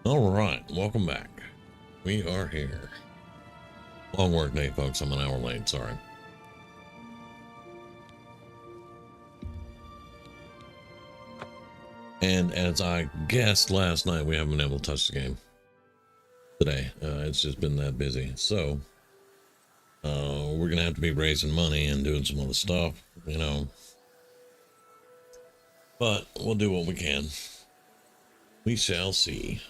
All right, welcome back. We are here. Long work day, folks. I'm an hour late. Sorry. And as I guessed last night, we haven't been able to touch the game today. It's just been that busy. So we're gonna have to be raising money and doing some other stuff, you know. But we'll do what we can. We shall see.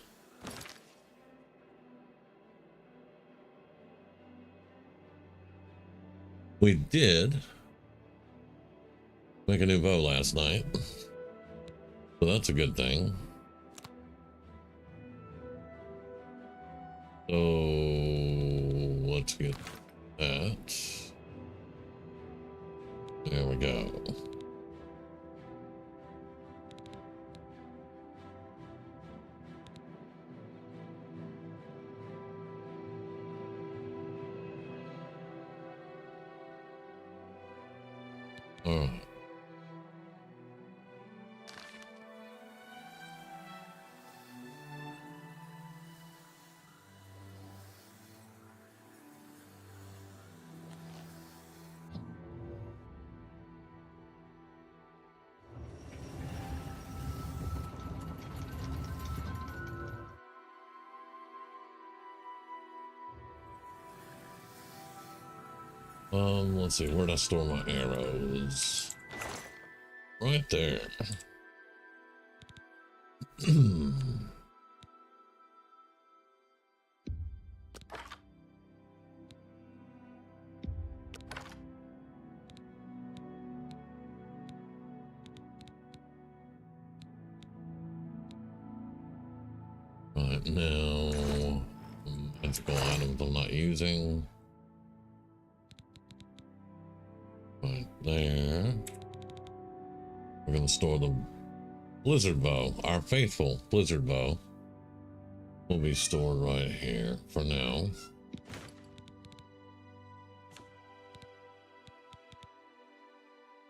We did make a new bow last night, so that's a good thing. So let's get that. There we go. All right. Let's see, where'd I store my arrows? Right there. Right now, magical items I'm not using. Right there. We're gonna store the blizzard bow, our faithful blizzard bow. Will be stored right here for now.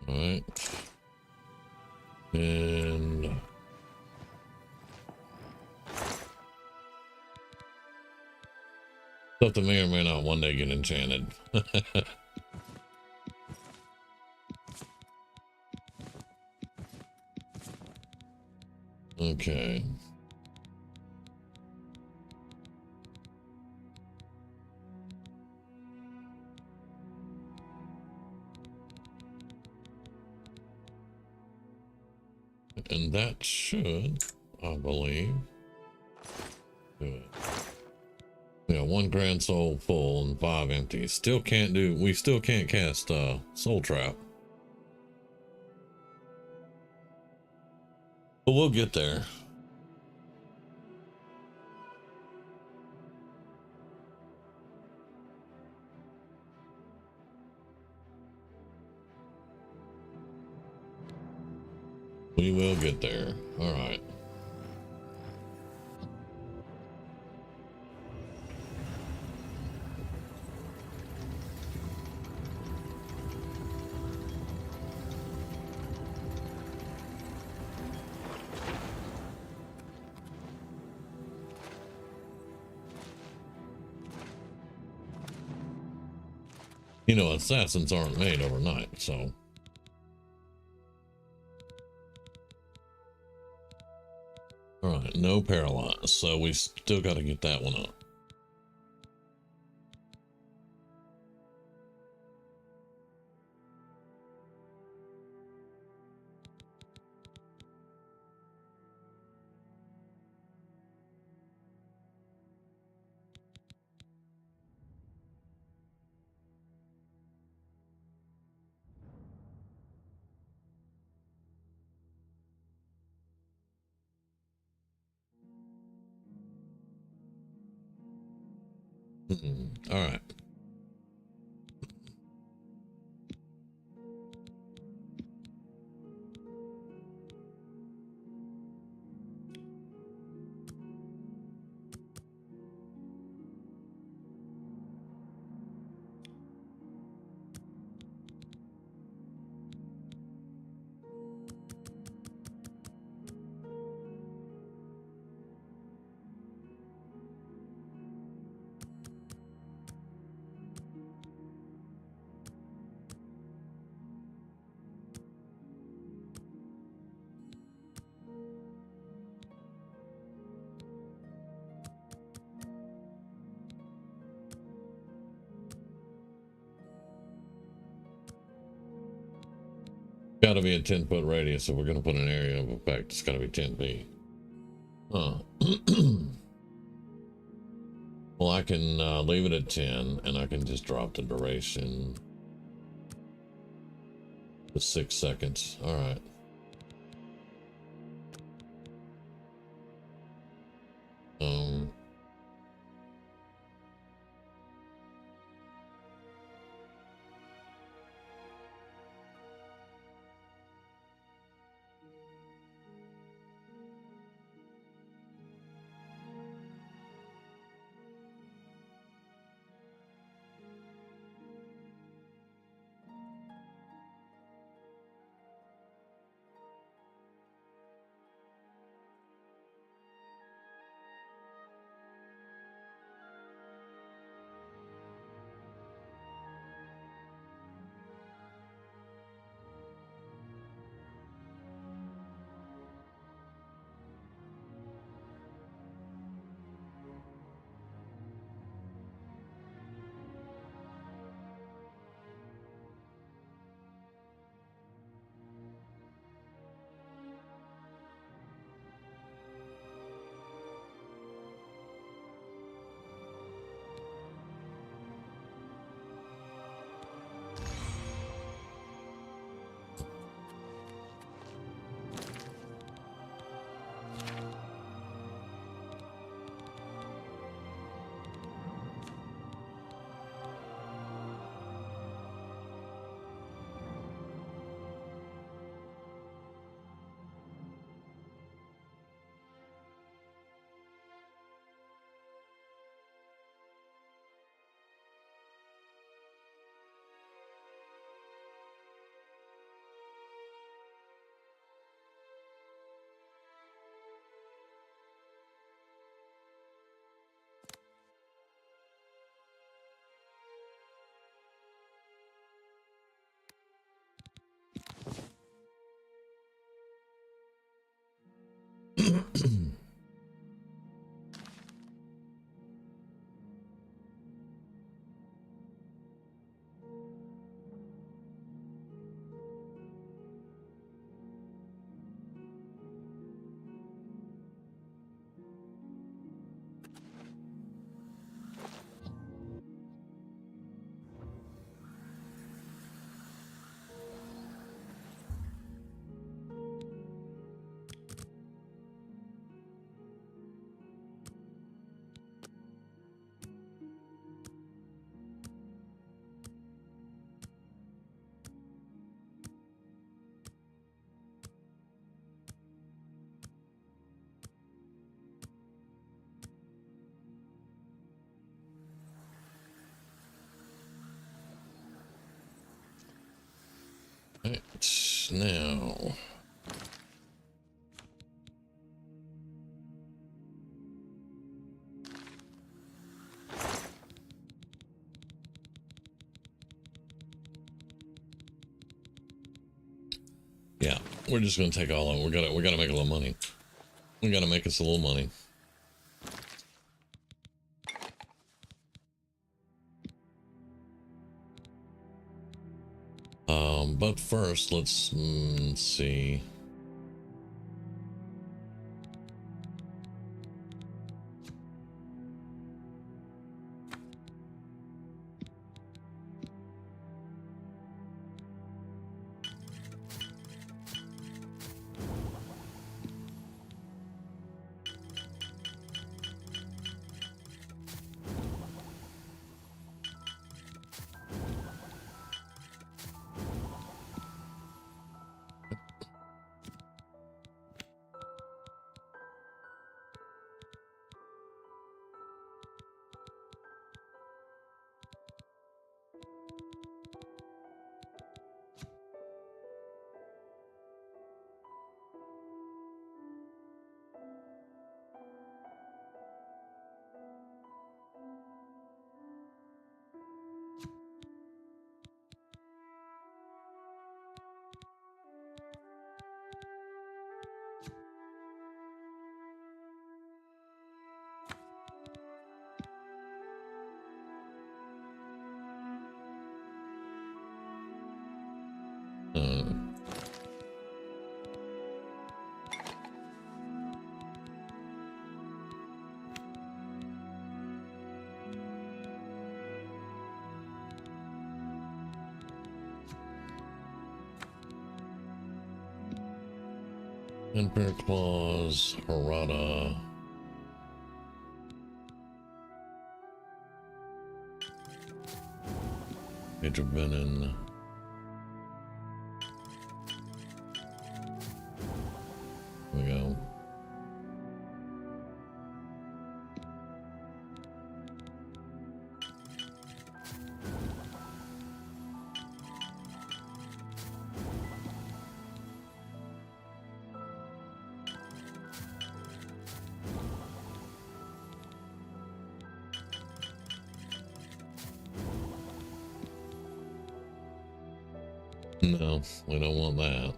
All right. And stuff that may or may not one day get enchanted. Okay. And that should, I believe, do it. Yeah, 1 grand soul full and 5 empty. Still can't do, we still can't cast soul trap. But we'll get there. We will get there. All right. You know, assassins aren't made overnight, so. All right, no paralyzed, so we still got to get that one up. All right. Gotta be a 10-foot radius, so we're gonna put an area of effect. It's gotta be 10 feet. Huh. Well, I can leave it at 10, and I can just drop the duration to 6 seconds. All right. Um. Right, now. Yeah, we're just gonna take all of it. We gotta make a little money. We gotta make us a little money. But first, let's see. Emperor Claws, Harada. Major Benin. There we go. No, we don't want that.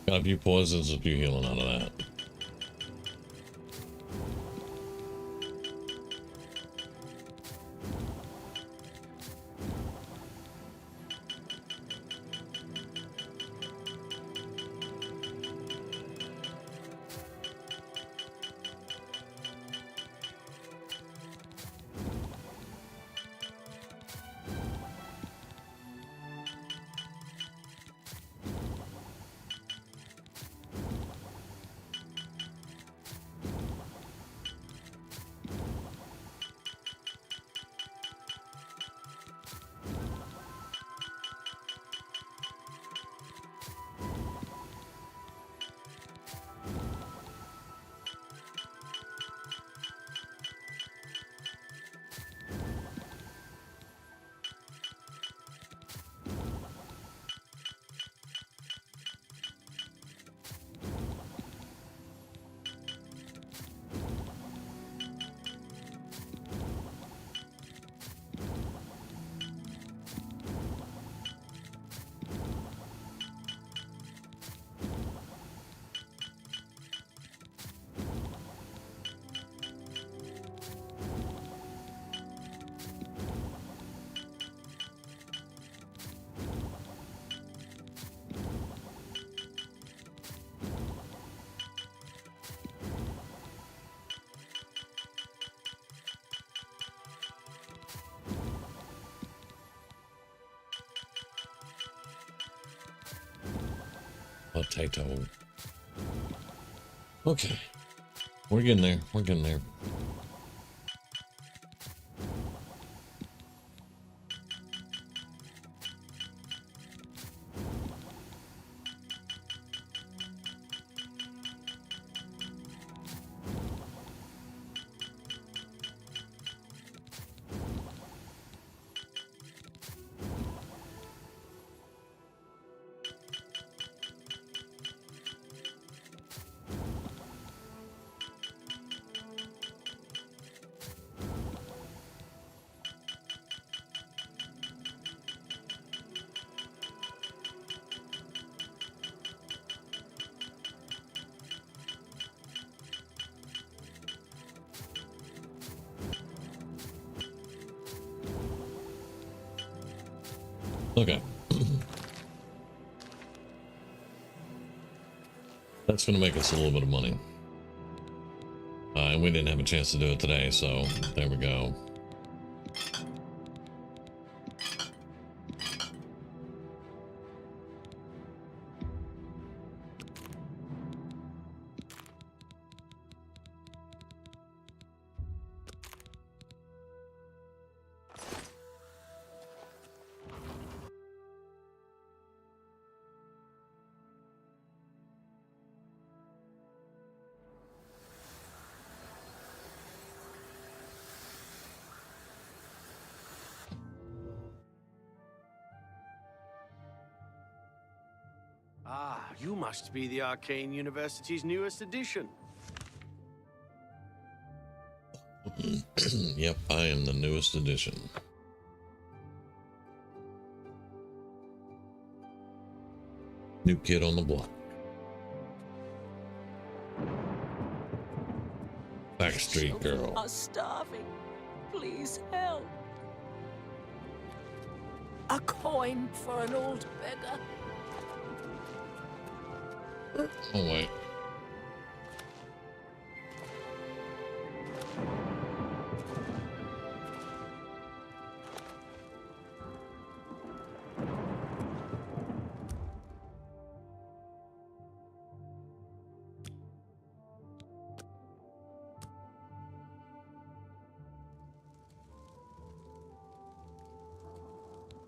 Got a few poisons, a few healing out of that. Potato. Okay. We're getting there. We're getting there. Okay. That's going to make us a little bit of money. And we didn't have a chance to do it today, so there we go. You must be the Arcane University's newest addition. Yep, I am the newest addition. New kid on the block. Backstreet Girl. Are starving. Please help. A coin for an old beggar. Oh wait.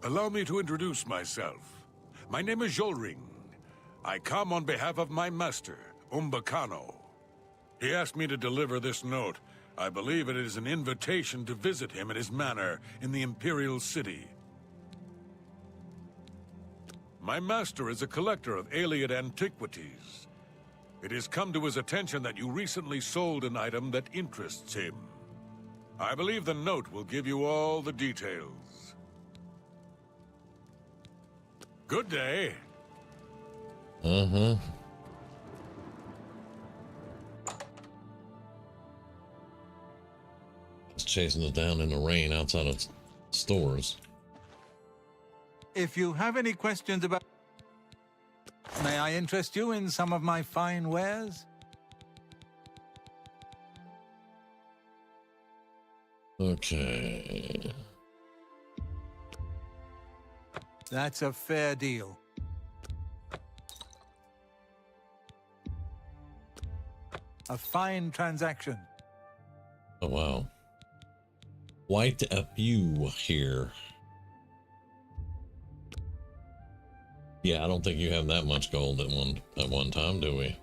Allow me to introduce myself. My name is Jolring. I come on behalf of my master, Umbacano. He asked me to deliver this note. I believe it is an invitation to visit him at his manor in the Imperial City. My master is a collector of alien antiquities. It has come to his attention that you recently sold an item that interests him. I believe the note will give you all the details. Good day. Uh-huh. It's chasing us down in the rain outside of stores. If you have any questions about... May I interest you in some of my fine wares? Okay. That's a fair deal. A fine transaction. Oh, wow. Quite a few here. Yeah, I don't think you have that much gold at one time, do we?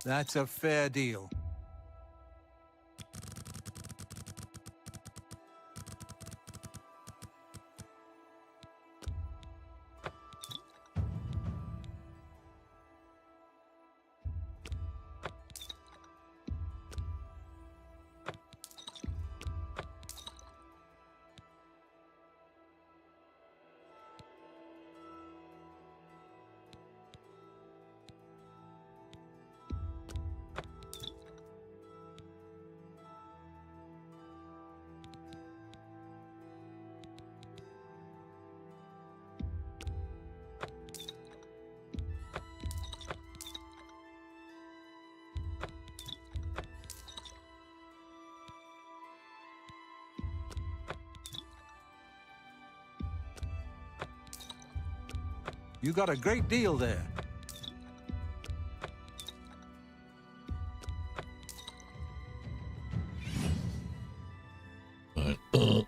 That's a fair deal. You got a great deal there. Right. Oh,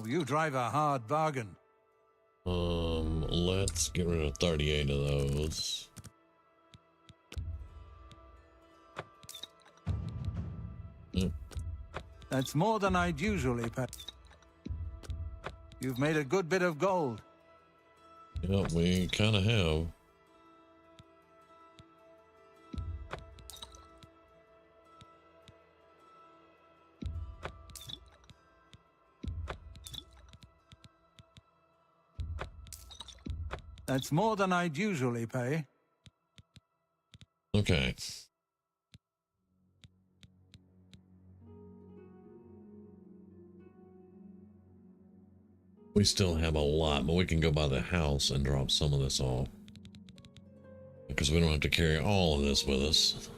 you drive a hard bargain. Let's get rid of 38 of those. That's more than I'd usually pay. You've made a good bit of gold. Yep, we kind of have. That's more than I'd usually pay. Okay. We still have a lot, but we can go by the house and drop some of this off. Because we don't have to carry all of this with us.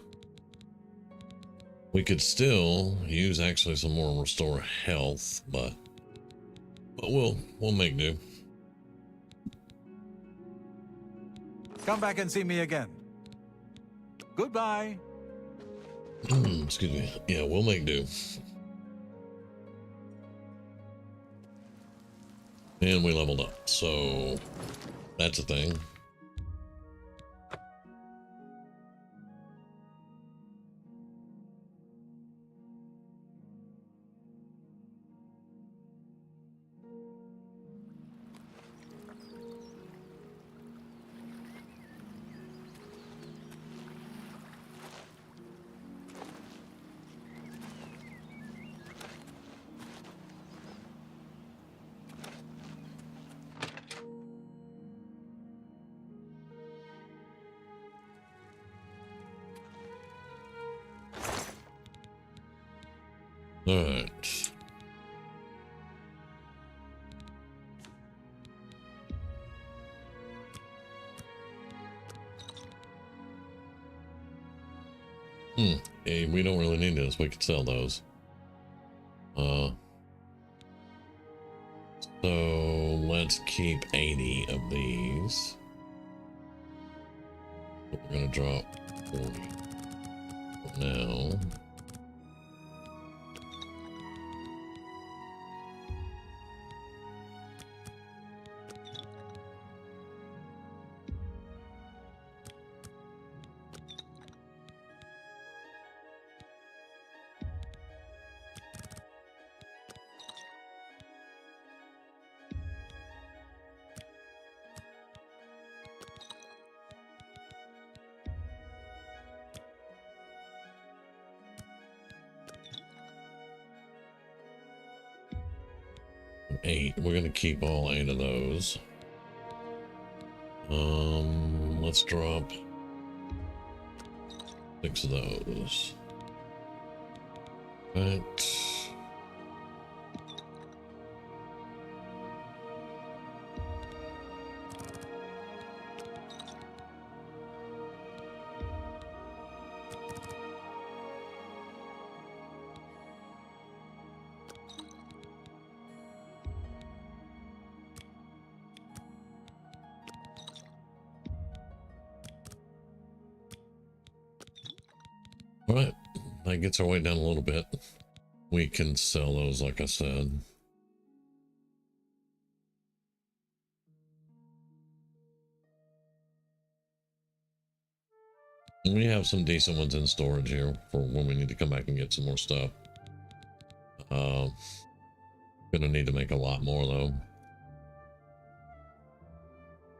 We could still use actually some more restore health, but we'll make do. Come back and see me again. Goodbye. Excuse me. Yeah, we'll make do. And we leveled up, so that's a thing. All right. Hey, we don't really need this. We could sell those. So let's keep 80 of these. We're gonna drop 40 now. Eight. We're gonna keep all 8 of those. Let's drop 6 of those. Right. All right, that gets our weight down a little bit. We can sell those, like I said. And we have some decent ones in storage here for when we need to come back and get some more stuff. Gonna need to make a lot more though.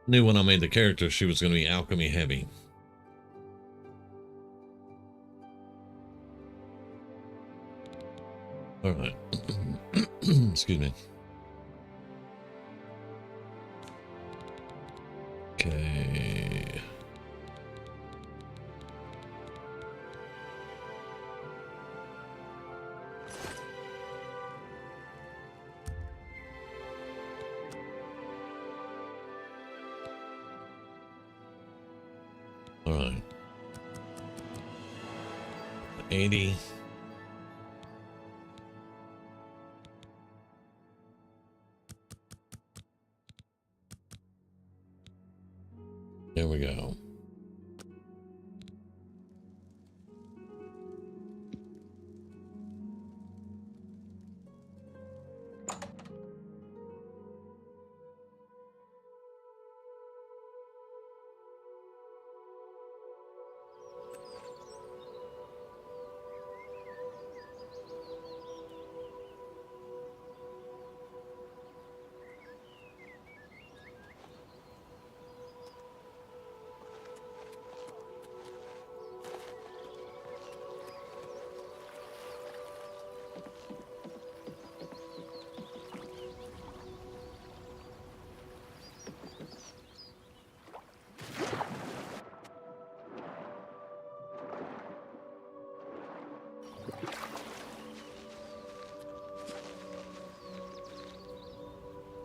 Knew when I made the character she was gonna be alchemy heavy. All right. Excuse me. Okay. All right. 80. There we go.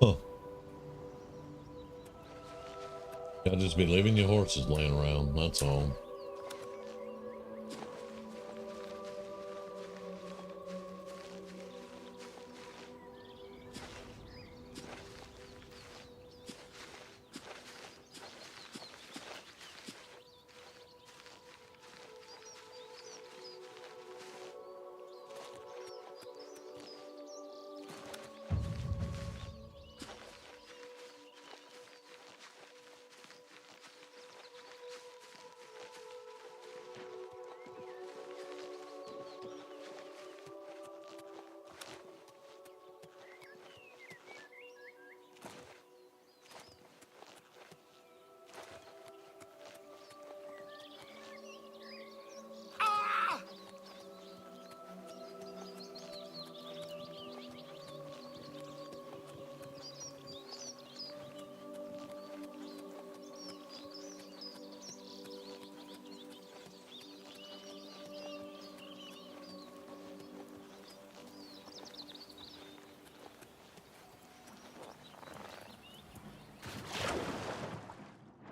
Oh. I'll just be leaving your horses laying around, that's all.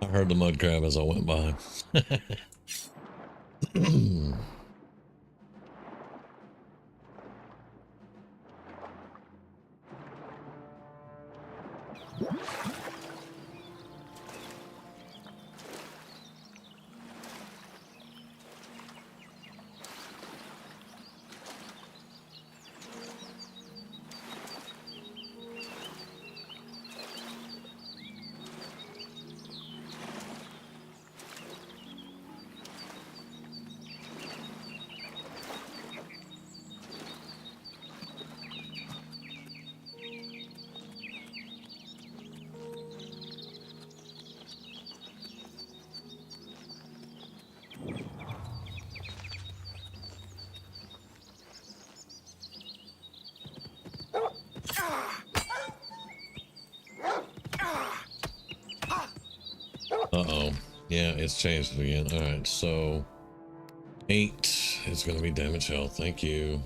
I heard the mud crab as I went by. Uh-oh. Yeah, it's changed again. Alright, so 8 is going to be damage health. Thank you.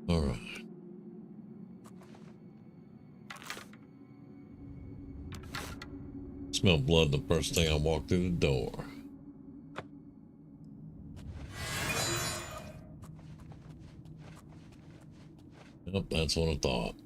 All right. Smell blood the first thing I walk through the door. Yep, that's what I thought.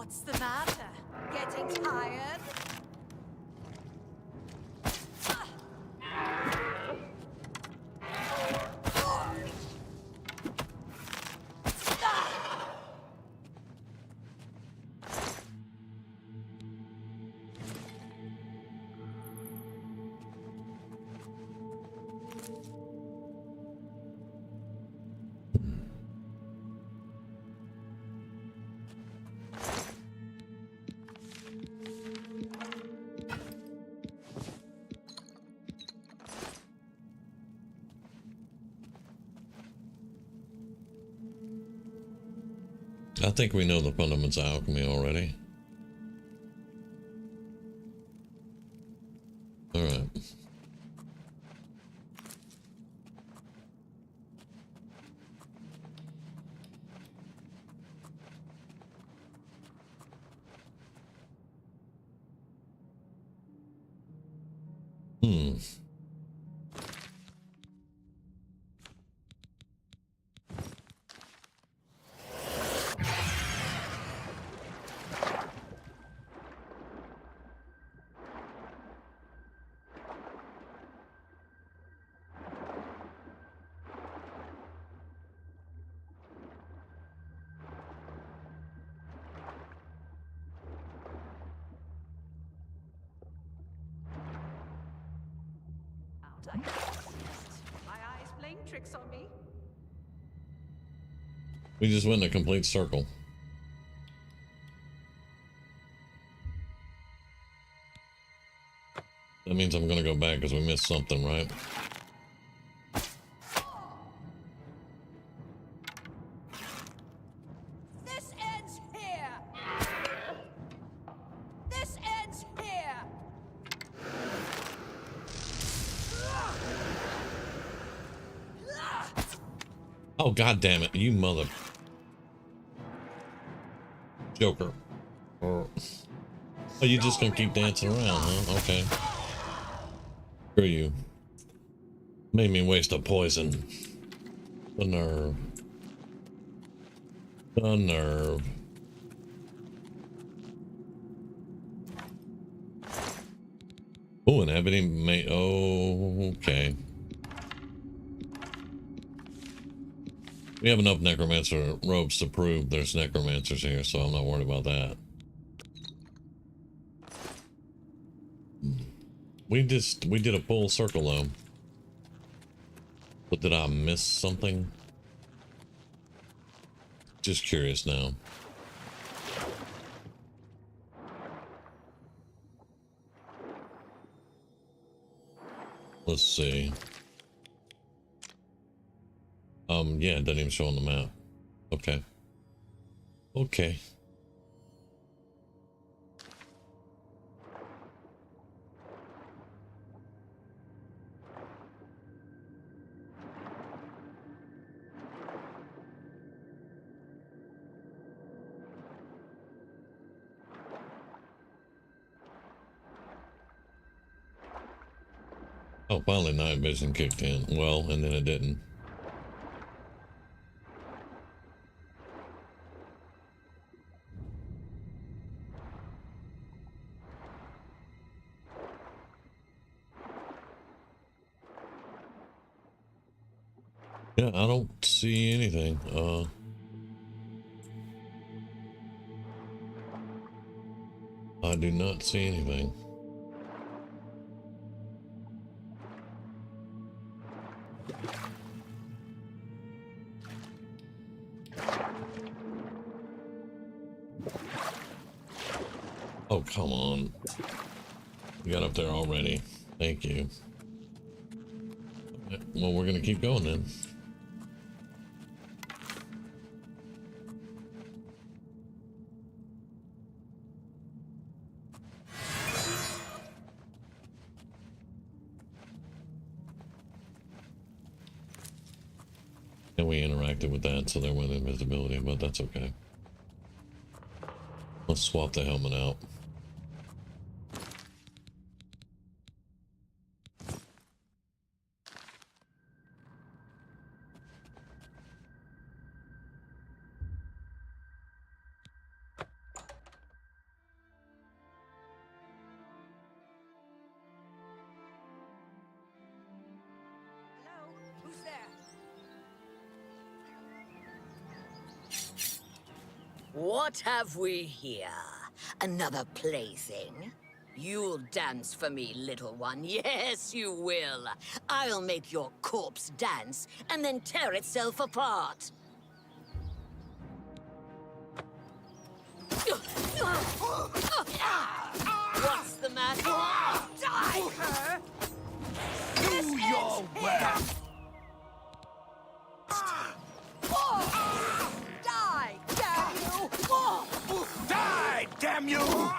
What's the matter? Getting tired? I think we know the fundamentals of alchemy already. All right. Hmm. I insist. My eyes playing tricks on me. We just went in a complete circle. That means I'm gonna go back because we missed something, right? This ends here. This ends here. Oh, god damn it, you mother Joker. Oh, you just gonna keep dancing around, huh? Okay. Screw you. Made me waste a poison. The nerve. The nerve. Oh, an ebony may. Oh, okay. We have enough necromancer robes to prove there's necromancers here, so I'm not worried about that. We did a full circle though. But did I miss something? Just curious now. Let's see. Yeah, it doesn't even show on the map. Okay. Okay. Oh, finally night vision kicked in. Well, and then it didn't. Yeah, I don't see anything. I do not see anything. Oh, come on. We got up there already. Thank you. Well, we're gonna keep going then. And we interacted with that, so there went invisibility, but that's okay. Let's swap the helmet out. Hello? Who's there? What have we here? Another plaything? You'll dance for me, little one. Yes, you will. I'll make your corpse dance and then tear itself apart. What's the matter? Die, her! Do your worst! Die, damn you! damn you!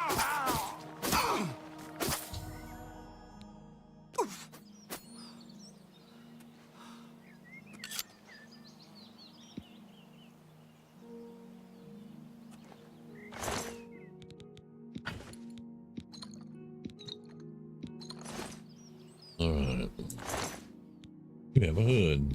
All right. We have a hood.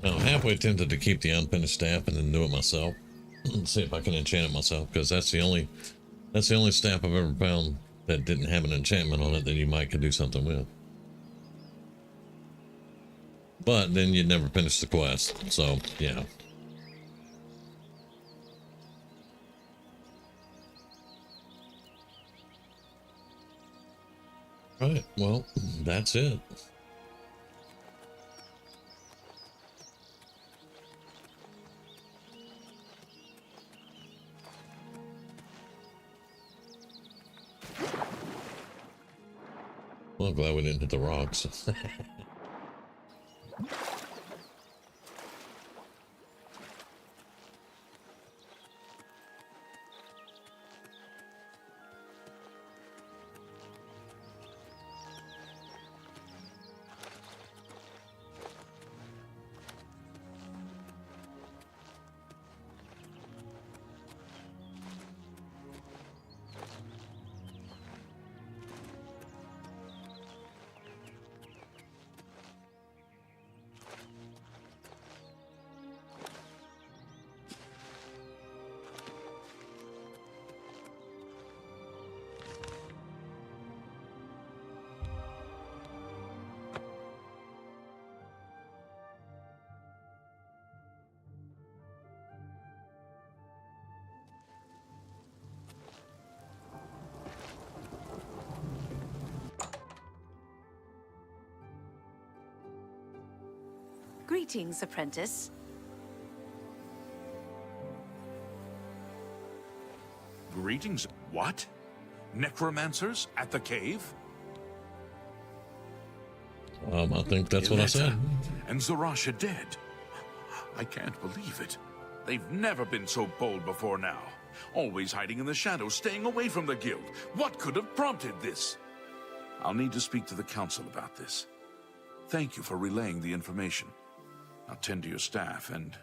I'm halfway tempted to keep the unfinished staff and then do it myself. See if I can enchant it myself, because that's the only staff I've ever found that didn't have an enchantment on it that you might could do something with. But then you'd never finish the quest, so yeah. Right, well, that's it. Well, glad we didn't hit the rocks. Greetings, apprentice. Greetings. What? Necromancers at the cave? I think that's what I said. And Zarasha dead. I can't believe it. They've never been so bold before now. Always hiding in the shadows, staying away from the guild. What could have prompted this? I'll need to speak to the council about this. Thank you for relaying the information. I'll tend to your staff and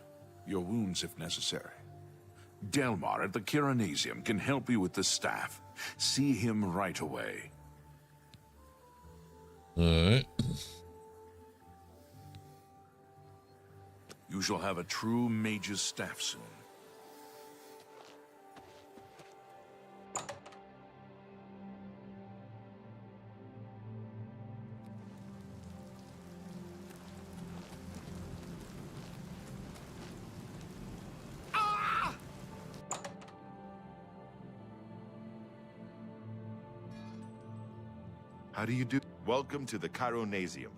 your wounds if necessary. Delmar at the Kiranasium can help you with the staff. See him right away. Alright. You shall have a true mage's staff soon. How do you do? Welcome to the Chironasium.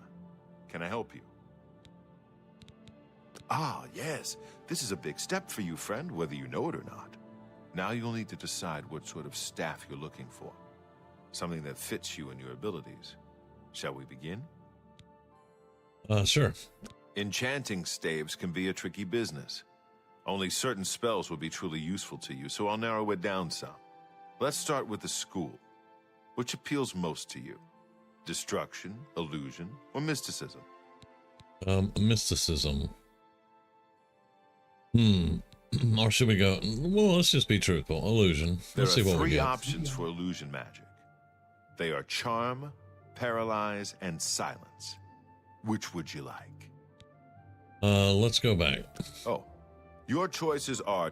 Can I help you? Ah, yes. This is a big step for you, friend, whether you know it or not. Now you'll need to decide what sort of staff you're looking for. Something that fits you and your abilities. Shall we begin? Sure. Enchanting staves can be a tricky business. Only certain spells will be truly useful to you, so I'll narrow it down some. Let's start with the school. Which appeals most to you? Destruction, illusion, or mysticism? Mysticism. Or should we go? Well, let's just be truthful. Illusion. Let's see There what are we three get. options for illusion magic. They are charm, paralyze, and silence. Which would you like? Let's go back. Oh, your choices are...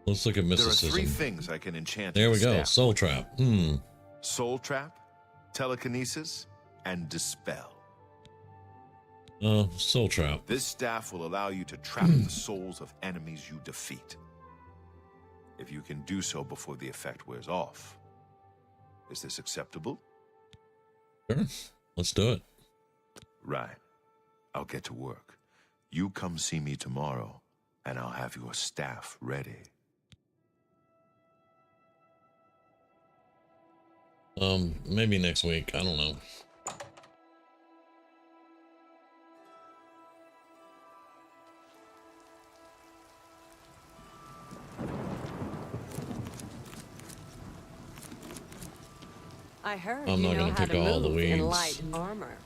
Let's look at There are mysticism. three things I can enchant. There in we the go. staff. Soul trap. Soul trap, telekinesis, and dispel. Soul Trap. This staff will allow you to trap the souls of enemies you defeat. If you can do so before the effect wears off. Is this acceptable? Sure. Let's do it. Right. I'll get to work. You come see me tomorrow, and I'll have your staff ready. Maybe next week. I don't know. I heard I'm you not know gonna how pick to all the move in weeds. light armor.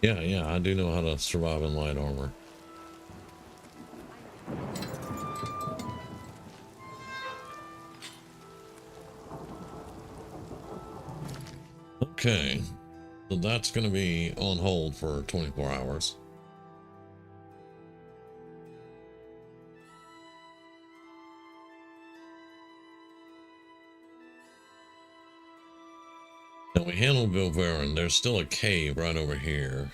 Yeah, I do know how to survive in light armor. Okay, so that's going to be on hold for 24 hours. Now we handled Vilverin. There's still a cave right over here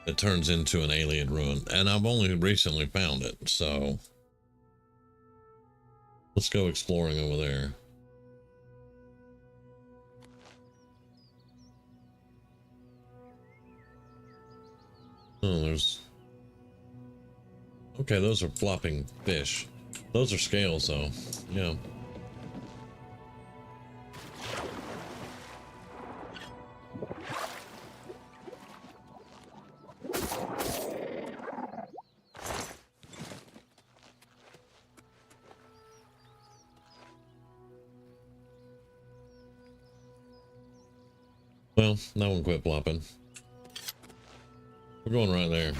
that turns into an alien ruin, and I've only recently found it, so let's go exploring over there. Oh, there's... Okay, those are flopping fish. Those are scales, though. Yeah. Well, that one quit flopping. We're going right there.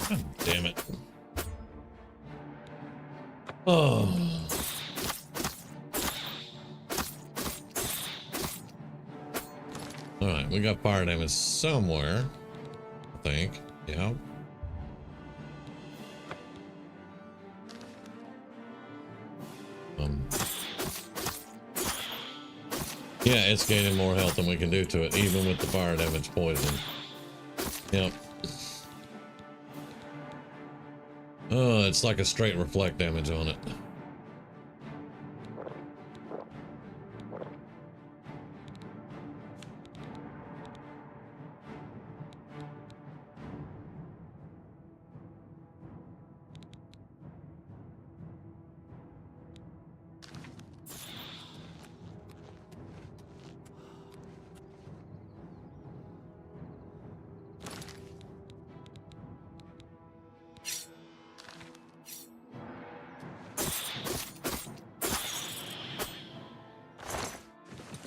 God damn it. Oh. Alright, we got fire damage somewhere, I think. Yeah. Yeah, it's gaining more health than we can do to it, even with the fire damage poison. Yep. Oh, it's like a straight reflect damage on it.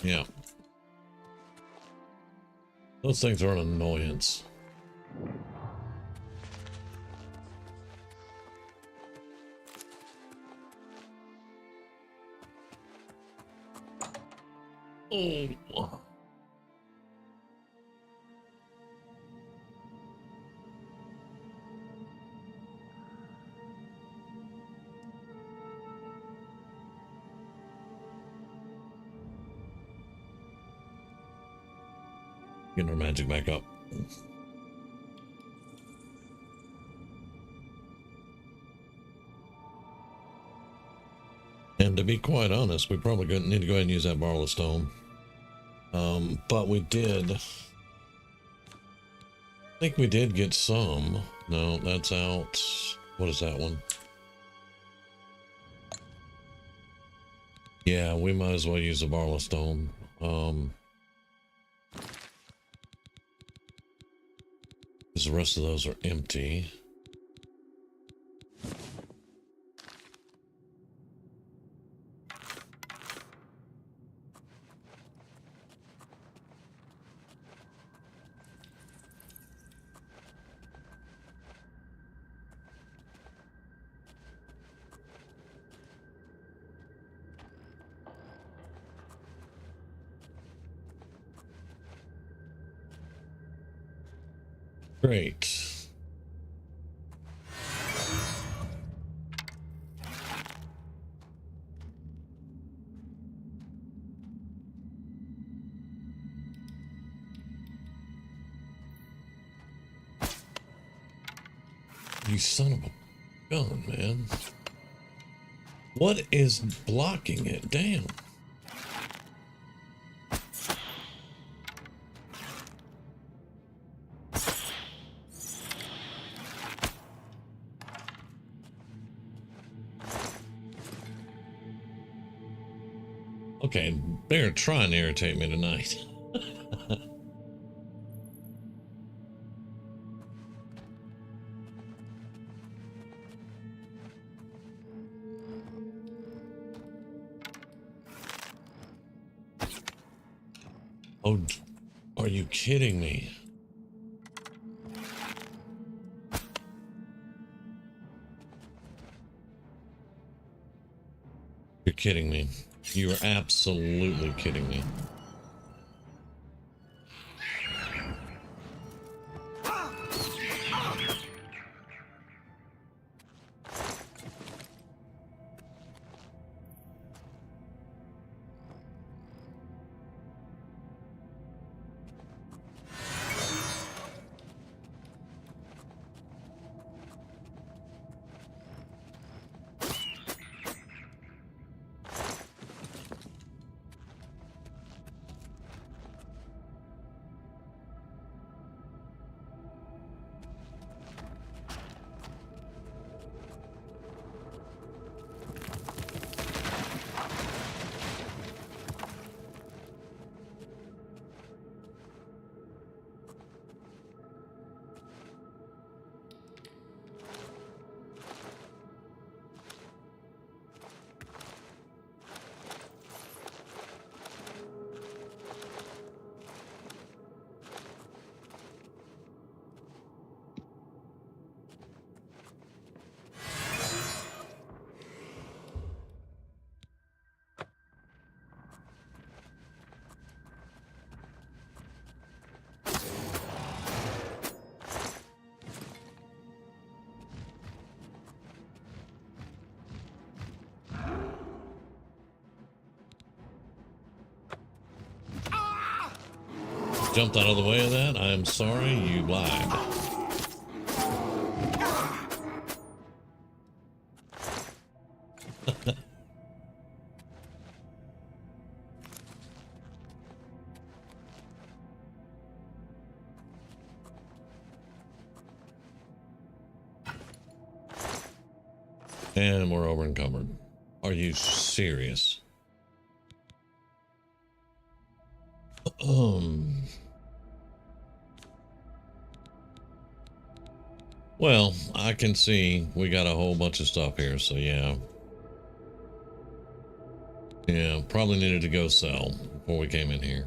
Yeah. Those things are an annoyance. Oh. Getting our magic back up. And to be quite honest, we probably need to go ahead and use that Barlow Stone. But we did... I think we did get some. No, that's out. What is that one? Yeah, we might as well use the Barlastone. Because the rest of those are empty. Great. You son of a gun, man. What is blocking it? Damn. Okay, they're trying to irritate me tonight. Oh, are you kidding me? You're kidding me. You are absolutely kidding me. Jumped out of the way of that. I'm sorry, you lied. And we're over encumbered. Are you serious? Well, I can see we got a whole bunch of stuff here, so yeah. Yeah, probably needed to go sell before we came in here.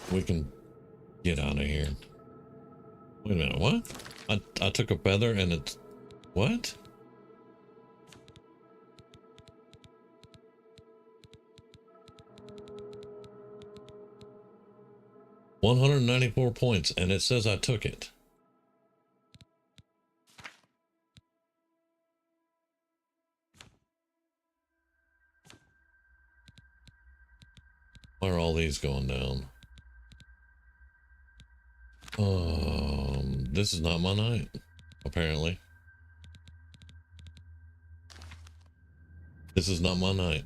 We can get out of here. Wait a minute, what? I took a feather and it's... What? $194 and it says I took it. Why are all these going down? This is not my night, apparently. This is not my night.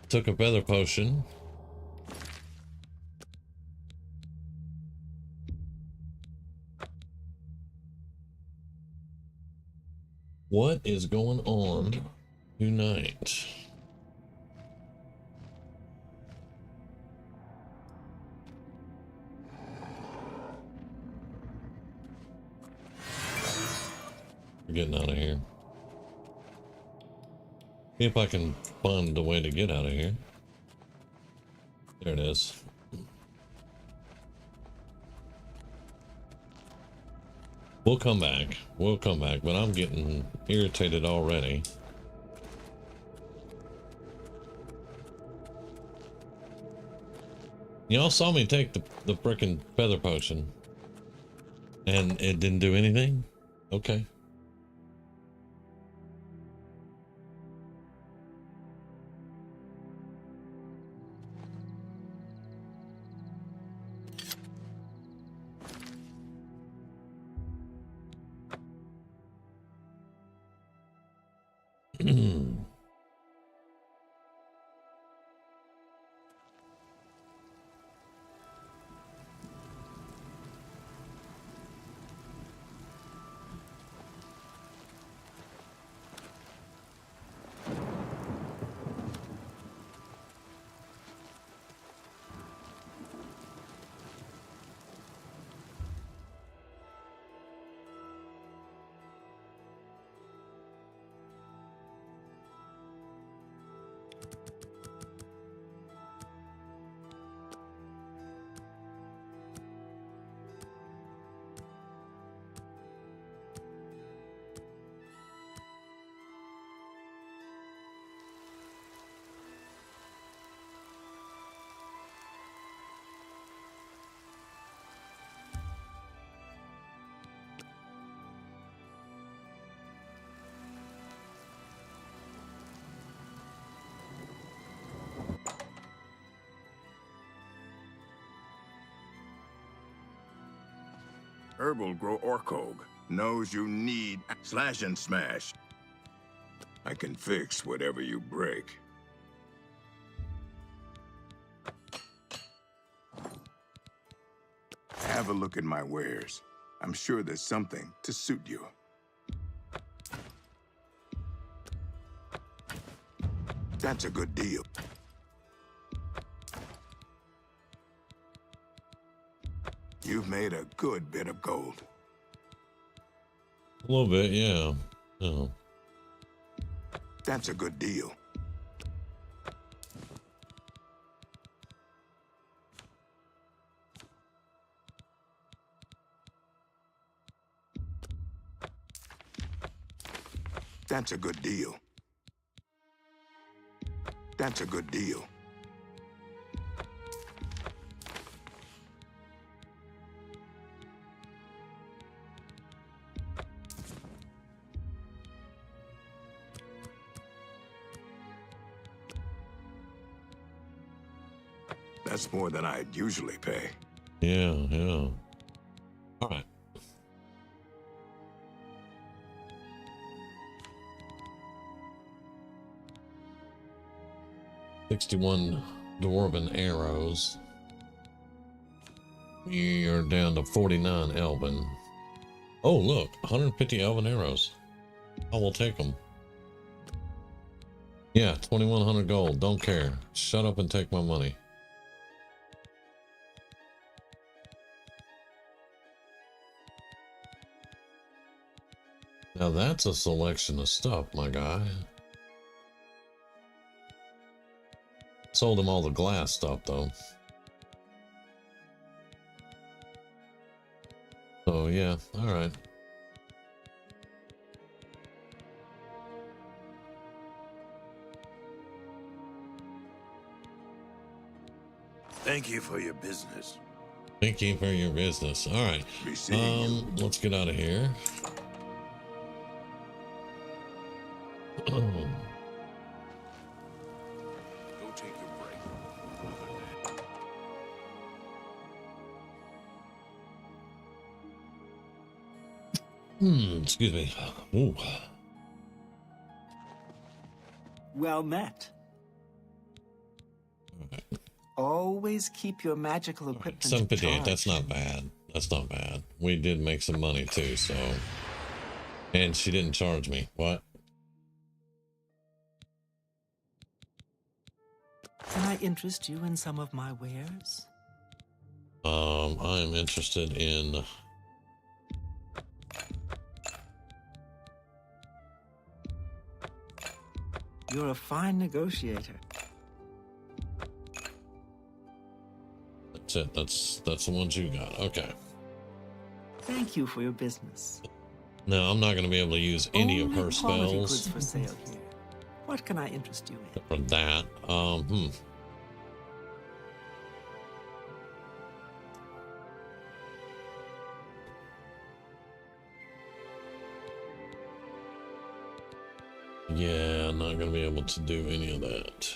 Took a feather potion. What is going on? Tonight. We're getting out of here. See if I can find a way to get out of here. There it is. We'll come back. We'll come back, but I'm getting irritated already. Y'all saw me take the frickin' feather potion. And it didn't do anything? Okay. Herbal grow Orkog. Knows you need slash and smash. I can fix whatever you break. Have a look at my wares. I'm sure there's something to suit you. That's a good deal. You've made a good bit of gold. A little bit, yeah. Oh. That's a good deal. That's a good deal. That's a good deal. That's more than I'd usually pay. Yeah, yeah. All right. $61 dwarven arrows. You're down to 49 elven. Oh, look, 150 elven arrows. I will take them. Yeah, 2,100 gold. Don't care. Shut up and take my money. Now that's a selection of stuff, my guy. Sold him all the glass stuff, though. So, yeah, all right. Thank you for your business. Thank you for your business. All right. Be seeing you. Let's get out of here. Go take your break. Excuse me. Ooh. Well met. Always keep your magical equipment 758, that's charged. not bad. That's not bad. We did make some money too, so. And she didn't charge me. What? Can I interest you in some of my wares? I am interested in... You're a fine negotiator. That's it. That's the ones you got. Okay. Thank you for your business. Now, I'm not going to be able to use any of Only her quality spells goods for sale here. What can I interest you in? for that. Yeah, I'm not going to be able to do any of that.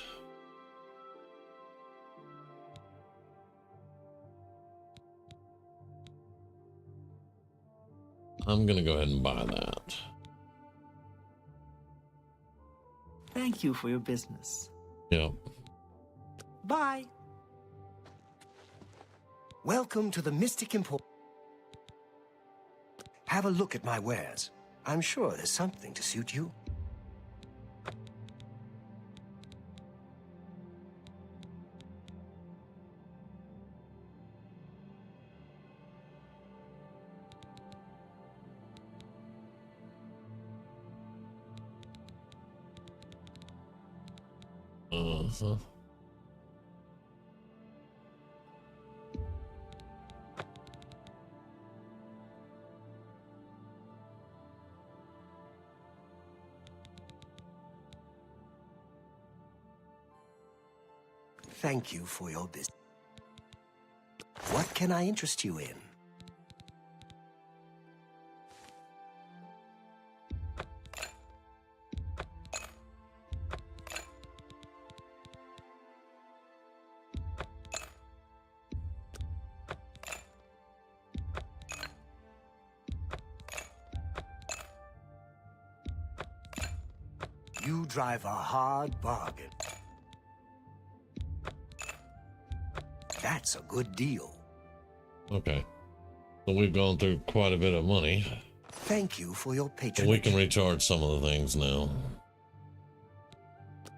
I'm going to go ahead and buy that. Thank you for your business. Yep. Bye. Welcome to the Mystic Emporium. Have a look at my wares. I'm sure there's something to suit you. Uh-huh. Thank you for your business. What can I interest you in? You drive a hard bargain. That's a good deal. Okay. So we've gone through quite a bit of money. Thank you for your But patronage. we can recharge some of the things now.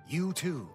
You too.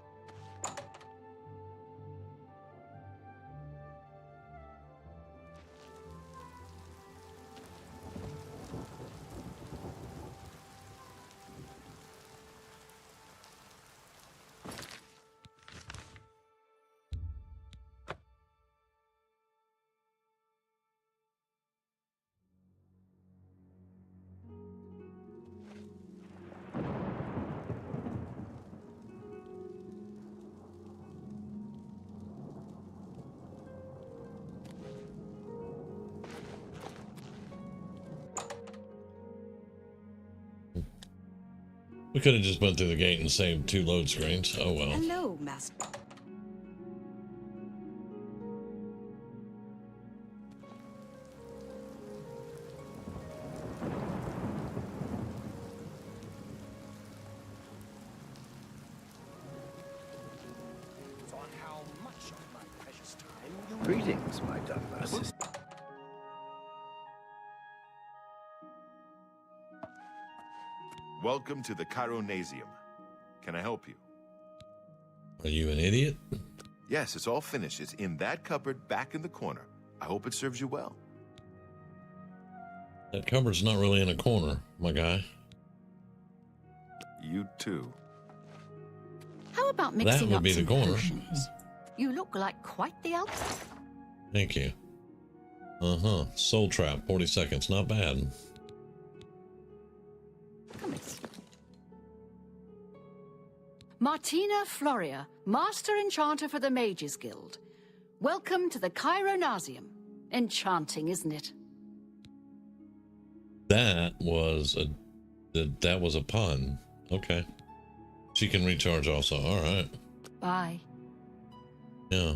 We could have just went through the gate and saved 2 load screens. Oh well. Hello, Master. On how much of my precious time you... Greetings, my Douglas. Welcome to the Chironasium. Can I help you? Are you an idiot? Yes, it's all finished. It's in that cupboard back in the corner. I hope it serves you well. That cupboard's not really in a corner, my guy. You too. How about That mixing would up be the some corner. potions? You look like quite the outfit. Thank you. Uh-huh. Soul trap, 40 seconds. Not bad. Come in. Martina Floria, Master Enchanter for the Mages Guild. Welcome to the Chironasium. Enchanting, isn't it? That was a pun. Okay. She can recharge also. All right. Bye. Yeah.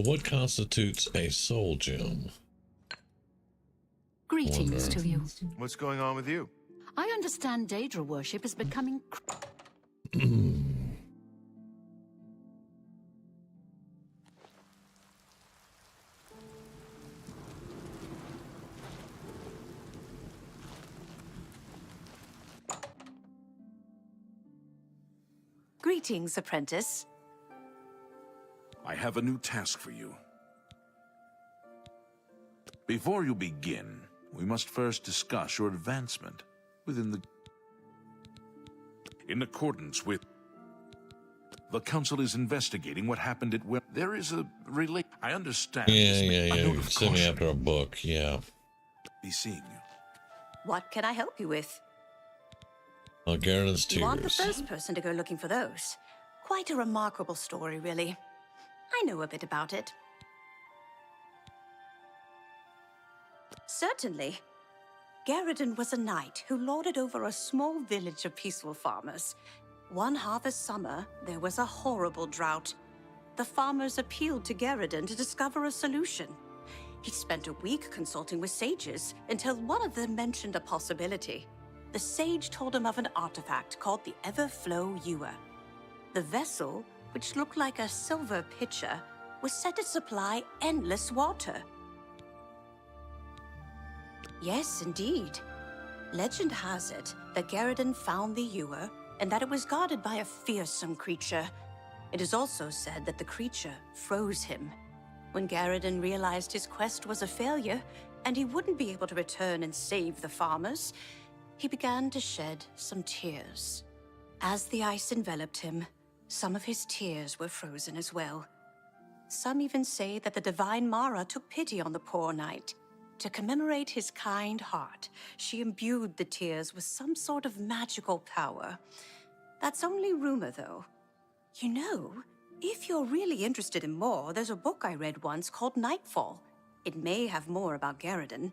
But what constitutes a soul gem? Greetings to you. What's going on with you? I understand Daedra worship is becoming... Greetings, apprentice. I have a new task for you. Before you begin, we must first discuss your advancement within the... In accordance with... The Council is investigating what happened at where... There is a I understand. Yeah. A note You of sent me caution. after a book, yeah. Be seeing you. What can I help you with? Garrett's You aren't the tears. first person to go looking for those. Quite a remarkable story, really. I know a bit about it. Certainly. Garridan was a knight who lorded over a small village of peaceful farmers. One harvest summer, there was a horrible drought. The farmers appealed to Garridan to discover a solution. He spent a week consulting with sages until one of them mentioned a possibility. The sage told him of an artifact called the Everflow Ewer. The vessel, which looked like a silver pitcher, was said to supply endless water. Yes, indeed. Legend has it that Garridan found the ewer and that it was guarded by a fearsome creature. It is also said that the creature froze him. When Garridan realized his quest was a failure and he wouldn't be able to return and save the farmers, he began to shed some tears. As the ice enveloped him, some of his tears were frozen as well. Some even say that the divine Mara took pity on the poor knight. To commemorate his kind heart, she imbued the tears with some sort of magical power. That's only rumor, though. You know, if you're really interested in more, there's a book I read once called Nightfall. It may have more about Garridan.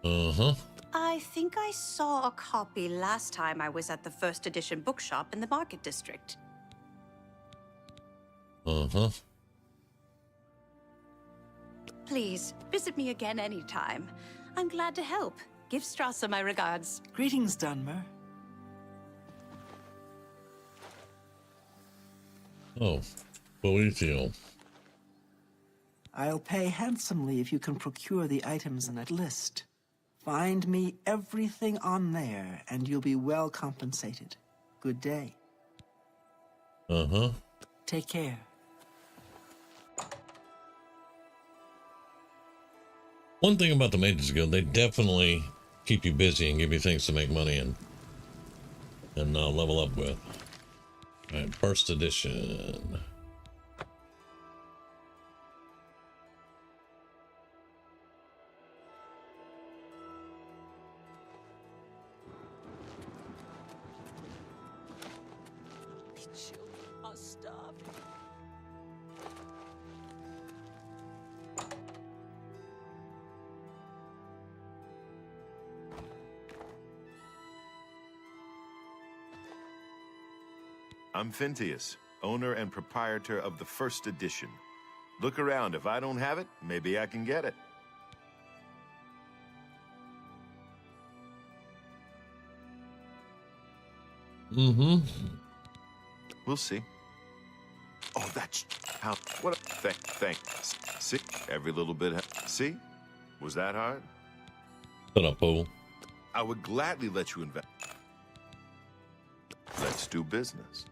Uh-huh. I think I saw a copy last time I was at the first edition bookshop in the Market District. Uh-huh. Please, visit me again anytime. I'm glad to help. Give Strasser my regards. Greetings, Dunmer. Oh, Boethiel. I'll pay handsomely if you can procure the items in that list. Find me everything on there, and you'll be well compensated. Good day. Uh-huh. Take care. One thing about the Mages Guild, they definitely keep you busy and give you things to make money and level up with. All right, first edition. Are starving. I'm Phintius, owner and proprietor of the first edition. Look around. If I don't have it, maybe I can get it. Mm-hmm. We'll see. Oh, that's how. What? Thanks. See, every little bit. See, was that hard? Shut up, fool. I would gladly let you invest. Let's do business.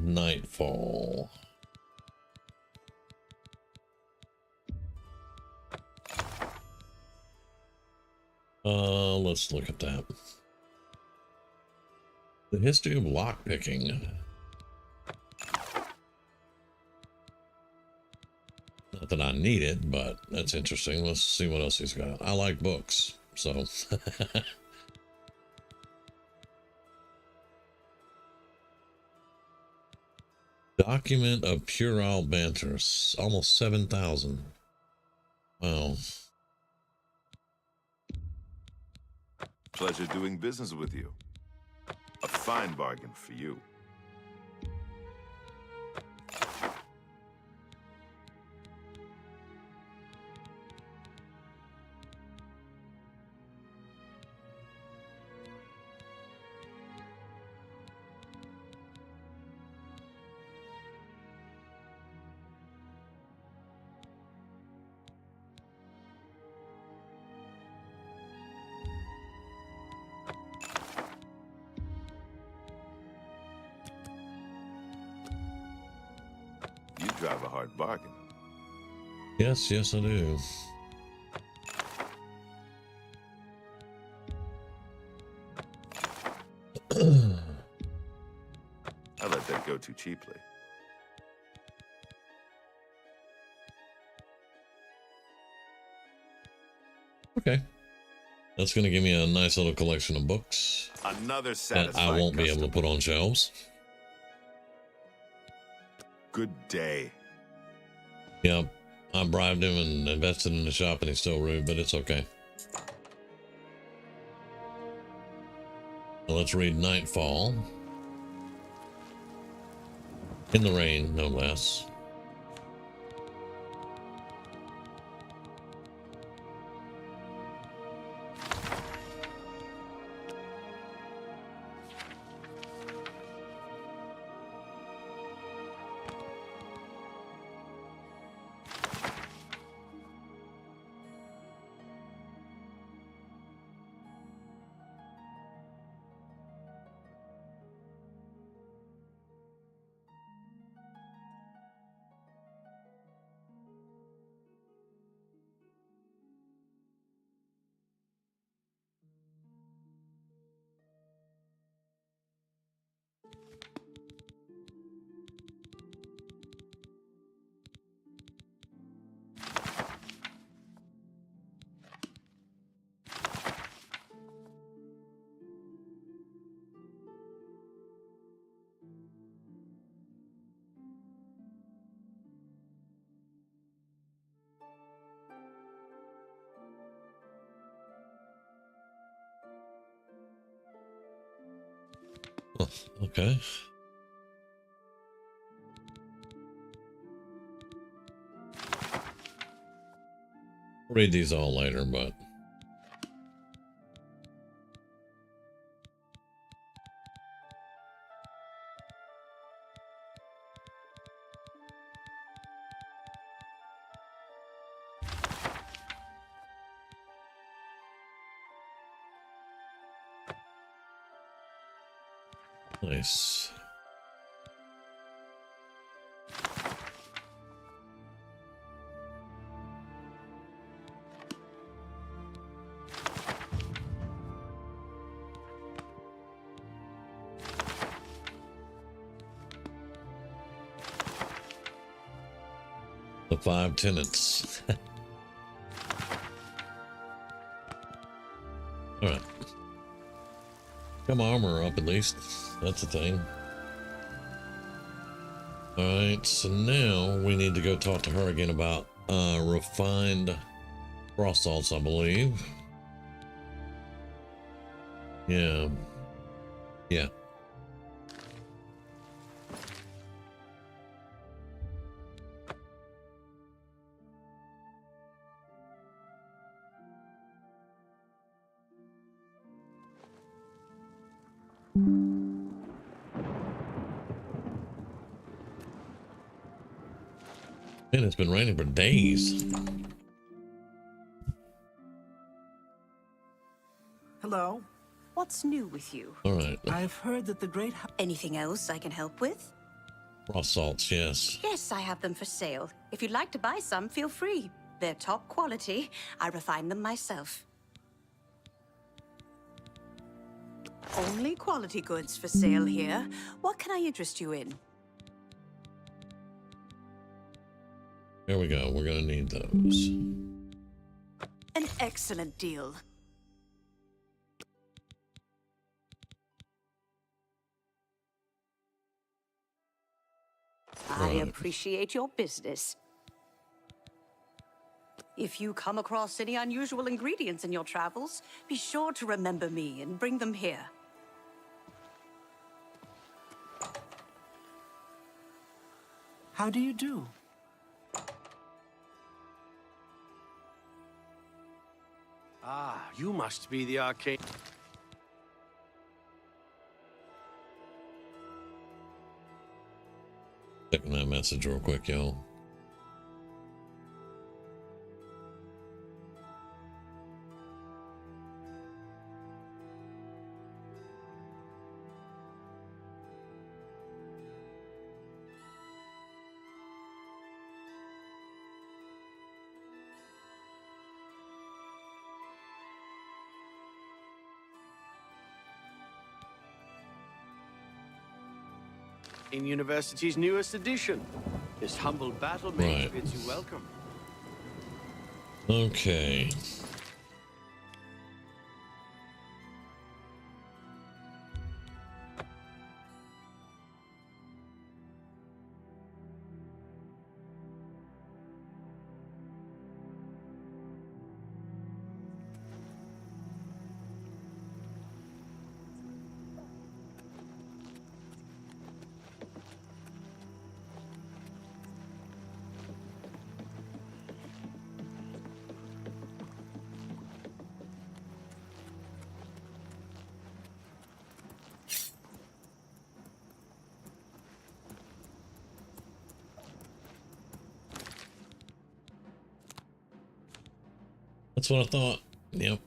Nightfall. Let's look at that. The history of lockpicking. Not that I need it, but that's interesting. Let's see what else he's got. I like books, so. Document of puerile banter, almost 7,000. Wow. Pleasure doing business with you. A fine bargain for you. drive a hard bargain. Yes, yes, I do. I let that go too cheaply. Okay. That's going to give me a nice little collection of books Another that satisfying I won't be able to customer. put on shelves. Good day. Yep. I bribed him and invested in the shop and he's still rude, but it's okay. Now let's read Nightfall. In the rain, no less. Oh, okay. Read these all later, but nice. The 5 tenants. All right. Got my armor up at least. That's a thing. All right, so now we need to go talk to her again about refined frost salts, I believe. Yeah. Yeah. Man, it's been raining for days. Hello. What's new with you? All right. I've heard that the great... Anything else I can help with? Frost salts, yes. Yes, I have them for sale. If you'd like to buy some, feel free. They're top quality. I refine them myself. Only quality goods for sale here. What can I interest you in? Here we go. We're gonna need those. An excellent deal. I Right. appreciate your business. If you come across any unusual ingredients in your travels, be sure to remember me and bring them here. How do you do? Ah, you must be the arcane. Checking that message real quick, y'all. Arcane University's newest edition. This humble battle mage Right. bids you welcome. Okay. That's what I thought. Yep.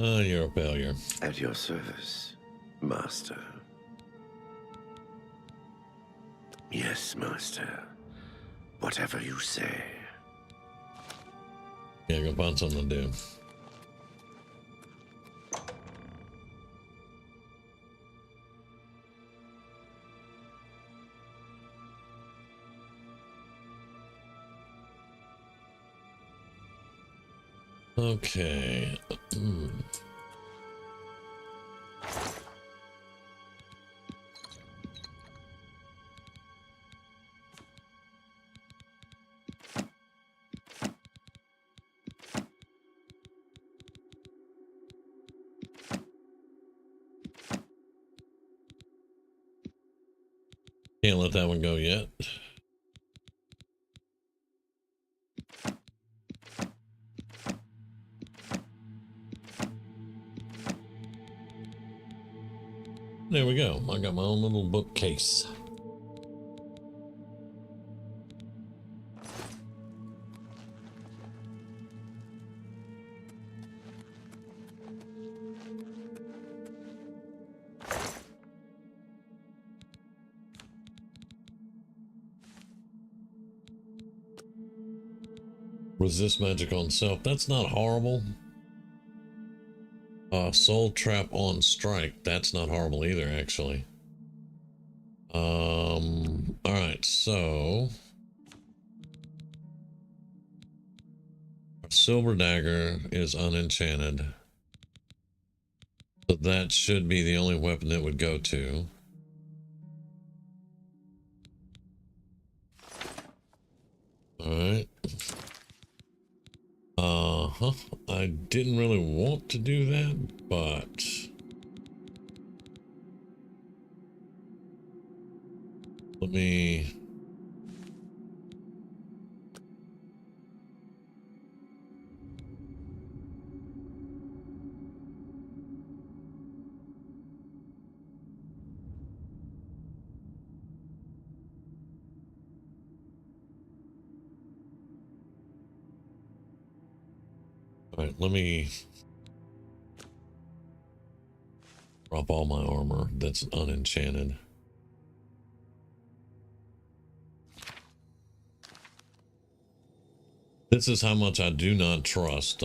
Oh, you're a failure. At your service, Master. Yes, Master. Whatever you say. Yeah, go find something to do. Okay. Can't let that one go yet. There we go. I got my own little bookcase. Resist magic on self. That's not horrible. Soul trap on strike. That's not horrible either, actually. Alright, so our silver dagger is unenchanted. So that should be the only weapon it would go to. Alright. I didn't really want to do that, but let me let me drop all my armor that's unenchanted. This is how much I do not trust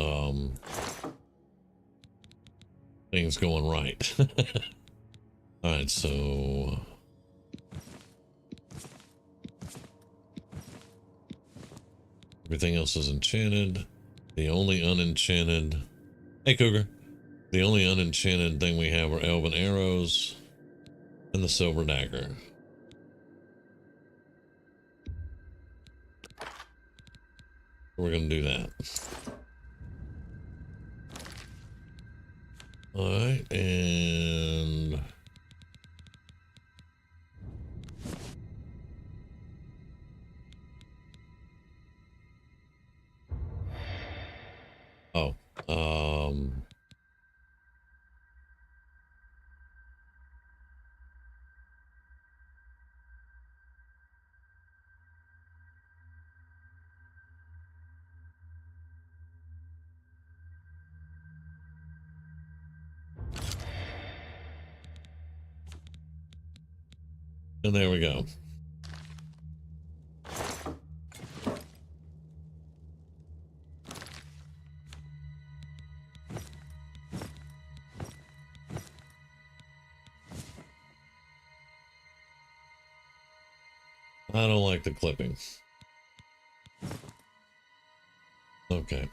things going right. Alright, so everything else is enchanted. The only unenchanted... Hey, Cougar. The only unenchanted thing we have are elven arrows and the silver dagger. We're going to do that. Alright, and... Oh, And there we go. I don't like the clipping. Okay.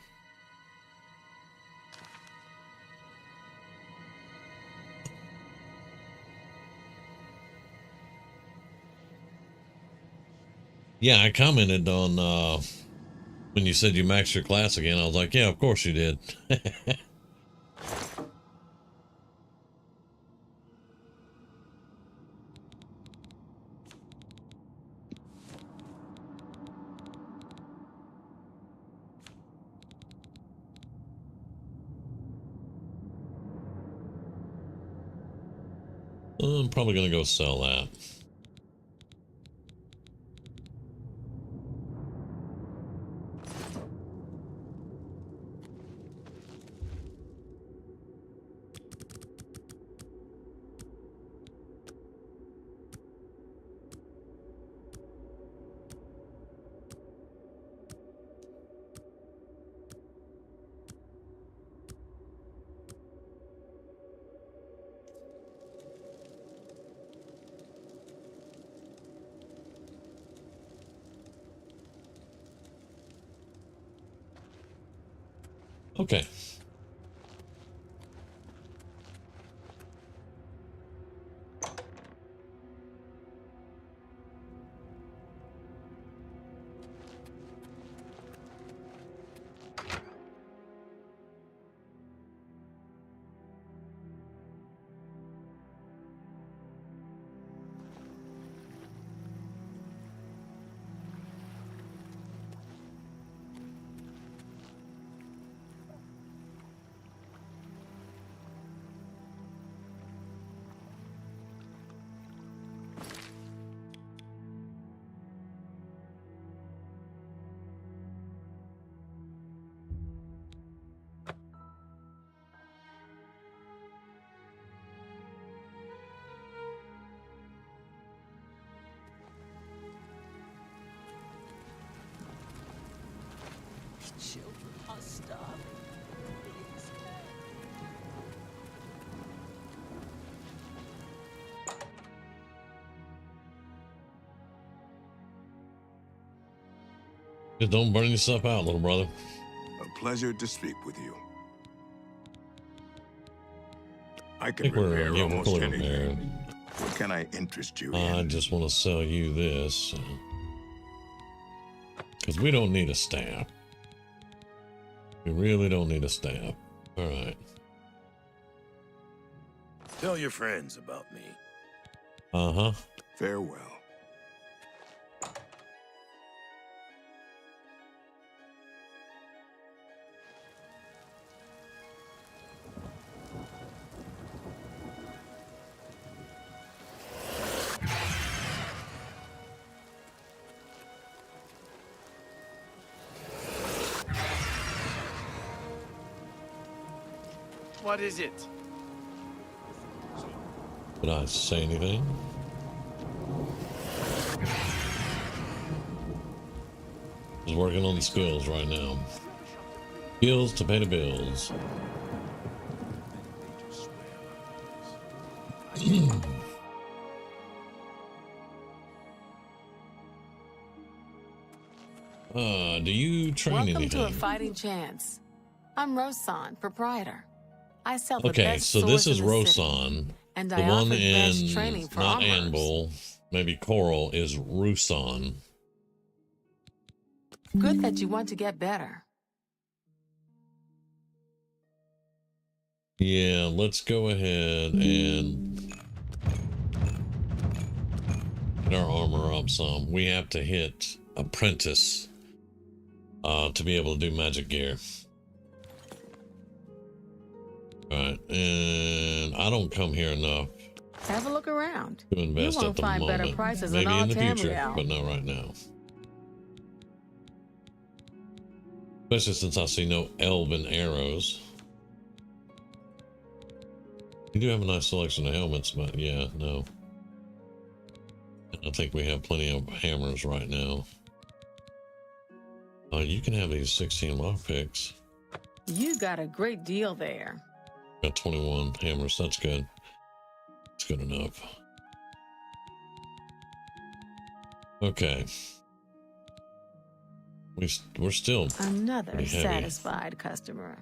Yeah, I commented on when you said you maxed your class again. I was like, yeah, of course you did. I'm probably gonna go sell that. Okay. Children are starving. Just don't burn yourself out, little brother. A pleasure to speak with you. I I can think we're repair yeah, we're almost fully anything. repaired. What can I interest you I in? just want to sell you this because we don't need a staff. We really don't need a staff. All right. Tell your friends about me. Uh-huh. Farewell. What is it? Did I say anything? Just working on the skills right now. Skills to pay the bills. Do you train Welcome anything? to a fighting chance. I'm Rosan, proprietor. I sell the Okay, best so this swords is in the city, Rosan. and The I one offer the best in training for not armorers. Anvil, maybe Coral, is Rusan. Good that you want to get better. Yeah, let's go ahead and get our armor up some. We have to hit Apprentice to be able to do magic gear. Alright, and I don't come here enough Have a look around. to invest You at won't the find moment. better prices Maybe in all in the future, Tamriel. but not right now. Especially since I see no elven arrows. You do have a nice selection of helmets, but yeah, no. I think we have plenty of hammers right now. You can have these 16 lockpicks. You got a great deal there. Got 21 hammers. That's good. That's good enough. Okay. We're still Another pretty heavy. satisfied customer.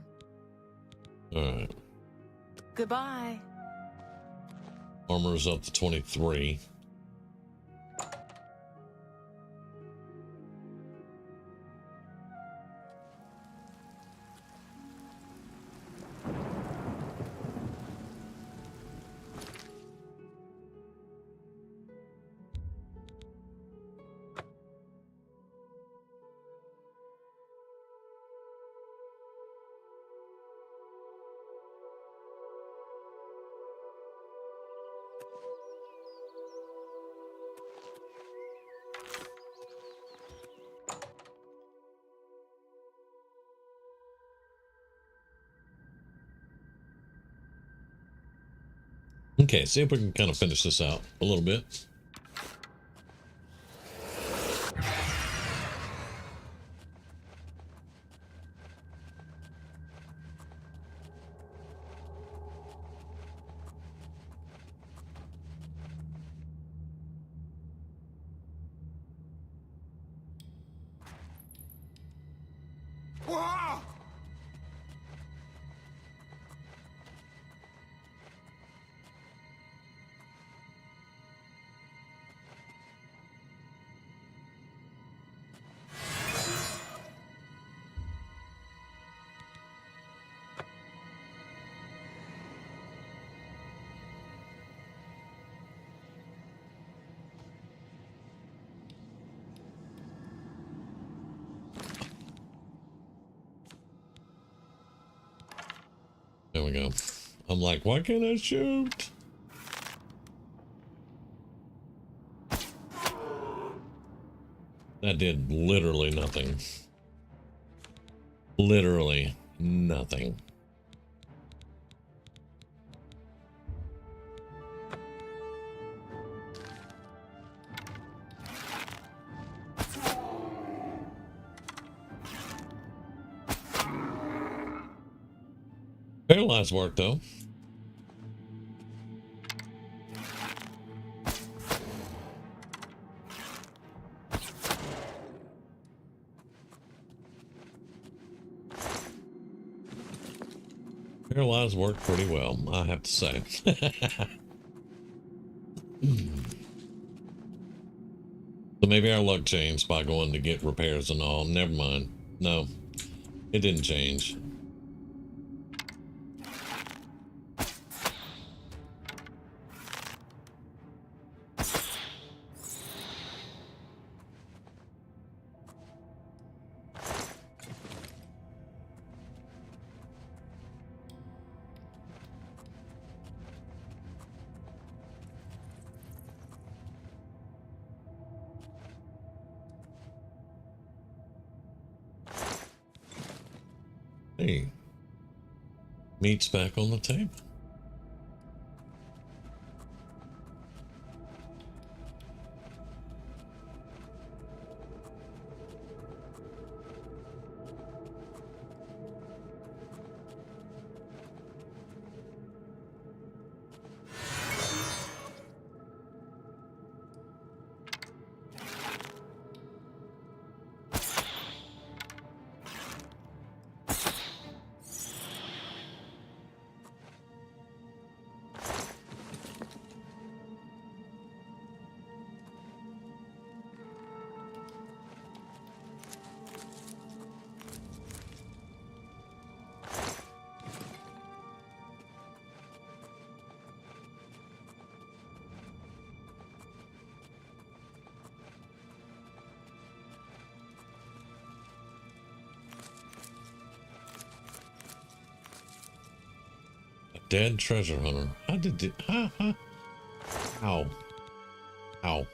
All right. Goodbye. Armor's up to 23. Okay, see if we can kind of finish this out a little bit. There we go. I'm like, why can't I shoot? That did literally nothing. Literally nothing. Paralyzed work though. Paralyzed worked pretty well, I have to say. So maybe our luck changed by going to get repairs and all. Never mind. No, it didn't change. Hey, meat's back on the table. Dead treasure hunter. How did it? Ow. Ow.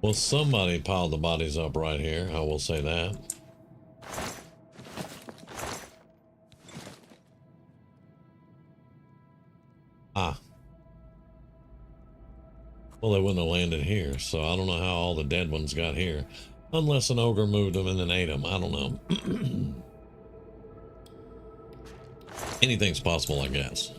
Well, somebody piled the bodies up right here. I will say that. Ah. Well, they wouldn't have landed here, so I don't know how all the dead ones got here. Unless an ogre moved them and then ate them. I don't know. Anything's possible, I guess.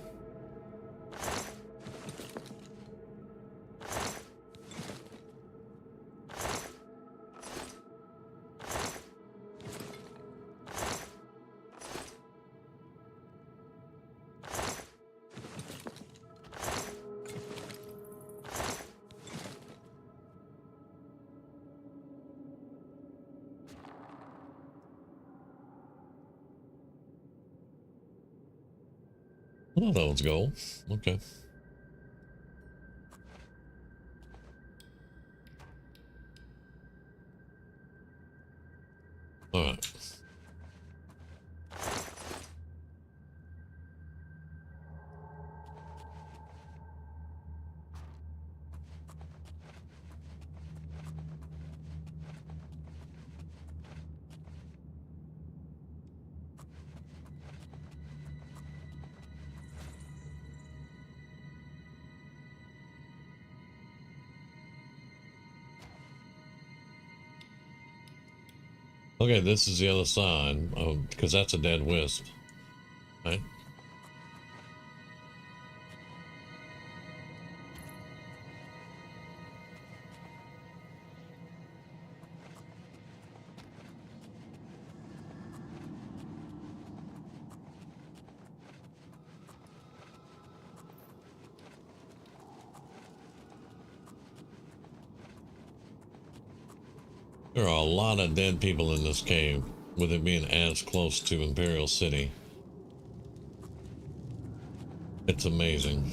Oh, that one's gold. Okay. All right. Okay, this is the other side, because that's a dead wisp, right? There are a lot of dead people in this cave, with it being as close to Imperial City. It's amazing.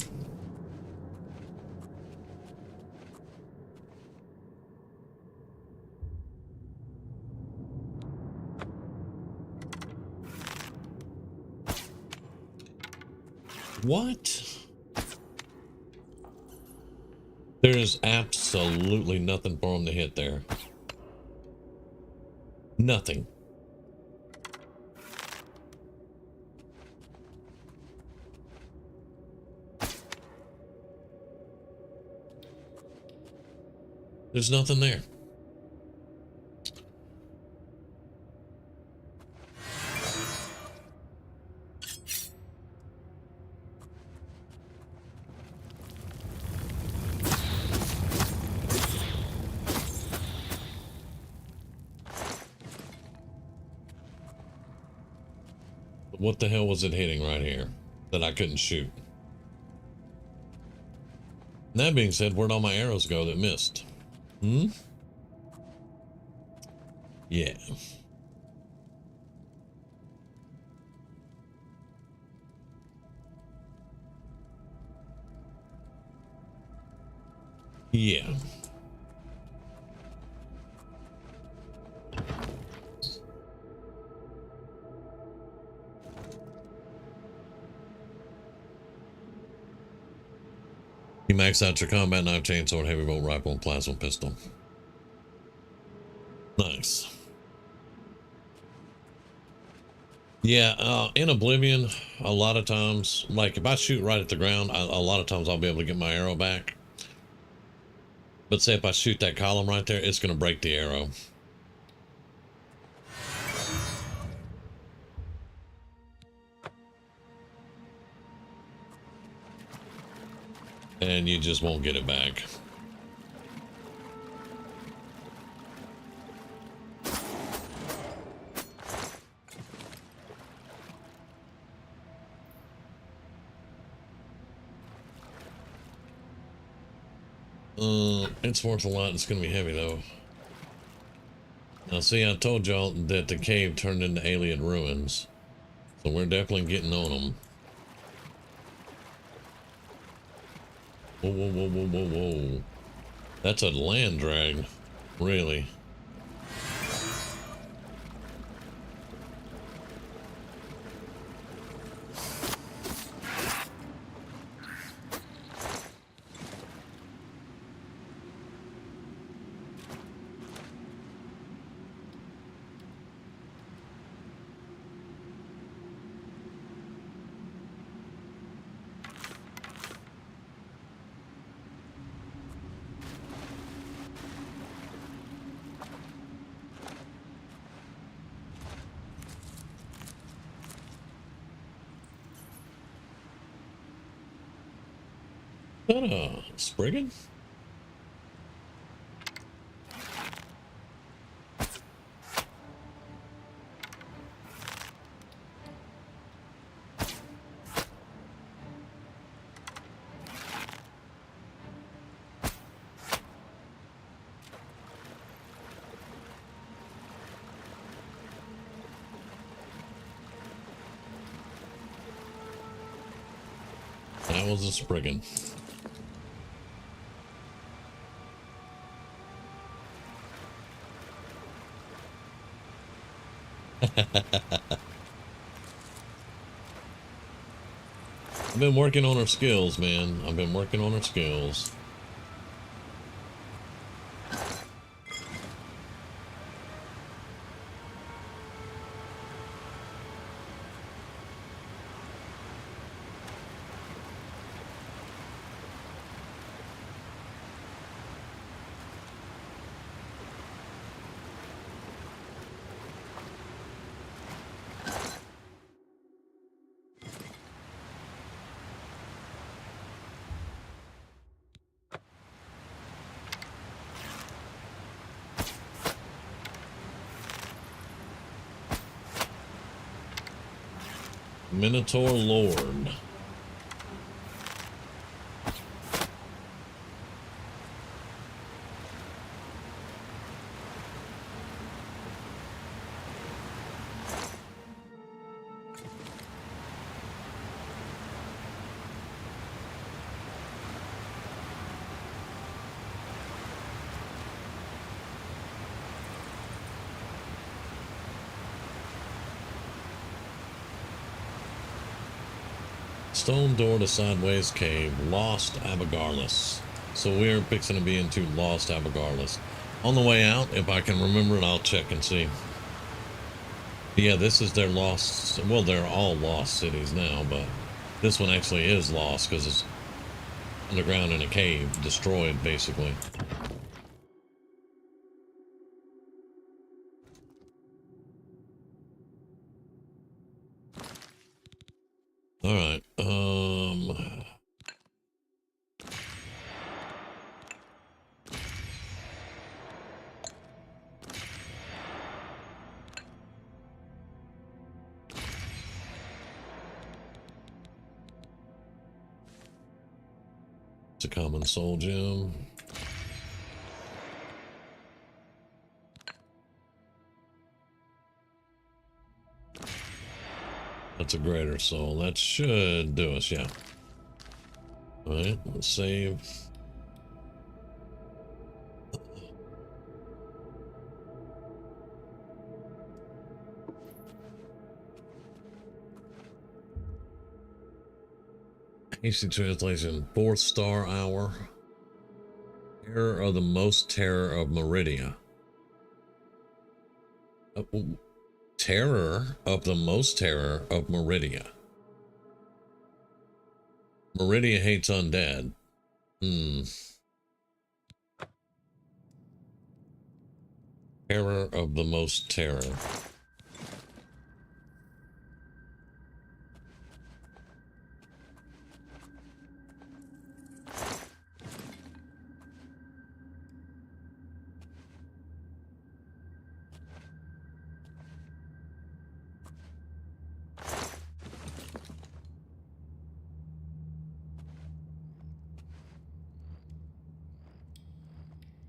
What? There's absolutely nothing for him to hit there. Nothing. There's nothing there. What the hell was it hitting right here that I couldn't shoot? And that being said, where'd all my arrows go that missed? Hmm? Yeah. Yeah. You max out your combat knife, chainsaw, heavy bolt rifle, and plasma pistol. Nice. Yeah, in Oblivion, a lot of times, like if I shoot right at the ground, a lot of times I'll be able to get my arrow back. But say if I shoot that column right there, it's going to break the arrow. And you just won't get it back. It's worth a lot. It's going to be heavy though. Now see, I told y'all that the cave turned into alien ruins. So we're definitely getting on them. Whoa, whoa, whoa, whoa, whoa, whoa. That's a land drag, really. Is that a Spriggan? That was a Spriggan. I've been working on her skills, man. I've been working on her skills. Minotaur Lord. Stone door to sideways cave, Lost Abigarlus. So we're fixing to be into Lost Abigarlus. On the way out, if I can remember it, I'll check and see. Yeah, this is their lost, well, they're all lost cities now, but this one actually is lost because it's underground in a cave, destroyed basically. All right. It's a common soul gem. That's a greater soul. That should do us, yeah. Alright, let's save. Hasty translation, 4th star hour. Terror of the most terror of Meridia. Terror of the most terror of Meridia. Meridia hates undead. Terror of the most terror.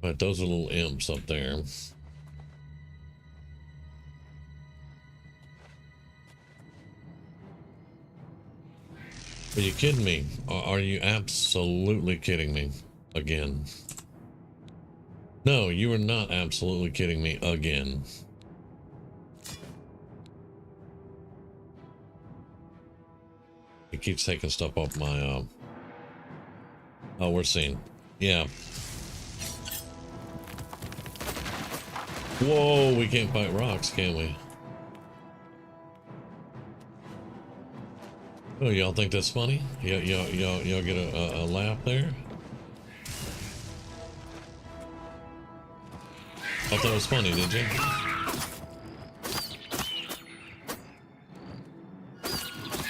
Right, those are little imps up there. Are you kidding me? Are you absolutely kidding me again? No, you are not absolutely kidding me again. It keeps taking stuff off my, oh, we're seeing. Yeah. Whoa, we can't fight rocks, can we? Oh, y'all think that's funny? Y'all get a laugh there? Thought that was funny, did you?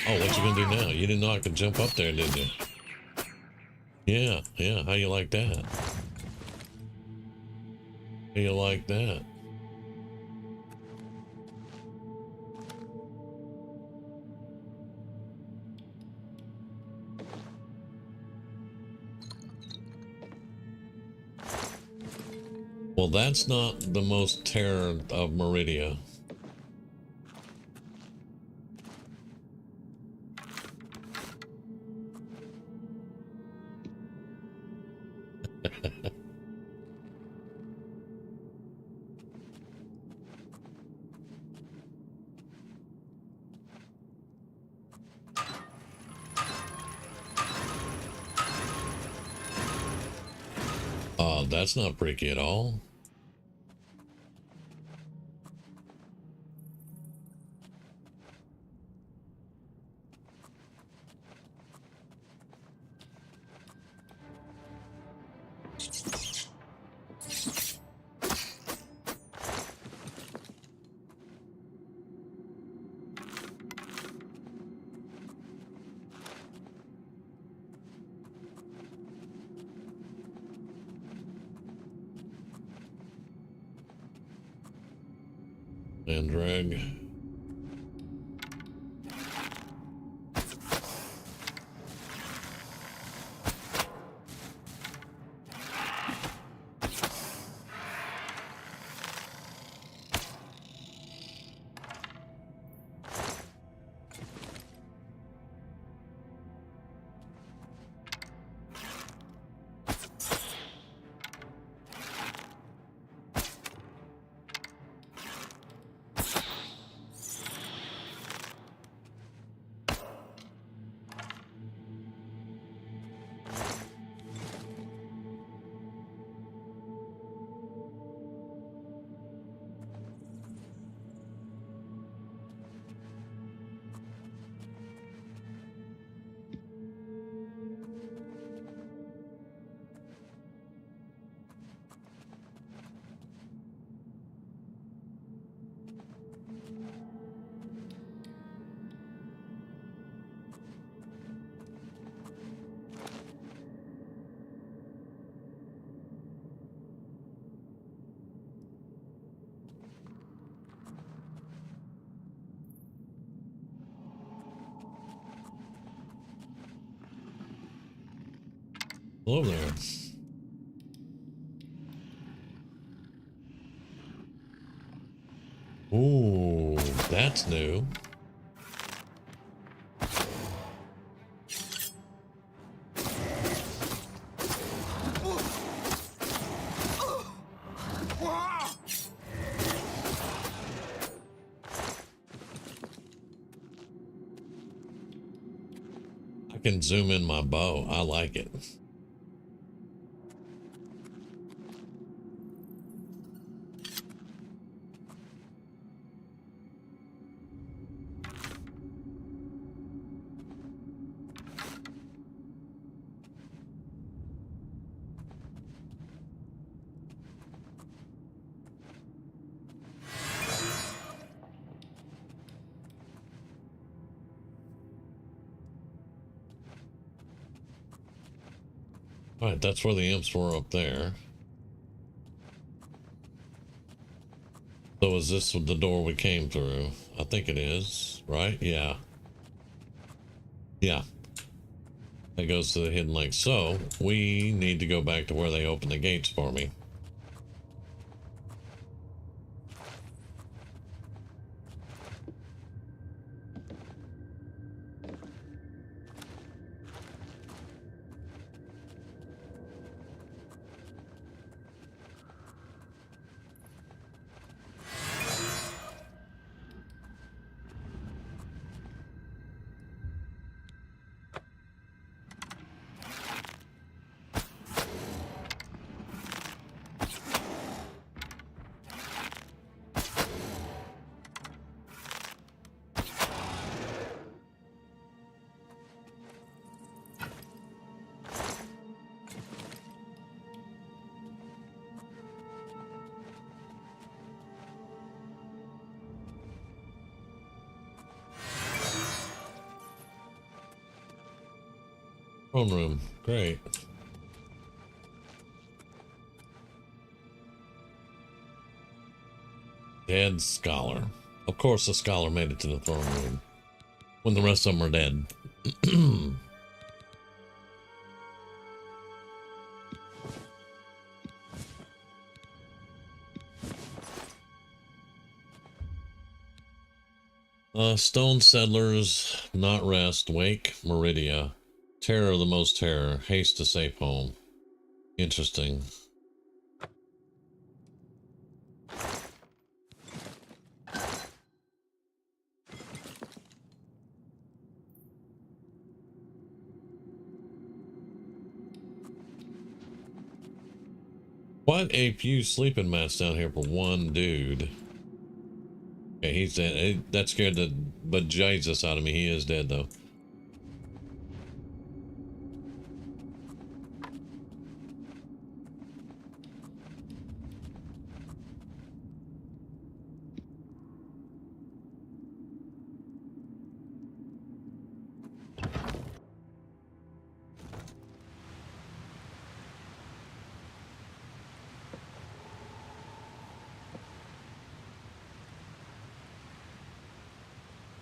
Oh, what you gonna do now? You didn't know I could jump up there, did you? Yeah, yeah. How you like that? How you like that? Well, that's not the most terror of Meridia. That's not pricky at all. And drag. Hello there. Ooh, that's new. I can zoom in my bow. I like it. All right, that's where the imps were up there. So is this the door we came through? I think it is, right? Yeah. Yeah. That goes to the hidden lake. So we need to go back to where they opened the gates for me. Phone room. Great. Dead scholar. Of course, the scholar made it to the throne room when the rest of them are dead. Stone settlers, not rest, wake, Meridia. Terror of the most terror, haste to safe home. Interesting. What a few sleeping mats down here for one dude. Okay, he's dead. That scared the bejesus out of me. He is dead though.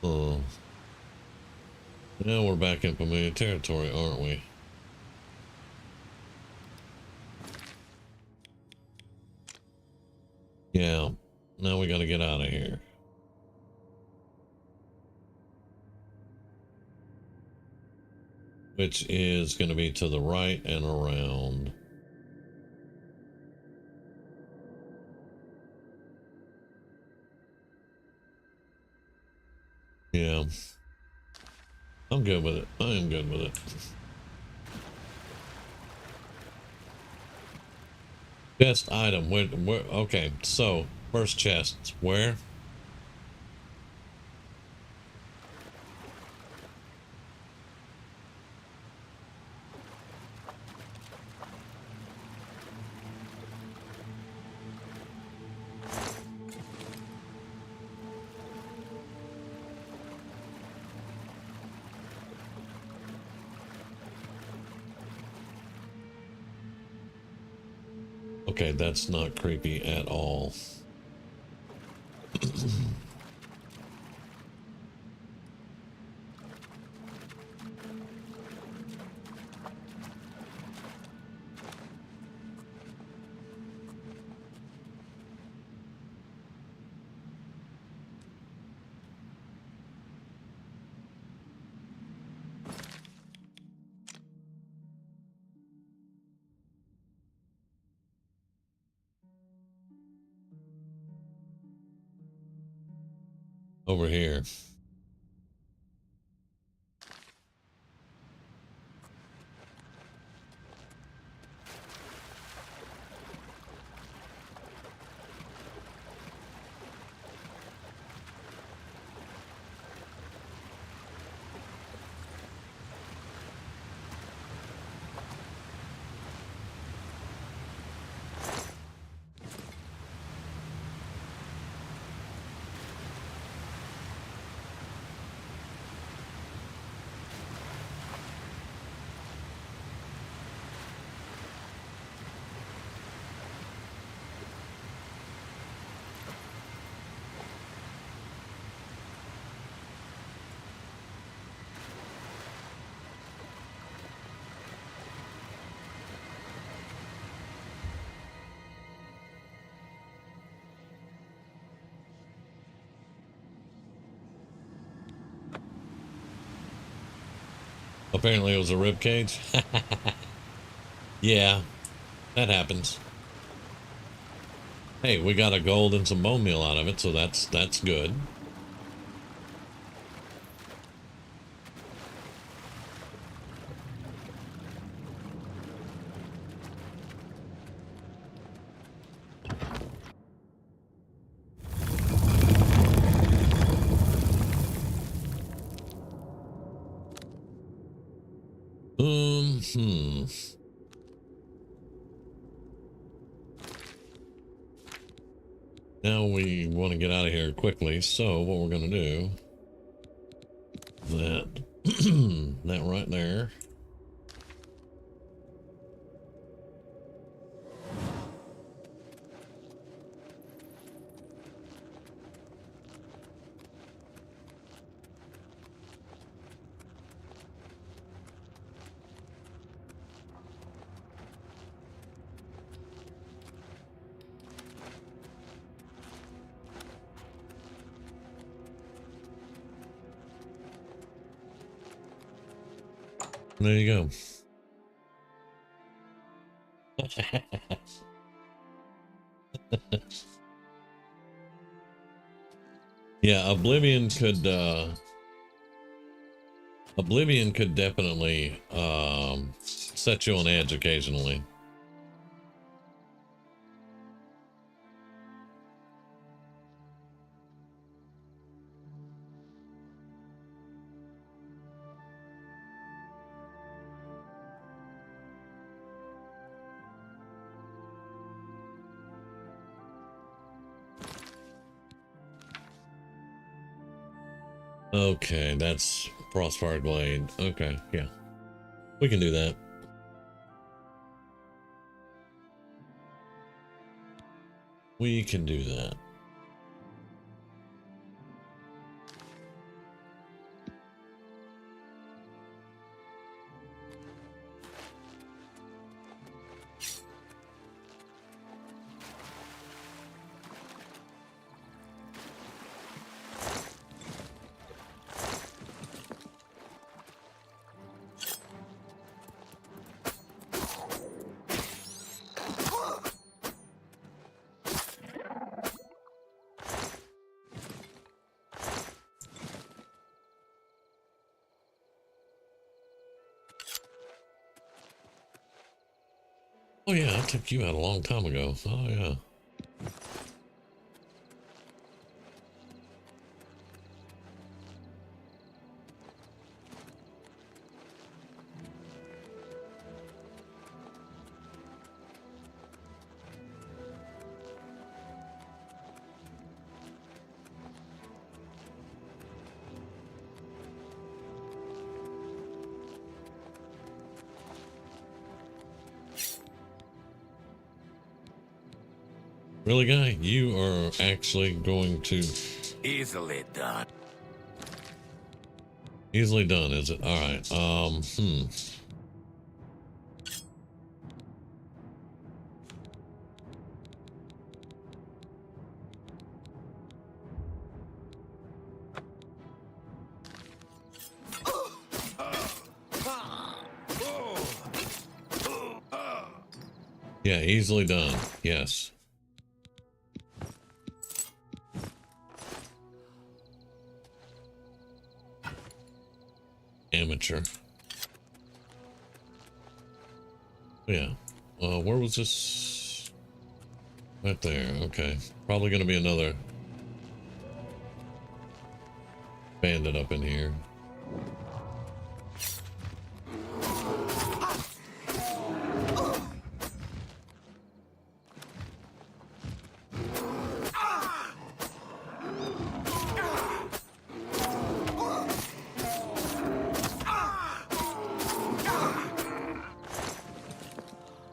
Oh. Now we're back in familiar territory, aren't we? Yeah. Now we gotta get out of here. Which is gonna be to the right and around. Yeah. I'm good with it. I am good with it. Best item. Where, okay, so first chest. Where? Okay, that's not creepy at all. Over here. Apparently it was a rib cage. Yeah, that happens. Hey, we got a gold and some bone meal out of it, so that's good. Now we want to get out of here quickly, so what we're going to do, that right there. There you go. Yeah, Oblivion could definitely set you on edge occasionally. Okay, that's Frostfire Glade. Okay, yeah. We can do that. We can do that. Oh yeah, I took you out a long time ago. Oh yeah. Really, guy? You are actually going to... Easily done. Easily done, is it? Alright, yeah, easily done. Yes. Amateur. Yeah. Where was this? Right there. Okay. Probably going to be another bandit up in here.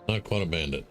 Not quite a bandit.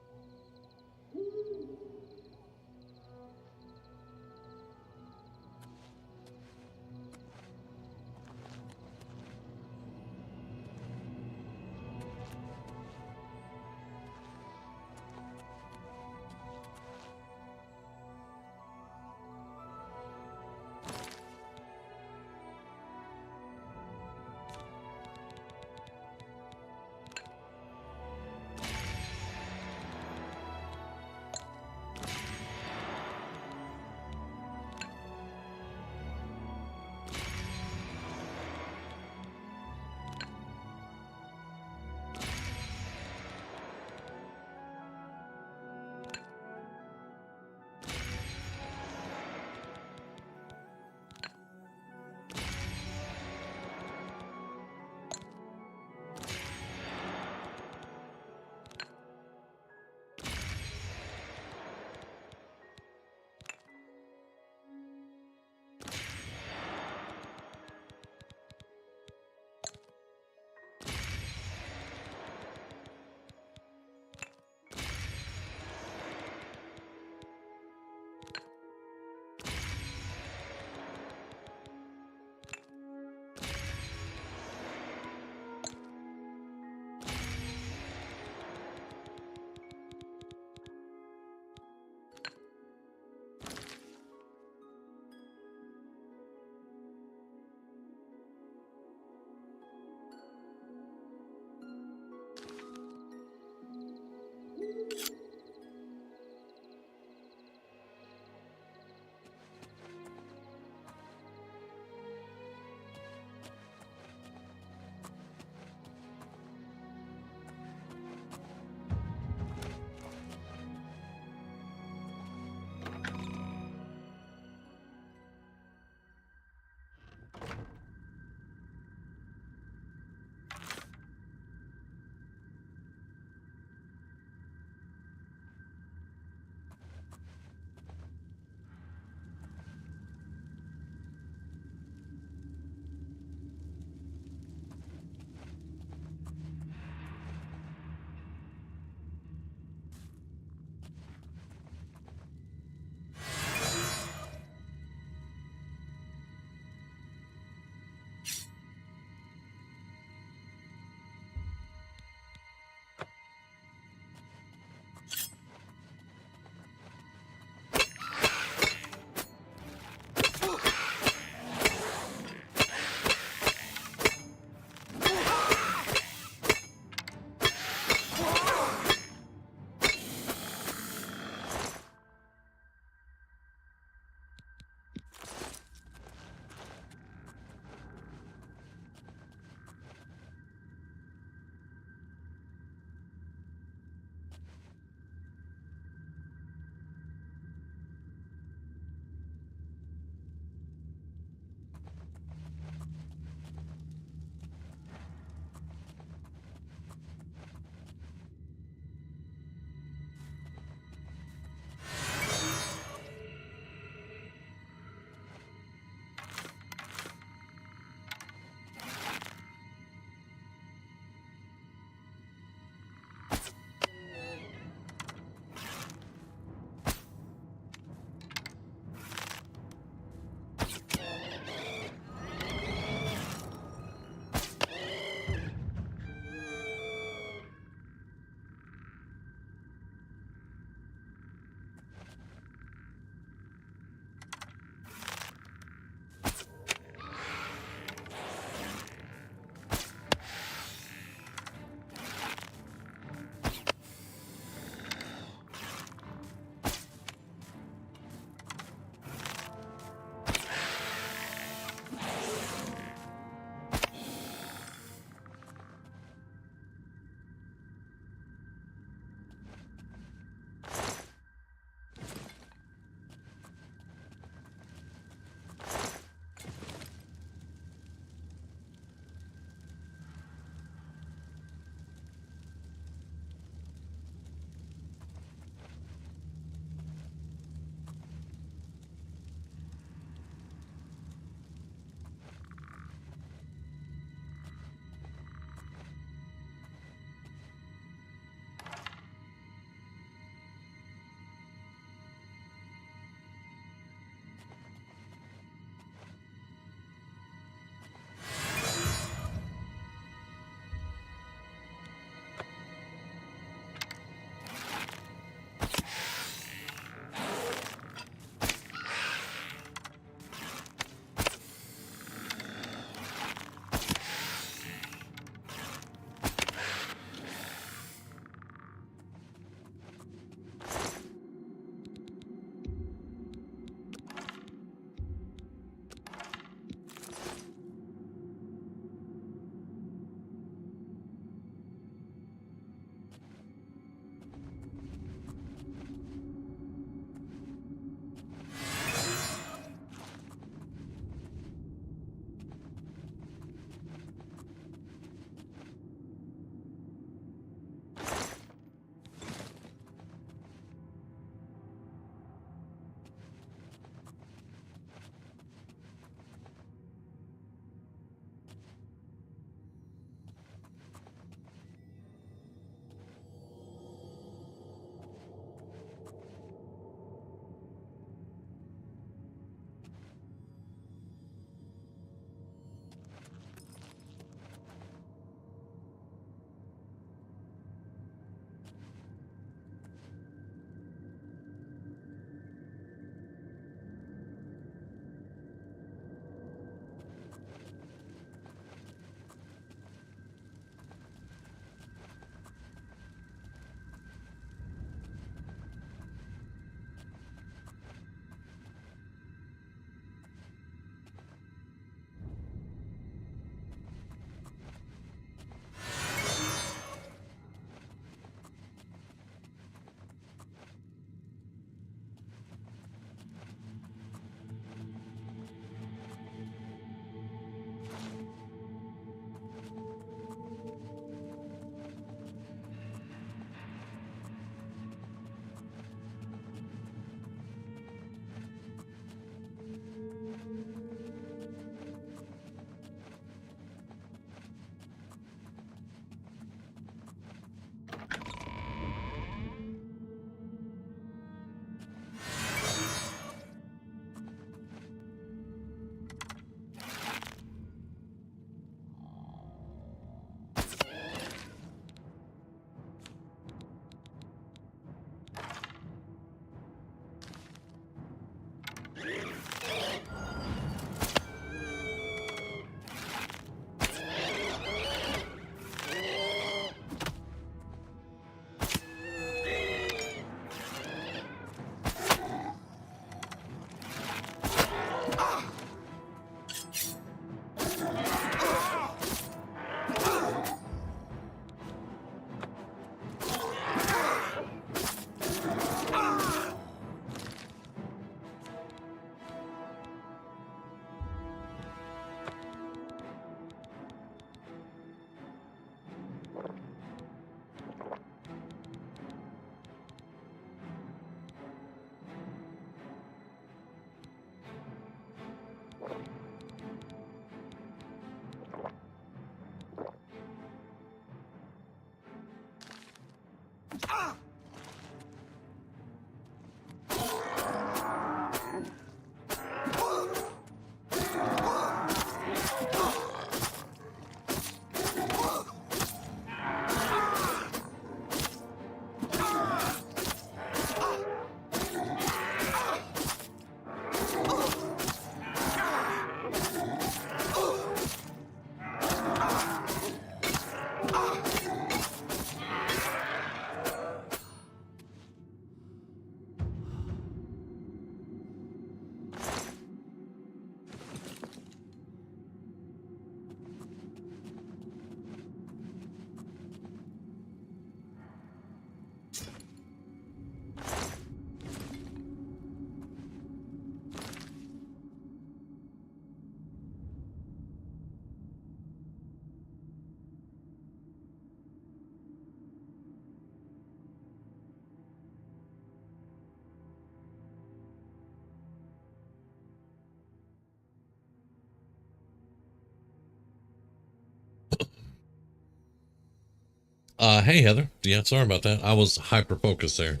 Hey Heather. Yeah, sorry about that. I was hyper focused there.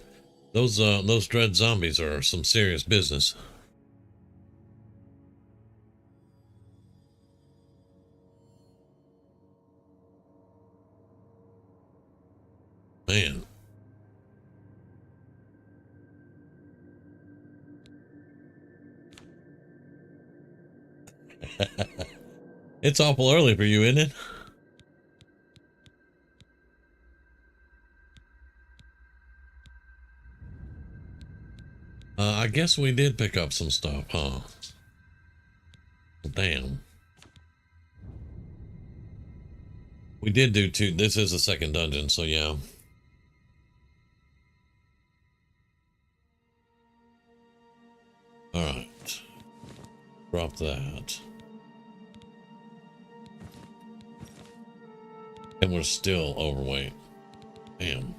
Those dread zombies are some serious business. Man. It's awful early for you, isn't it? I guess we did pick up some stuff, huh? Damn. We did do two. This is the second dungeon, so yeah. Alright. Drop that. And we're still overweight. Damn.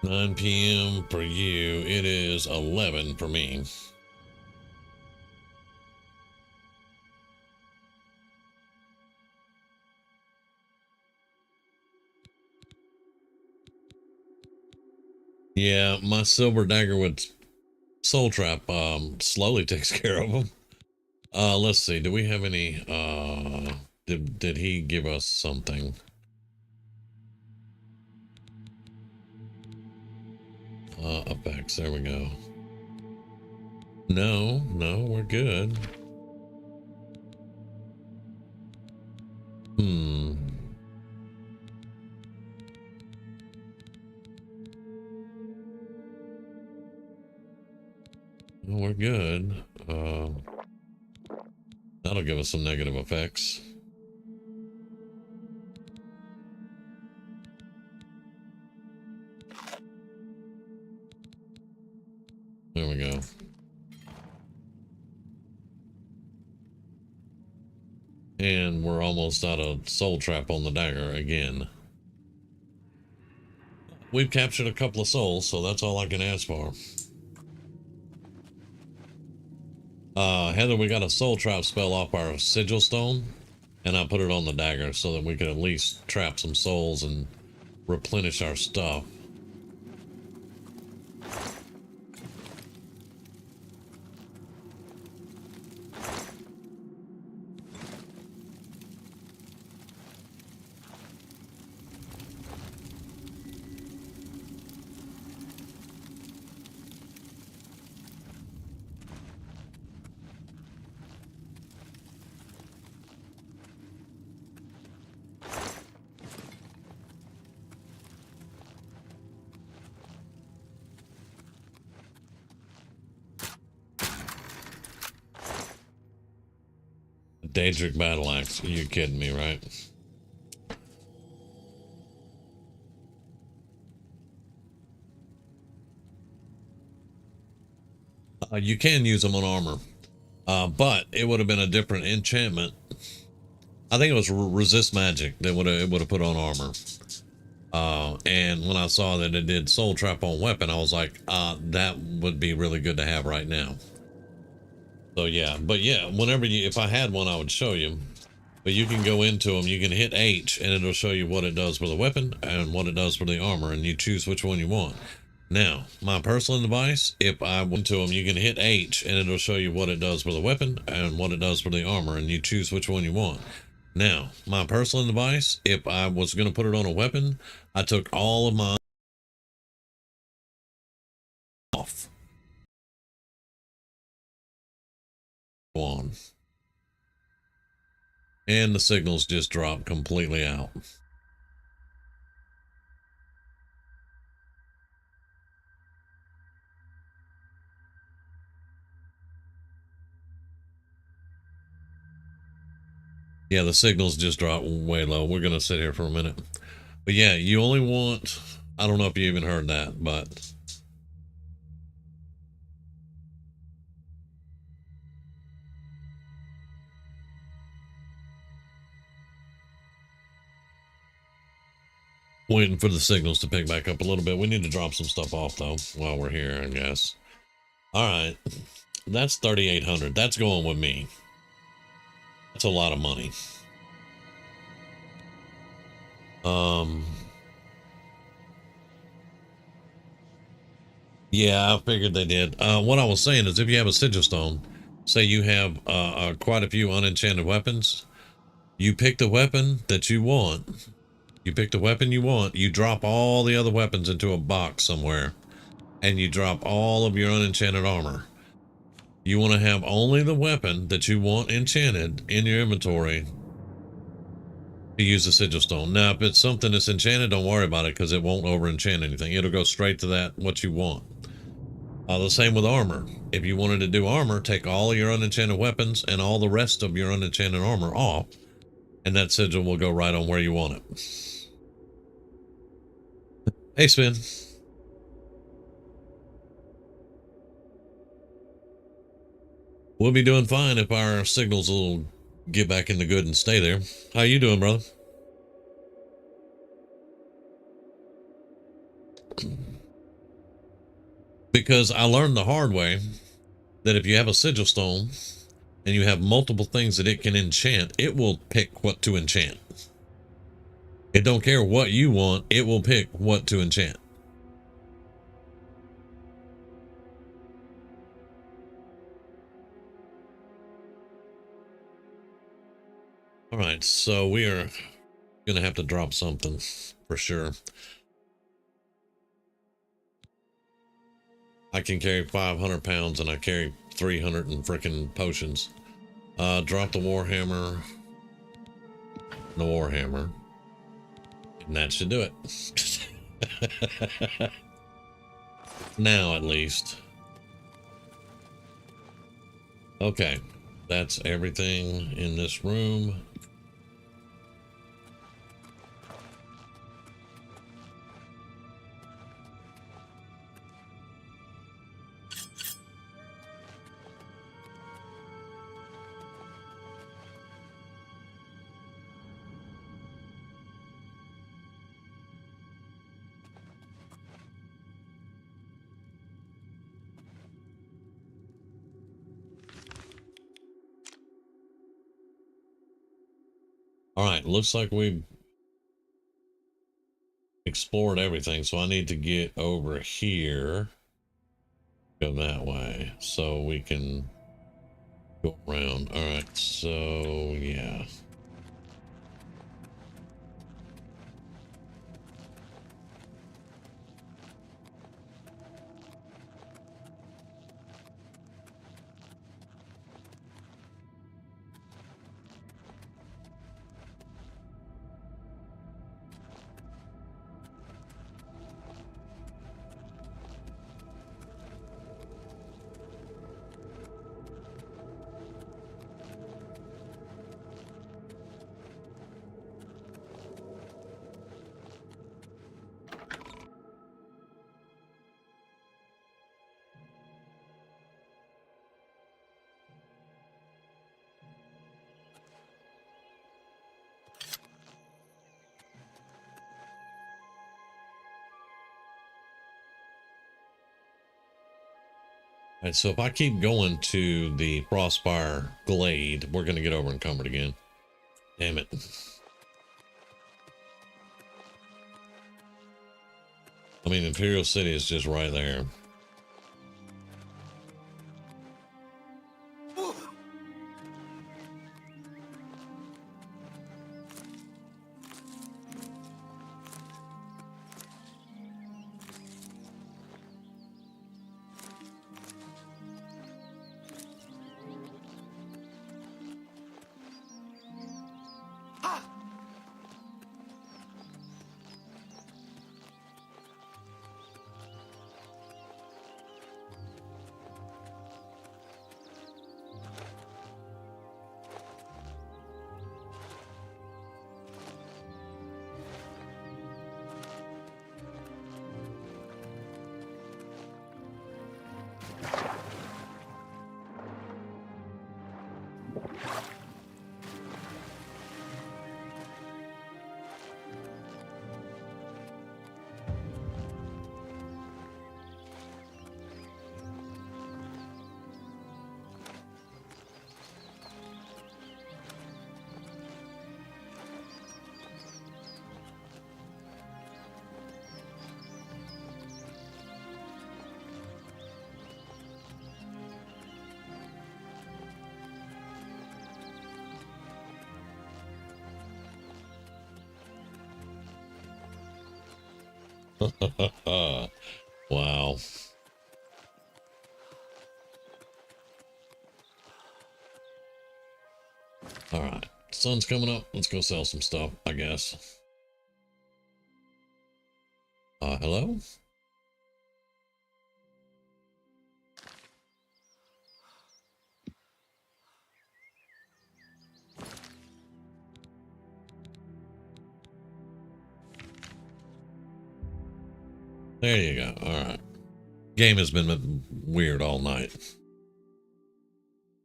$9 p.m. for you. It is 11 for me. Yeah, my silver dagger with soul trap slowly takes care of them. Let's see. Do we have any? Did he give us something? Effects. There we go. No, we're good. Well, we're good. That'll give us some negative effects. There we go. And we're almost out of soul trap on the dagger again. We've captured a couple of souls, so that's all I can ask for. Heather, we got a soul trap spell off our sigil stone, and I put it on the dagger so that we could at least trap some souls and replenish our stuff. Daedric battle axe. Are you kidding me, right? You can use them on armor, but it would have been a different enchantment I think it was resist magic that it would have put on armor. And when I saw that it did soul trap on weapon, I was like, that would be really good to have right now. So yeah, but yeah, whenever if I had one, I would show you. But you can go into them, you can hit H, and it'll show you what it does for the weapon and what it does for the armor, and you choose which one you want. Now, my personal advice, if I went to them, you can hit H, and it'll show you what it does for the weapon and what it does for the armor, and you choose which one you want. Now, my personal advice, if I was going to put it on a weapon, I took all of my off. On. And the signals just dropped completely out. Yeah, the signals just dropped way low. We're going to sit here for a minute. But yeah, you only want, I don't know if you even heard that, but waiting for the signals to pick back up a little bit. We need to drop some stuff off though while we're here, I guess. All right, that's 3,800. That's going with me. That's a lot of money. Yeah, I figured they did. What I was saying is if you have a sigil stone, say you have quite a few unenchanted weapons, you pick the weapon that you want. You pick the weapon you want, you drop all the other weapons into a box somewhere, and you drop all of your unenchanted armor. You want to have only the weapon that you want enchanted in your inventory to use the sigil stone. Now, if it's something that's enchanted, don't worry about it because it won't over enchant anything. It'll go straight to that, what you want. The same with armor. If you wanted to do armor, take all of your unenchanted weapons and all the rest of your unenchanted armor off, and that sigil will go right on where you want it. Hey, Spin. We'll be doing fine if our signals will get back in the good and stay there. How you doing, brother? Because I learned the hard way that if you have a sigil stone and you have multiple things that it can enchant, it will pick what to enchant. It don't care what you want, it will pick what to enchant. All right, so we are gonna have to drop something for sure. I can carry 500 pounds and I carry 300 and freaking potions. Drop the Warhammer. The Warhammer. And that should do it. Now, at least. Okay. That's everything in this room. All right, looks like we've explored everything, so I need to get over here, go that way, so we can go around. All right, so yeah. Alright, so if I keep going to the Frostfire Glade, we're going to get over encumbered again. Damn it. I mean, Imperial City is just right there. Wow. All right, sun's coming up. Let's go sell some stuff, I guess. Hello? There you go. All right. Game has been weird all night.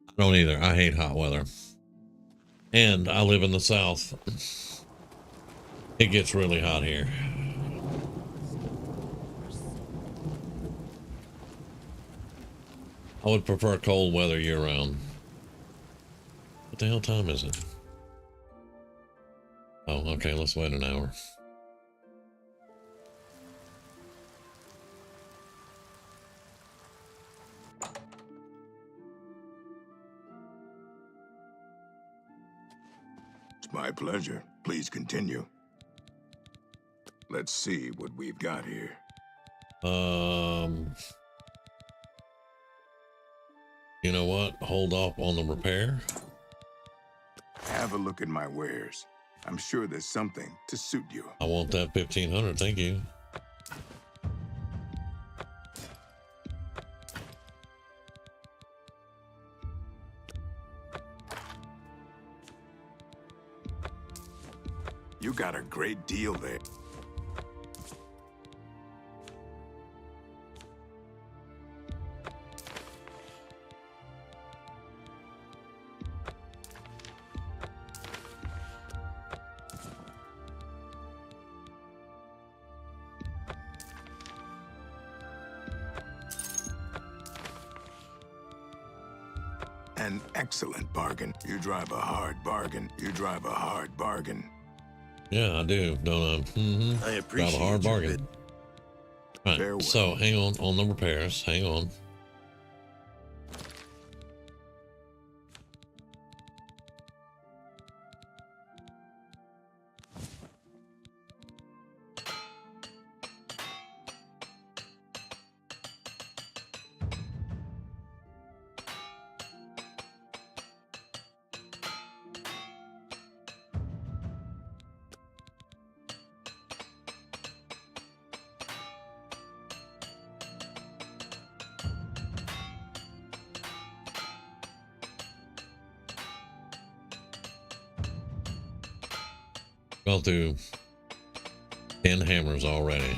I don't either. I hate hot weather. And I live in the south. It gets really hot here. I would prefer cold weather year round. What the hell time is it? Oh, okay. Let's wait an hour. My pleasure. Please continue. Let's see what we've got here. You know what? Hold off on the repair. Have a look at my wares. I'm sure there's something to suit you. I want that 1500. Thank you. You got a great deal there. An excellent bargain. You drive a hard bargain. You drive a hard bargain. Yeah, I do, don't I? Mm-hmm. I appreciate Drive a hard your bargain. Right, so hang on the repairs. Hang on. Gone through 10 hammers already.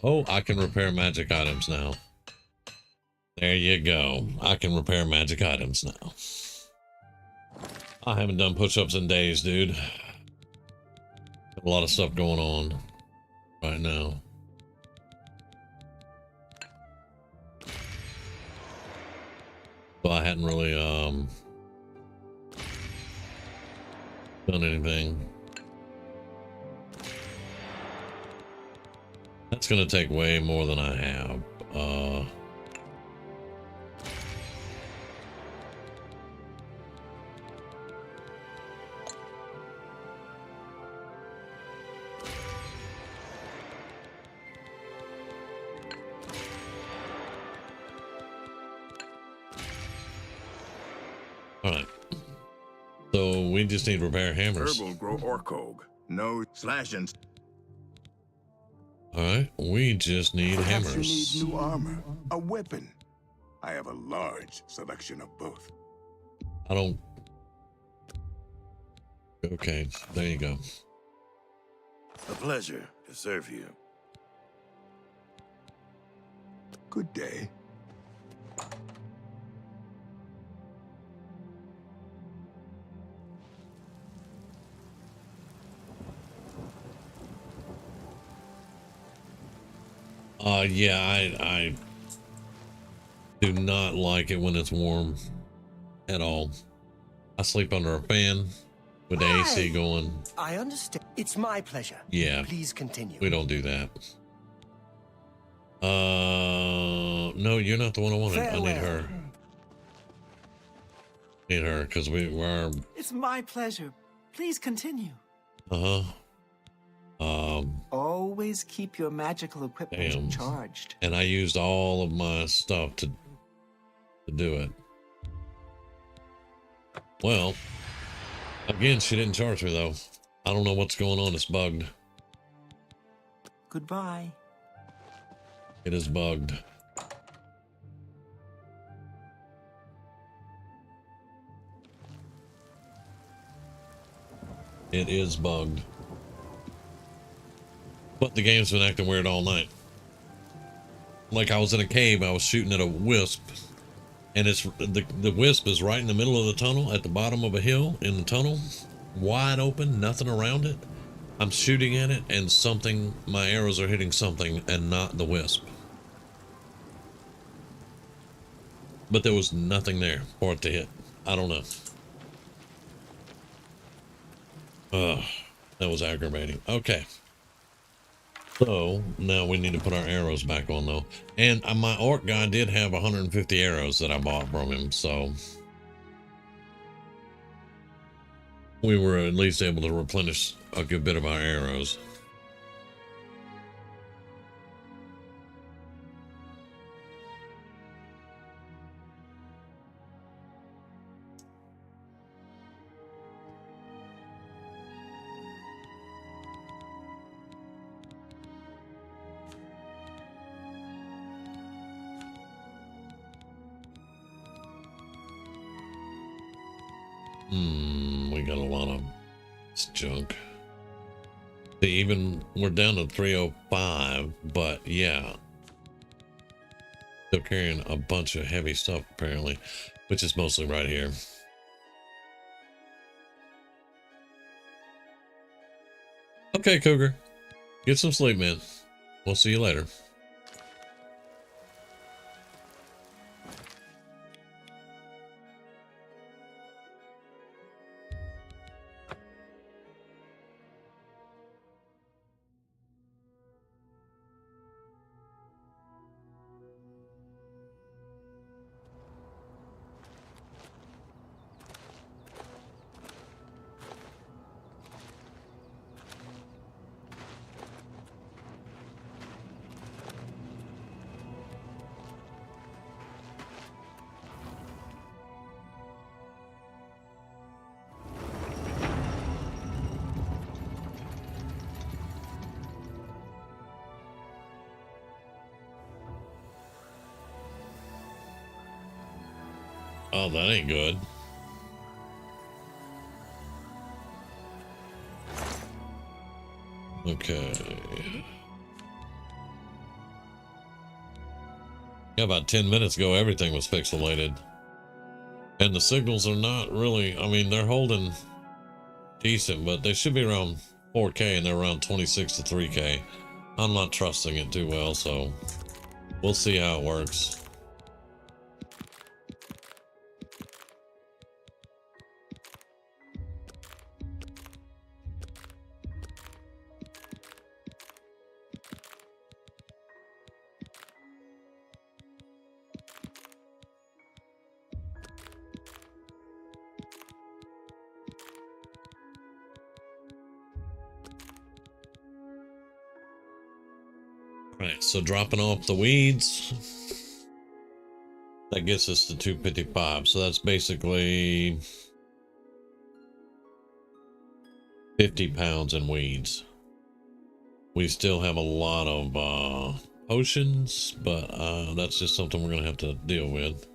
Oh, I can repair magic items now. There you go. I can repair magic items now. I haven't done push-ups in days, dude. Got a lot of stuff going on right now. So I hadn't really done anything. That's gonna take way more than I have. Alright. So we just need repair hammers. Herbal grow orcog. No slashing. Alright, we just need Perhaps hammers. you need new armor, a weapon. I have a large selection of both. I don't... Okay, there you go. A pleasure to serve you. Good day. Yeah, I do not like it when it's warm at all. I sleep under a fan with the AC going. I understand. It's my pleasure. Yeah. Please continue. We don't do that. No, you're not the one I wanted. I need her. Need her because we're. It's my pleasure. Please continue. Uh-huh. Always keep your magical equipment Damn. charged. And I used all of my stuff to do it. Well, again, she didn't charge me though. I don't know what's going on. It's bugged. Goodbye. It is bugged. It is bugged. But the game's been acting weird all night. Like I was in a cave, I was shooting at a wisp, and it's the wisp is right in the middle of the tunnel at the bottom of a hill in the tunnel, wide open, nothing around it. I'm shooting at it, and something, my arrows are hitting something and not the wisp. But there was nothing there for it to hit. I don't know. Ugh, that was aggravating. Okay. So now we need to put our arrows back on though. And my orc guy did have 150 arrows that I bought from him, so we were at least able to replenish a good bit of our arrows. We got a lot of junk. See, even we're down to 305, but yeah. Still carrying a bunch of heavy stuff apparently, which is mostly right here. Okay, Cougar. Get some sleep, man. We'll see you later. Oh, that ain't good. Okay. Yeah, about 10 minutes ago, everything was pixelated. And the signals are not really, I mean, they're holding decent, but they should be around 4K and they're around 26 to 3K. I'm not trusting it too well, so we'll see how it works. Right, so dropping off the weeds, that gets us to 255. So that's basically 50 pounds in weeds. We still have a lot of potions, but that's just something we're going to have to deal with.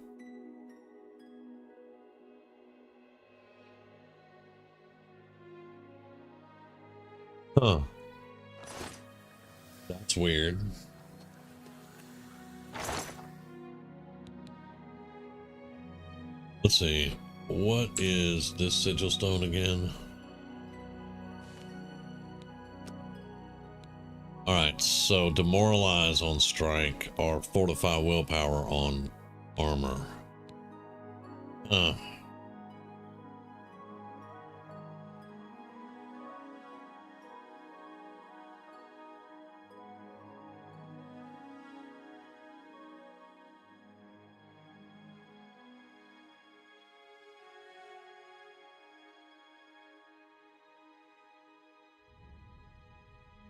Huh. That's weird. Let's see. What is this sigil stone again? Alright, so demoralize on strike or fortify willpower on armor.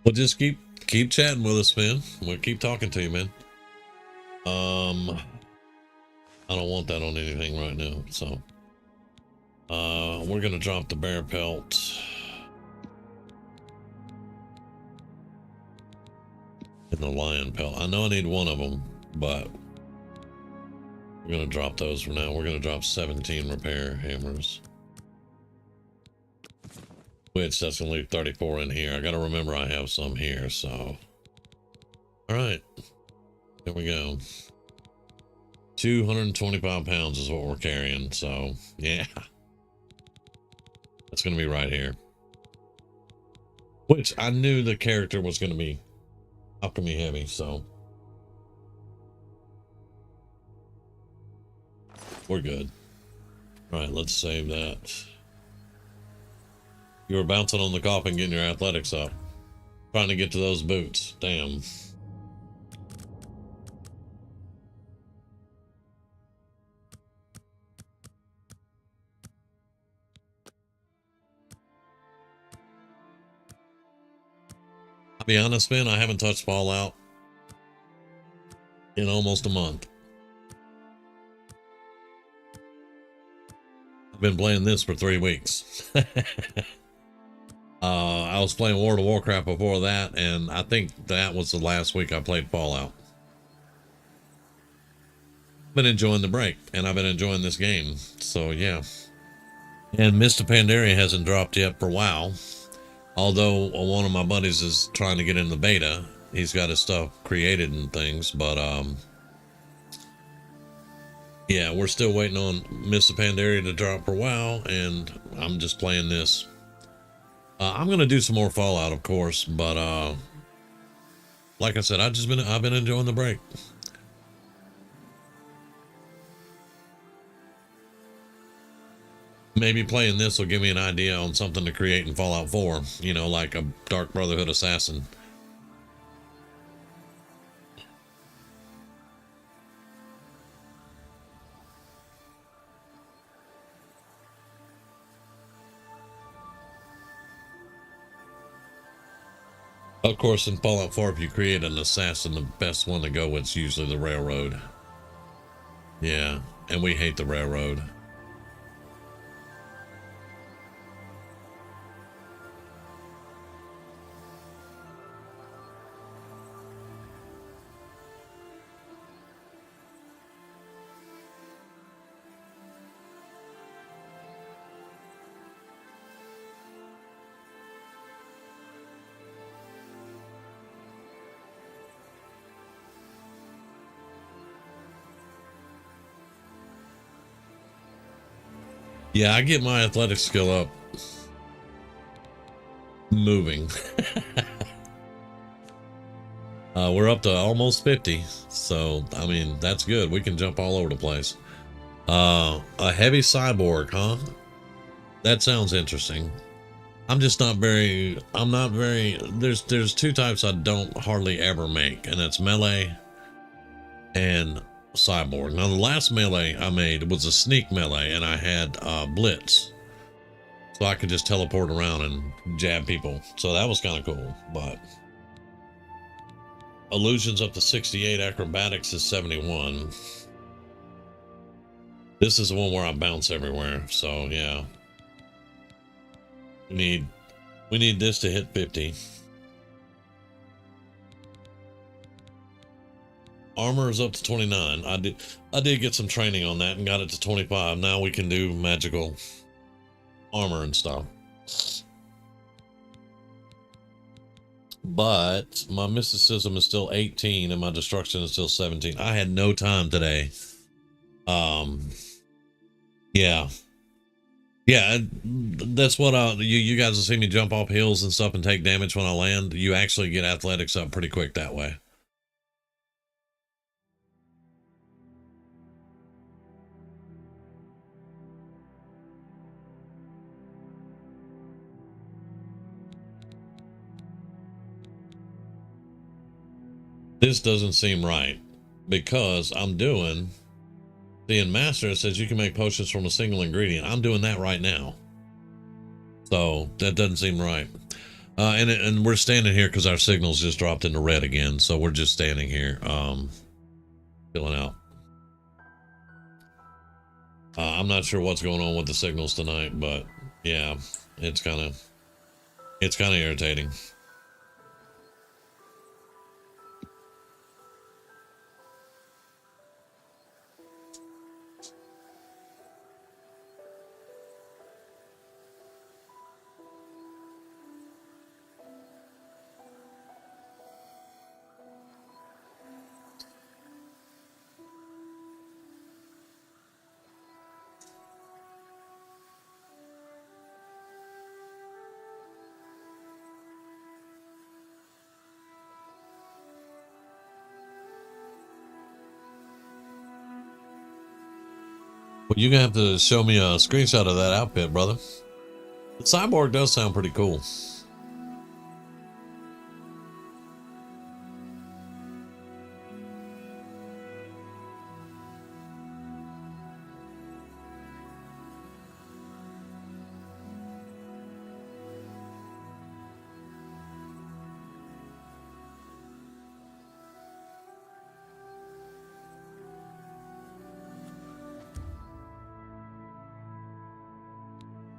Well, just keep chatting with us, man. We'll keep talking to you, man. I don't want that on anything right now, so we're gonna drop the bear pelt. And the lion pelt. I know I need one of them, but we're gonna drop those for now. We're gonna drop 17 repair hammers. Which that's gonna leave 34 in here. I gotta remember I have some here, so. Alright. Here we go. 225 pounds is what we're carrying, so yeah. That's gonna be right here. Which I knew the character was gonna be alchemy heavy, so we're good. Alright, let's save that. You were bouncing on the coffin, getting your athletics up. Trying to get to those boots. Damn. I'll be honest, man, I haven't touched Fallout in almost a month. I've been playing this for 3 weeks. I was playing World of Warcraft before that, and I think that was the last week I played Fallout. I've been enjoying the break, and I've been enjoying this game, so yeah. And Mr. Pandaria hasn't dropped yet for WoW, although one of my buddies is trying to get in the beta. He's got his stuff created and things, but yeah, we're still waiting on Mr. Pandaria to drop for WoW, and I'm just playing this. I'm gonna do some more Fallout, of course, but like I said, I've been enjoying the break. Maybe playing this will give me an idea on something to create in Fallout 4, you know, like a Dark Brotherhood assassin. Of course, in Fallout 4, if you create an assassin, the best one to go with is usually the railroad. Yeah, and we hate the railroad. Yeah, I get my athletic skill up moving. We're up to almost 50, so I mean that's good. We can jump all over the place. A heavy cyborg, huh? That sounds interesting. I'm not very, there's two types I don't hardly ever make, and that's melee and cyborg. Now the last melee I made was a sneak melee, and I had blitz, so I could just teleport around and jab people, so that was kind of cool. But illusions up to 68, acrobatics is 71. This is the one where I bounce everywhere, so yeah. We need this to hit 50. Armor is up to 29. I did get some training on that and got it to 25. Now we can do magical armor and stuff. But my mysticism is still 18 and my destruction is still 17. I had no time today. Yeah, that's what you guys will see me jump off hills and stuff and take damage when I land. You actually get athletics up pretty quick that way. This doesn't seem right because I'm doing in Master. It says you can make potions from a single ingredient. I'm doing that right now, so that doesn't seem right. And we're standing here because our signals just dropped into red again, so we're just standing here filling out. I'm not sure what's going on with the signals tonight, but yeah, it's kind of irritating. Well, you're gonna have to show me a screenshot of that outfit, brother. The cyborg does sound pretty cool.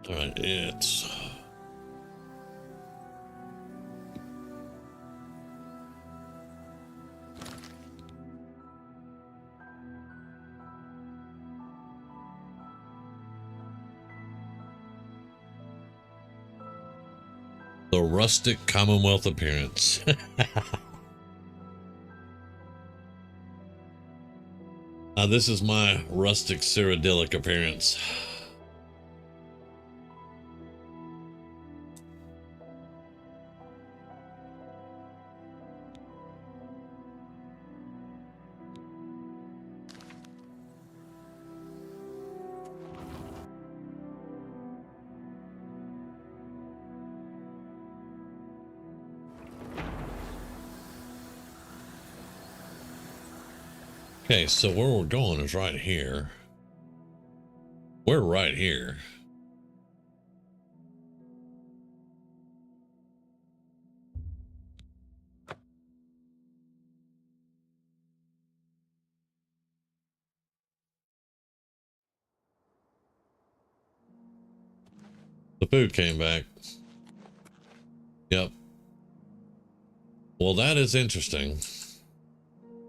All right, it's the rustic Commonwealth appearance. This is my rustic Cyrodiilic appearance. Okay, so where we're going is right here. We're right here. The food came back. Yep. Well, that is interesting.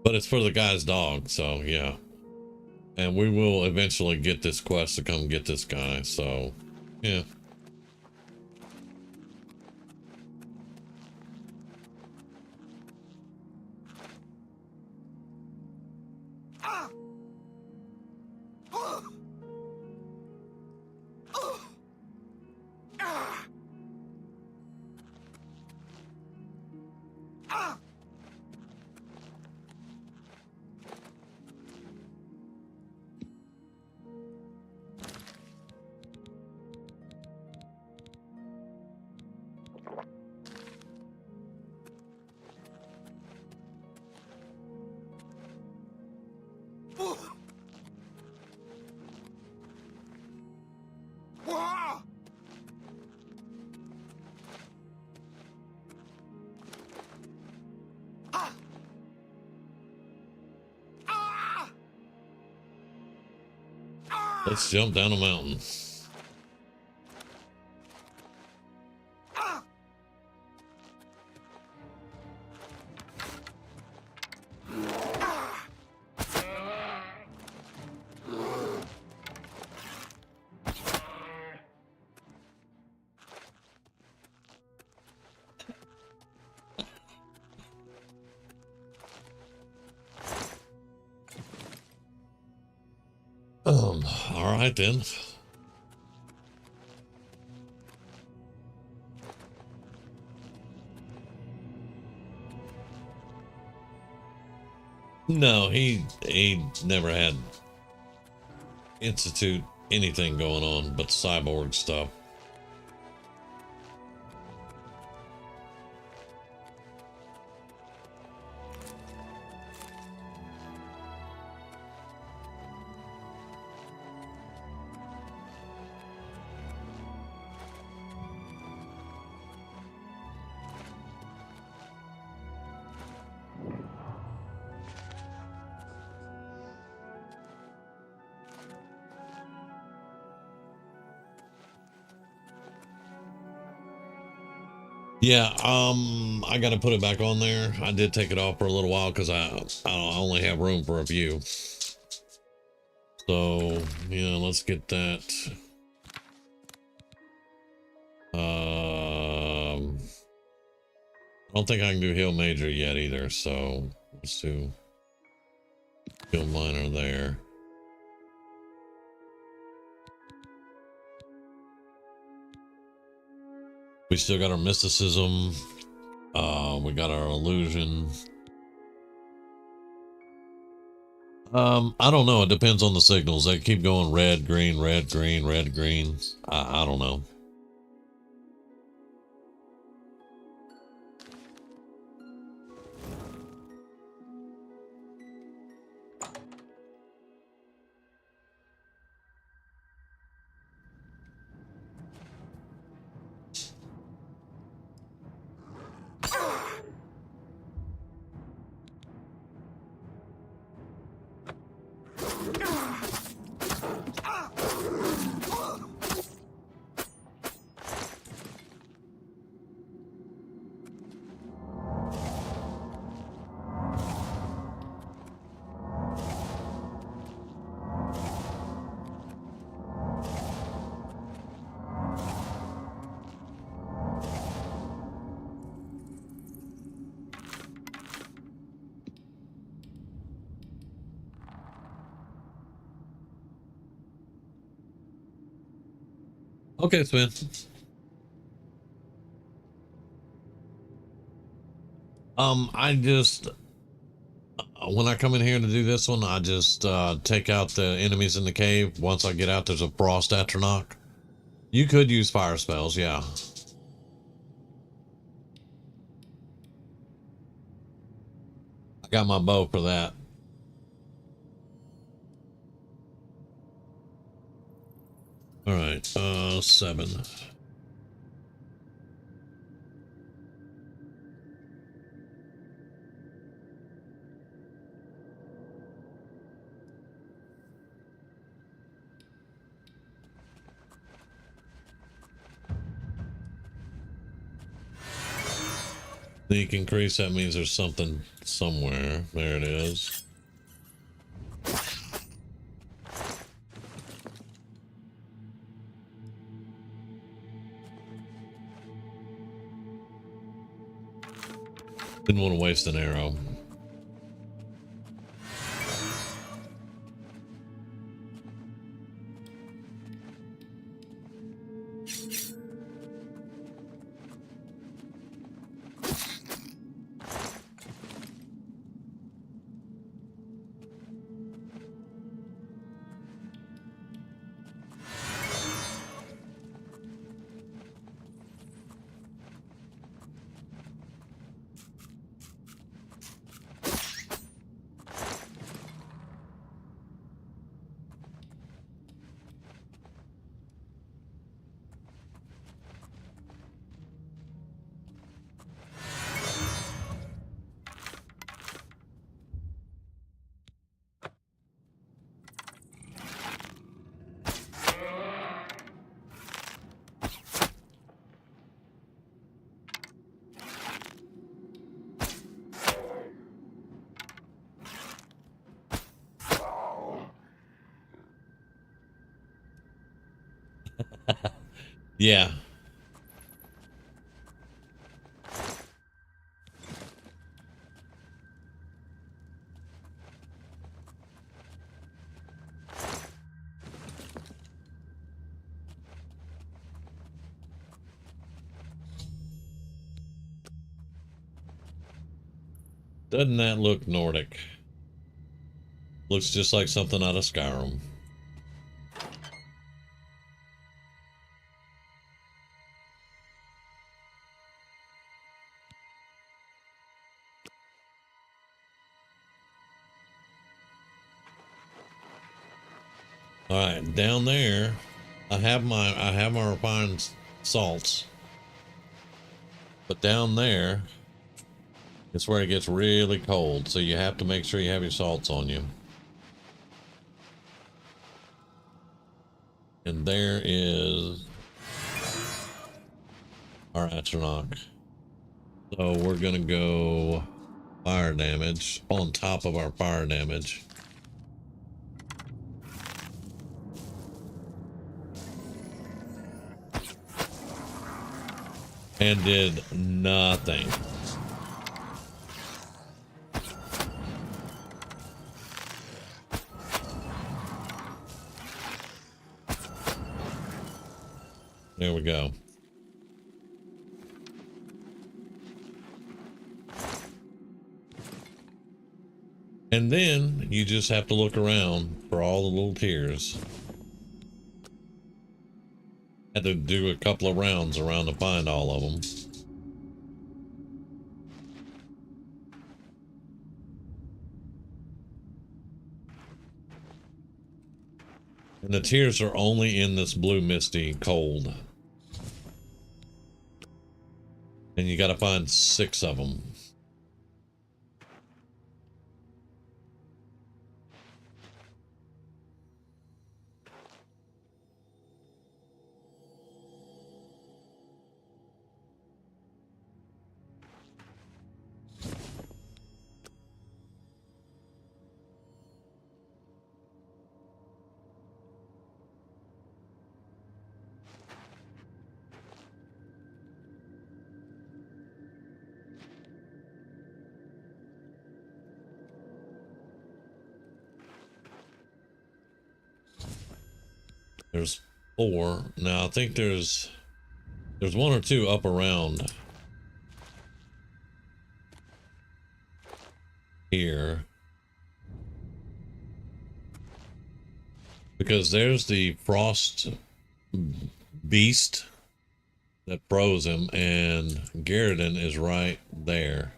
But it's for the guy's dog, so yeah. And we will eventually get this quest to come get this guy, so yeah. Let's jump down a mountain. All right then. No, he never had institute anything going on but cyborg stuff. Yeah, I gotta put it back on there. I did take it off for a little while because I only have room for a few. So, yeah, let's get that. I don't think I can do Hill Major yet either, so let's do Hill Minor there. We still got our mysticism. We got our illusion. I don't know. It depends on the signals. They keep going red, green, red, green, red, green. I don't know. Okay, Sven. I just when I come in here to do this one, I just take out the enemies in the cave. Once I get out, there's a frost atronach. You could use fire spells, yeah. I got my bow for that. All right, 7. Sneak increase, that means there's something somewhere. There it is. Didn't want to waste an arrow. Yeah. Doesn't that look Nordic? Looks just like something out of Skyrim. All right, down there, I have my refined salts, but down there, it's where it gets really cold. So you have to make sure you have your salts on you. And there is our Atronach. So we're gonna go fire damage on top of our fire damage. And did nothing. There we go. And then you just have to look around for all the little tiers. Had to do a couple of rounds around to find all of them. And the tiers are only in this blue misty cold. And you got to find 6 of them. There's 4. Now I think there's 1 or 2 up around here. Because there's the frost beast that froze him, and Garridan is right there.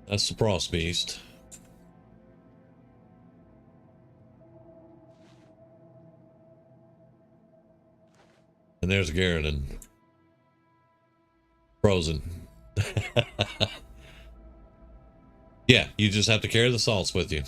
That's the frost beast. And there's Garridan. Frozen. Yeah, you just have to carry the salts with you.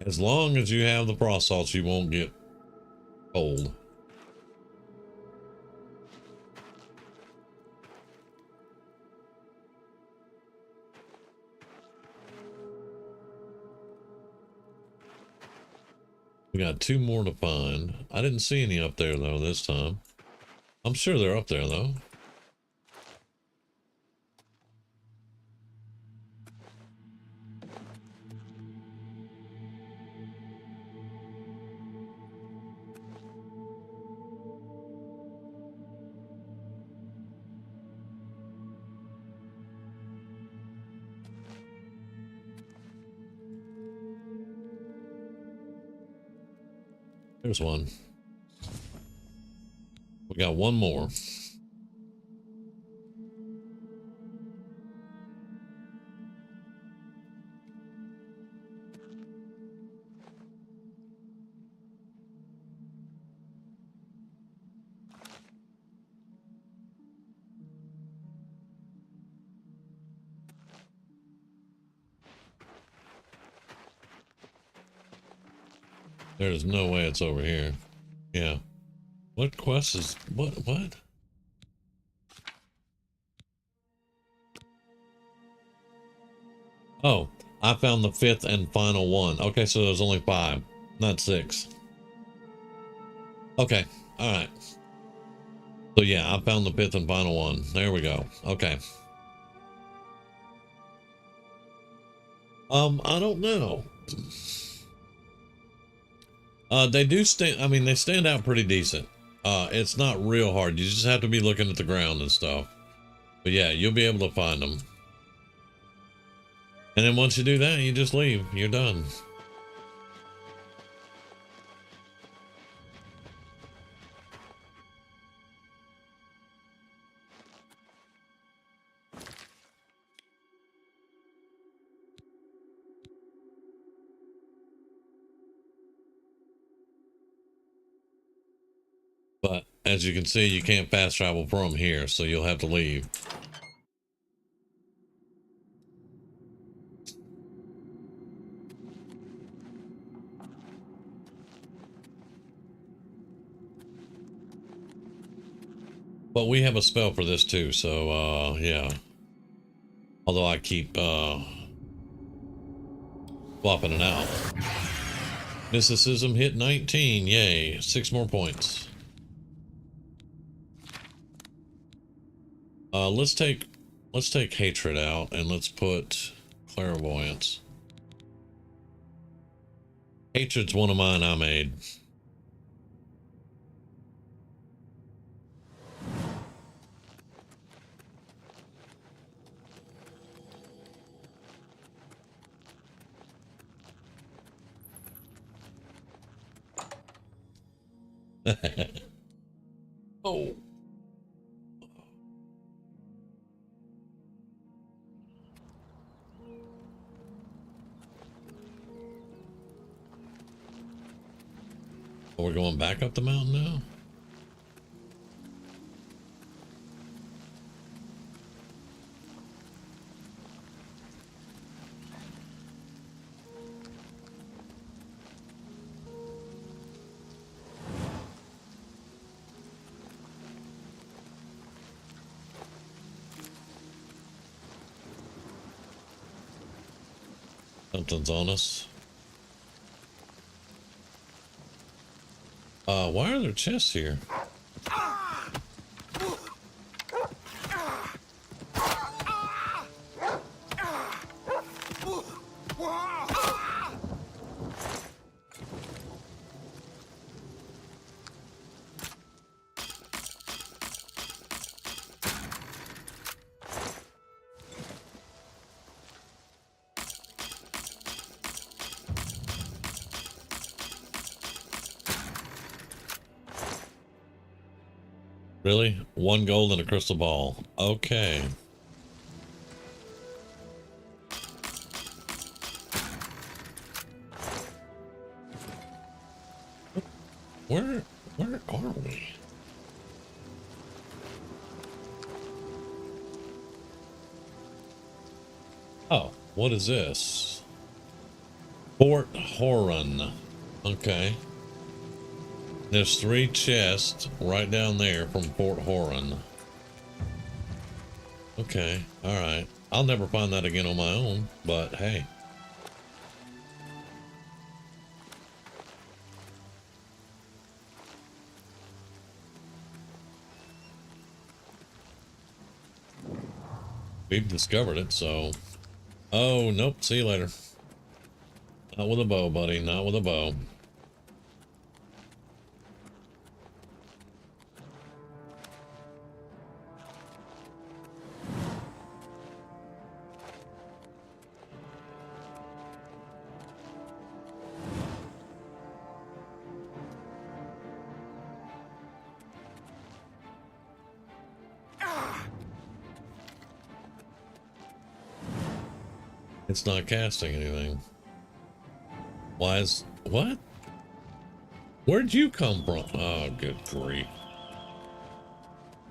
As long as you have the frost salts, you won't get cold. We got 2 more to find. I didn't see any up there though this time. I'm sure they're up there though. There's one. We got 1 more. There's no way it's over here. Yeah. What quest is... What? Oh, I found the 5th and final one. Okay, so there's only 5, not 6. Okay, alright. So yeah, I found the 5th and final one. There we go. Okay. I don't know. They do stand, I mean, they stand out pretty decent. It's not real hard. You just have to be looking at the ground and stuff. But yeah, you'll be able to find them. And then once you do that, you just leave. You're done. But as you can see, you can't fast travel from here, so you'll have to leave. But we have a spell for this too, so yeah. Although I keep swapping it out. Mysticism hit 19, yay, 6 more points. Let's take hatred out and let's put clairvoyance. Hatred's one of mine I made. Oh. We're going back up the mountain now? Something's on us. Why are there chests here? Really? 1 gold and a crystal ball. Okay. Where are we? Oh, what is this? Fort Horan. Okay. There's 3 chests right down there from Fort Horan. Okay, alright. I'll never find that again on my own, but hey. We've discovered it, so... Oh, nope, see you later. Not with a bow, buddy, not with a bow. It's not casting anything. Why is... What? Where'd you come from? Oh, good grief.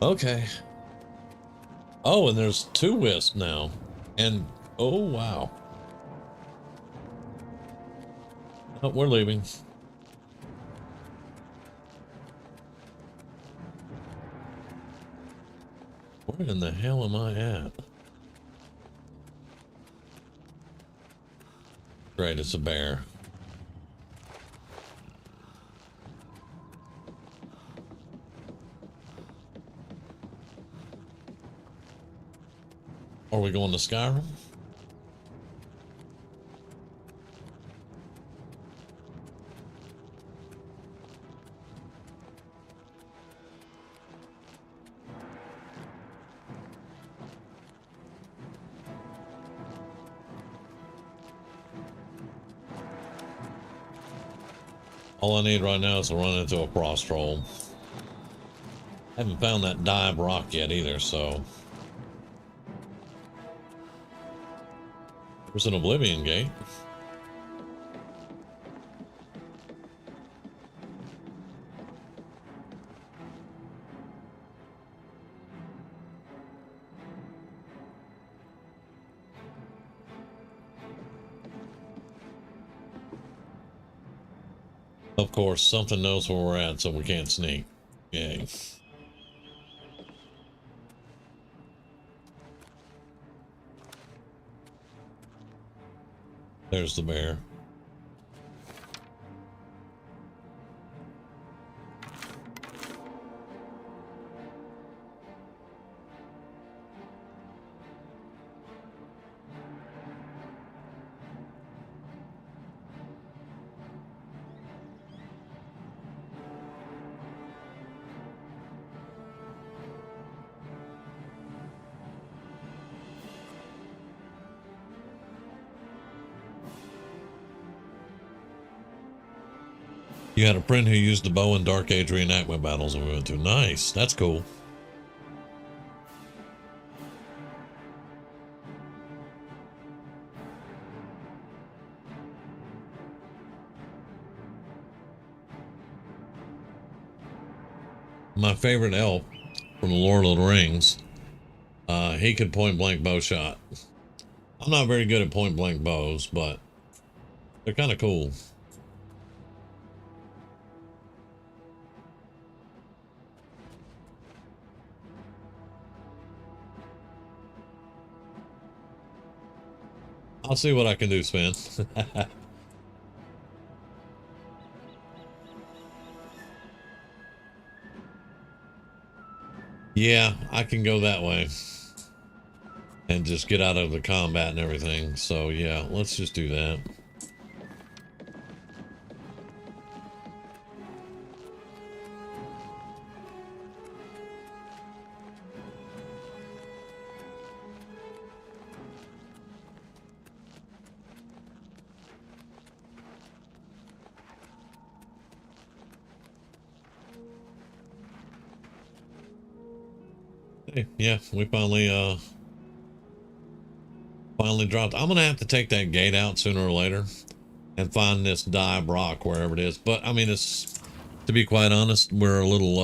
Okay. Oh, and there's 2 wisps now. And... Oh, wow. Oh, we're leaving. Where in the hell am I at? Great, it's a bear. Are we going to Skyrim? All I need right now is to run into a frost troll. Haven't found that dive rock yet either, so. There's an Oblivion gate. Of course, something knows where we're at, so we can't sneak. Yay. There's the bear. You had a friend who used the bow in Dark Age reenactment battles and we went to. Nice. That's cool. My favorite elf from the Lord of the Rings, he could point blank bow shot. I'm not very good at point blank bows, but they're kind of cool. I'll see what I can do, Sven. Yeah, I can go that way and just get out of the combat and everything. So yeah, let's just do that. Hey, yeah, we finally dropped. I'm gonna have to take that gate out sooner or later and find this dive rock wherever it is. But I mean, it's, to be quite honest, we're a little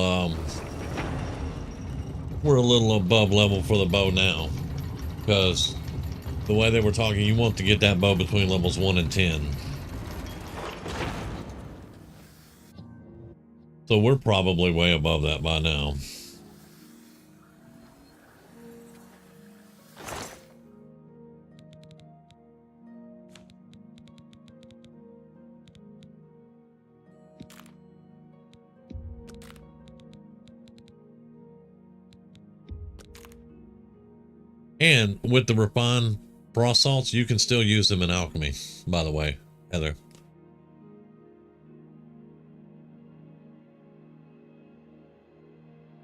above level for the bow now, because the way they were talking, you want to get that bow between levels 1 and 10. So we're probably way above that by now. And with the refined frost salts, you can still use them in alchemy, by the way, Heather.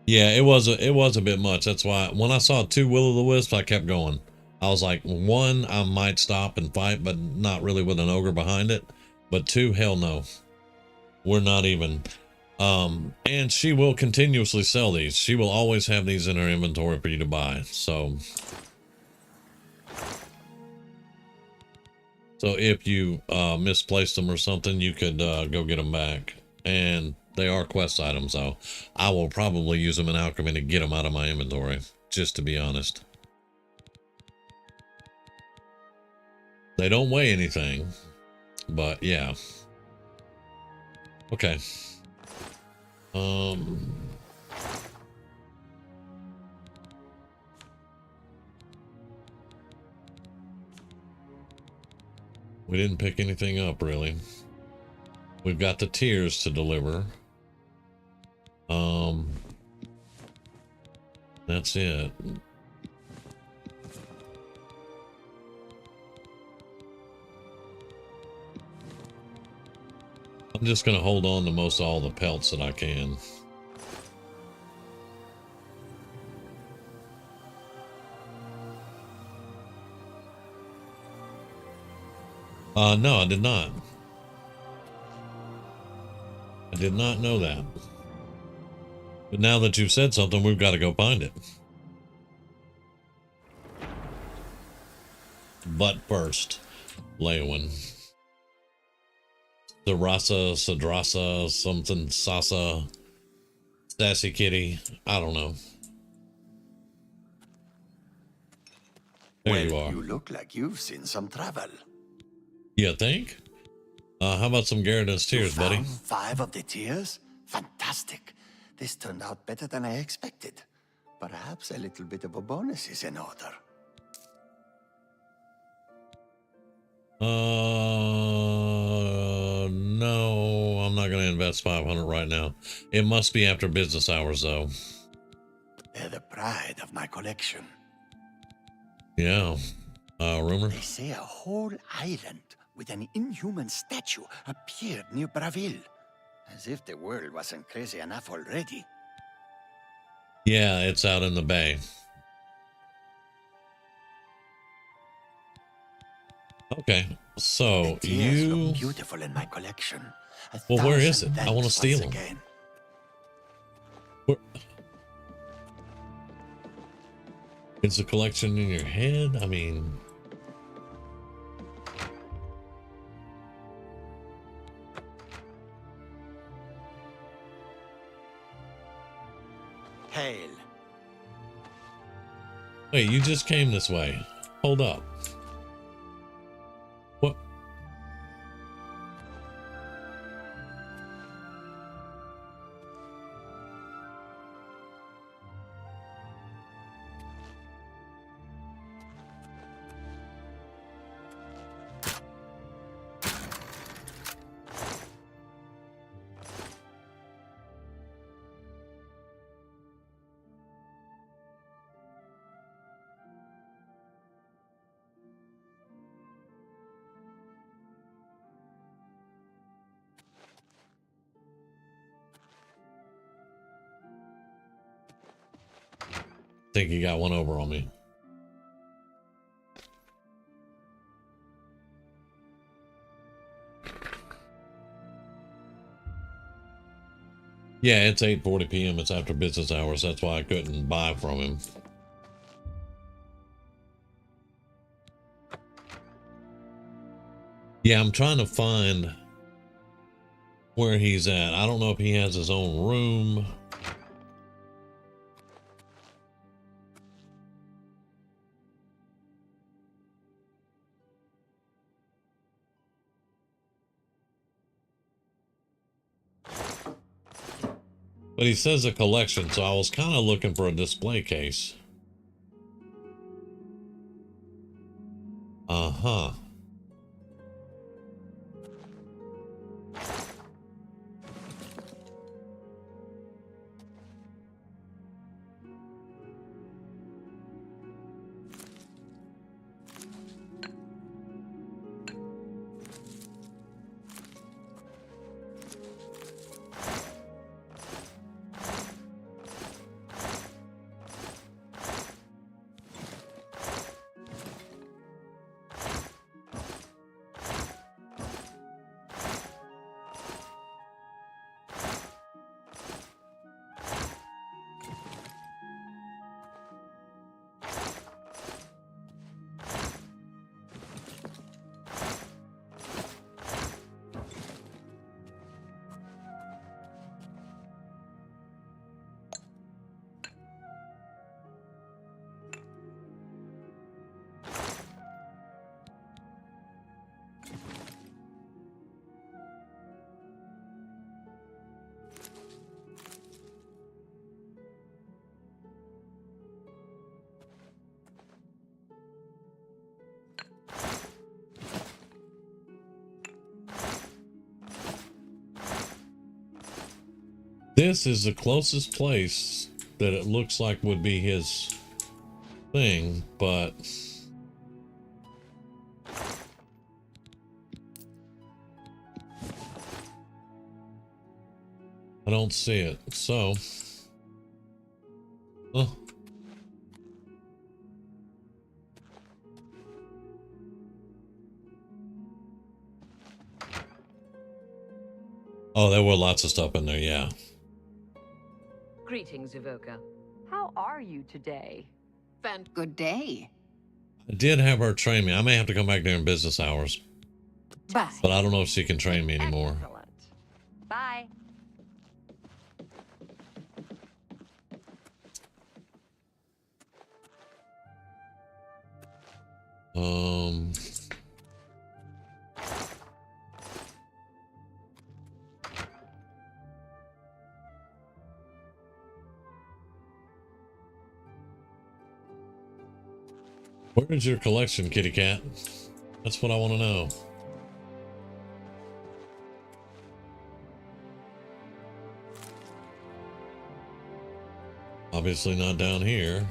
Yeah, it was a bit much. That's why when I saw 2 will-o'-the-wisps, I kept going. I was like, 1, I might stop and fight, but not really with an ogre behind it. But 2, hell no. We're not even. And she will continuously sell these. She will always have these in her inventory for you to buy. So if you misplaced them or something, you could go get them back. And they are quest items, though. I will probably use them in alchemy to get them out of my inventory, just to be honest. They don't weigh anything, but yeah. Okay. We didn't pick anything up, really. We've got the tiers to deliver. That's it. I'm just gonna hold on to most all the pelts that I can. No, I did not. I did not know that. But now that you've said something, we've got to go find it. But first, Leowin. Sarasa, Sadrasa, something, Sasa, Sassy Kitty. I don't know. There you are. You look like you've seen some travel. You think? How about some Garriden's tears, buddy? 5 of the tears? Fantastic. This turned out better than I expected. Perhaps a little bit of a bonus is in order. No, I'm not going to invest 500 right now. It must be after business hours, though. They're the pride of my collection. Yeah. Rumor? They say a whole island with an inhuman statue appeared near Braville. As if the world wasn't crazy enough already. Yeah, it's out in the bay. Okay, so the tears you... look beautiful in my collection. Well, where is it? I want to steal them. Where... Is the collection in your head? I mean... Hail. Wait, you just came this way. Hold up. What? Think you got one over on me. Yeah, it's 8:40 p.m. It's after business hours. That's why I couldn't buy from him. Yeah, I'm trying to find where he's at. I don't know if he has his own room. But he says a collection, so I was kind of looking for a display case. Uh-huh. This is the closest place that it looks like would be his thing, but I don't see it. So, oh. Oh, there were lots of stuff in there, yeah. Greetings, Evoker. How are you today? Good day. I did have her train me. I may have to come back during business hours. Bye. But I don't know if she can train me anymore. Excellent. Bye. Where is your collection, kitty cat? That's what I want to know. Obviously not down here.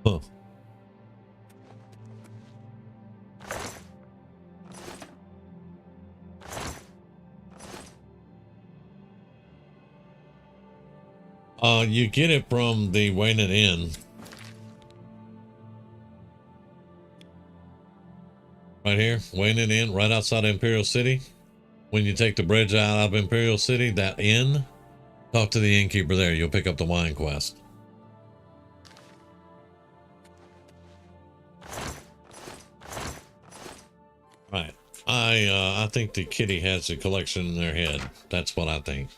Huh. You get it from the Waynet Inn. Right here, Waynet Inn, right outside Imperial City. When you take the bridge out of Imperial City, that inn, talk to the innkeeper there. You'll pick up the wine quest. Right. I think the kitty has a collection in their head. That's what I think.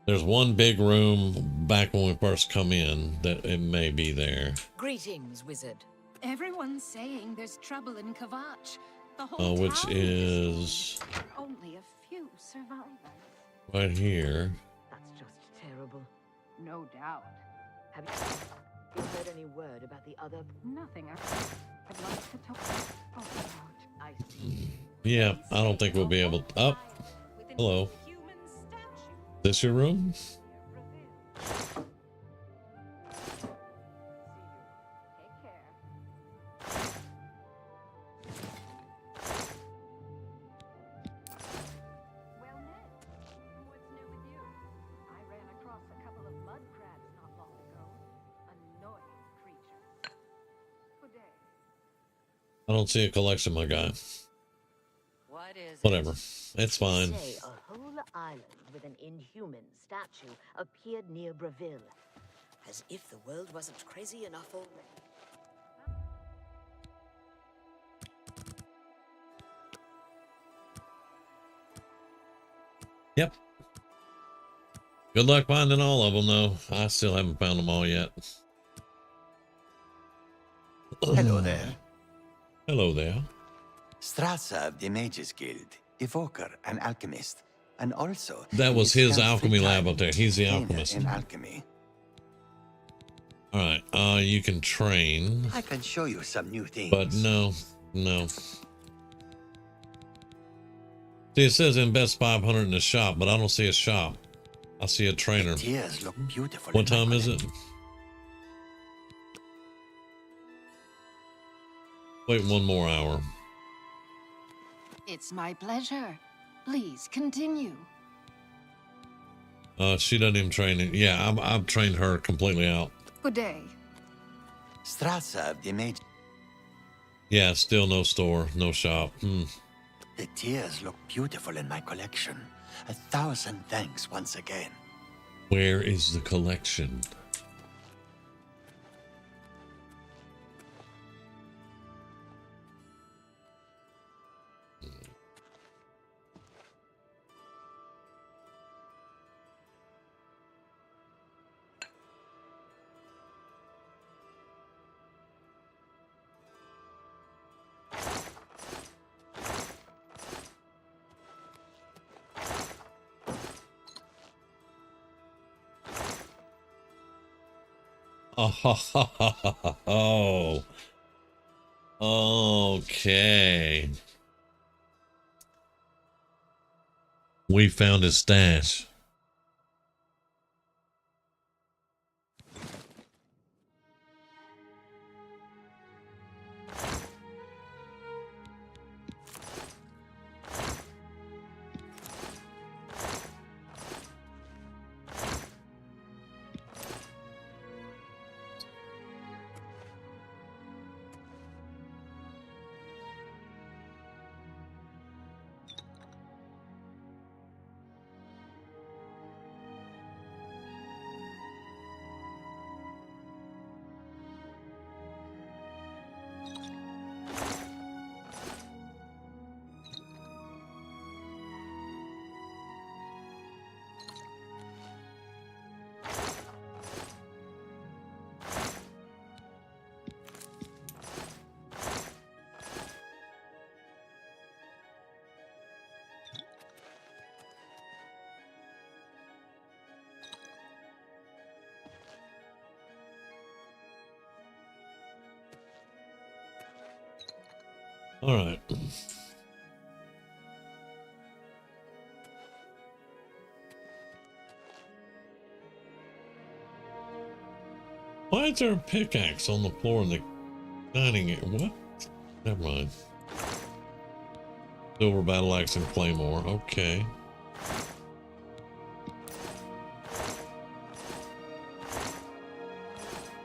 There's one big room back when we first come in that it may be there. Greetings, wizard. Everyone's saying there's trouble in Kavach. The whole Which town is only a few survivors. right here. That's just terrible. No doubt. Have you heard any word about the other? Nothing I'd like to talk about. I see. Yeah, I don't think we'll be able to. Oh, hello. This your room? I don't see a collection, my guy. What is Whatever. It's fine. Say a whole island with an inhuman statue appeared near Breville. As if the world wasn't crazy enough already. Yep. Good luck finding all of them, though. I still haven't found them all yet. Hello there. Hello there. Strasza of the Mages Guild, evoker and alchemist, and also That was his spends alchemy free lab time up there. He's the trainer alchemist. in alchemy. All right. You can train. I can show you some new things. But no. See, it says invest 500 in the shop, but I don't see a shop. I see a trainer. The tears look beautiful. What time is it? Wait one more hour. It's my pleasure. Please continue. She doesn't even train it. Yeah, I've trained her completely out. Good day. Strasza of the Mages. Yeah, still no store, no shop. The tears look beautiful in my collection. 1,000 thanks once again. Where is the collection? Oh, okay. We found his stash. All right. Why is there a pickaxe on the floor in the dining area? What? Never mind. Silver battle axe and claymore. Okay.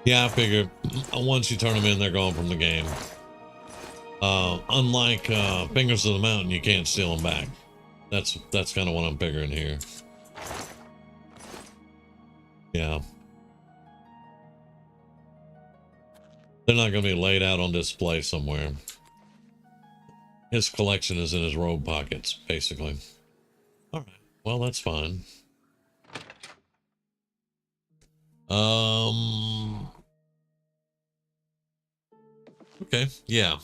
Yeah, I figured once you turn them in, they're gone from the game. Unlike Fingers of the Mountain, you can't steal them back. That's kind of what I'm figuring here. Yeah. They're not going to be laid out on display somewhere. His collection is in his robe pockets, basically. All right. Well, that's fine. Okay. Yeah.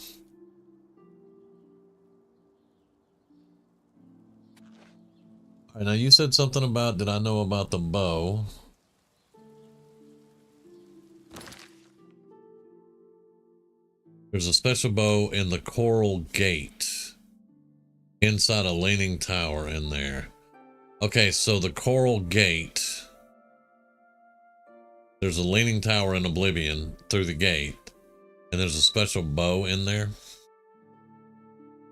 All right, now you said something about, did I know about the bow? There's a special bow in the Coral Gate. Inside a leaning tower in there. Okay, so the Coral Gate. There's a leaning tower in Oblivion through the gate. And there's a special bow in there.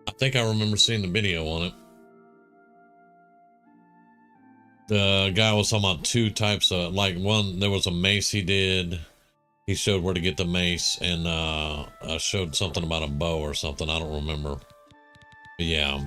I think I remember seeing the video on it. The guy was talking about two types of, like one, there was a mace he did. He showed where to get the mace and showed something about a bow or something. I don't remember. But yeah.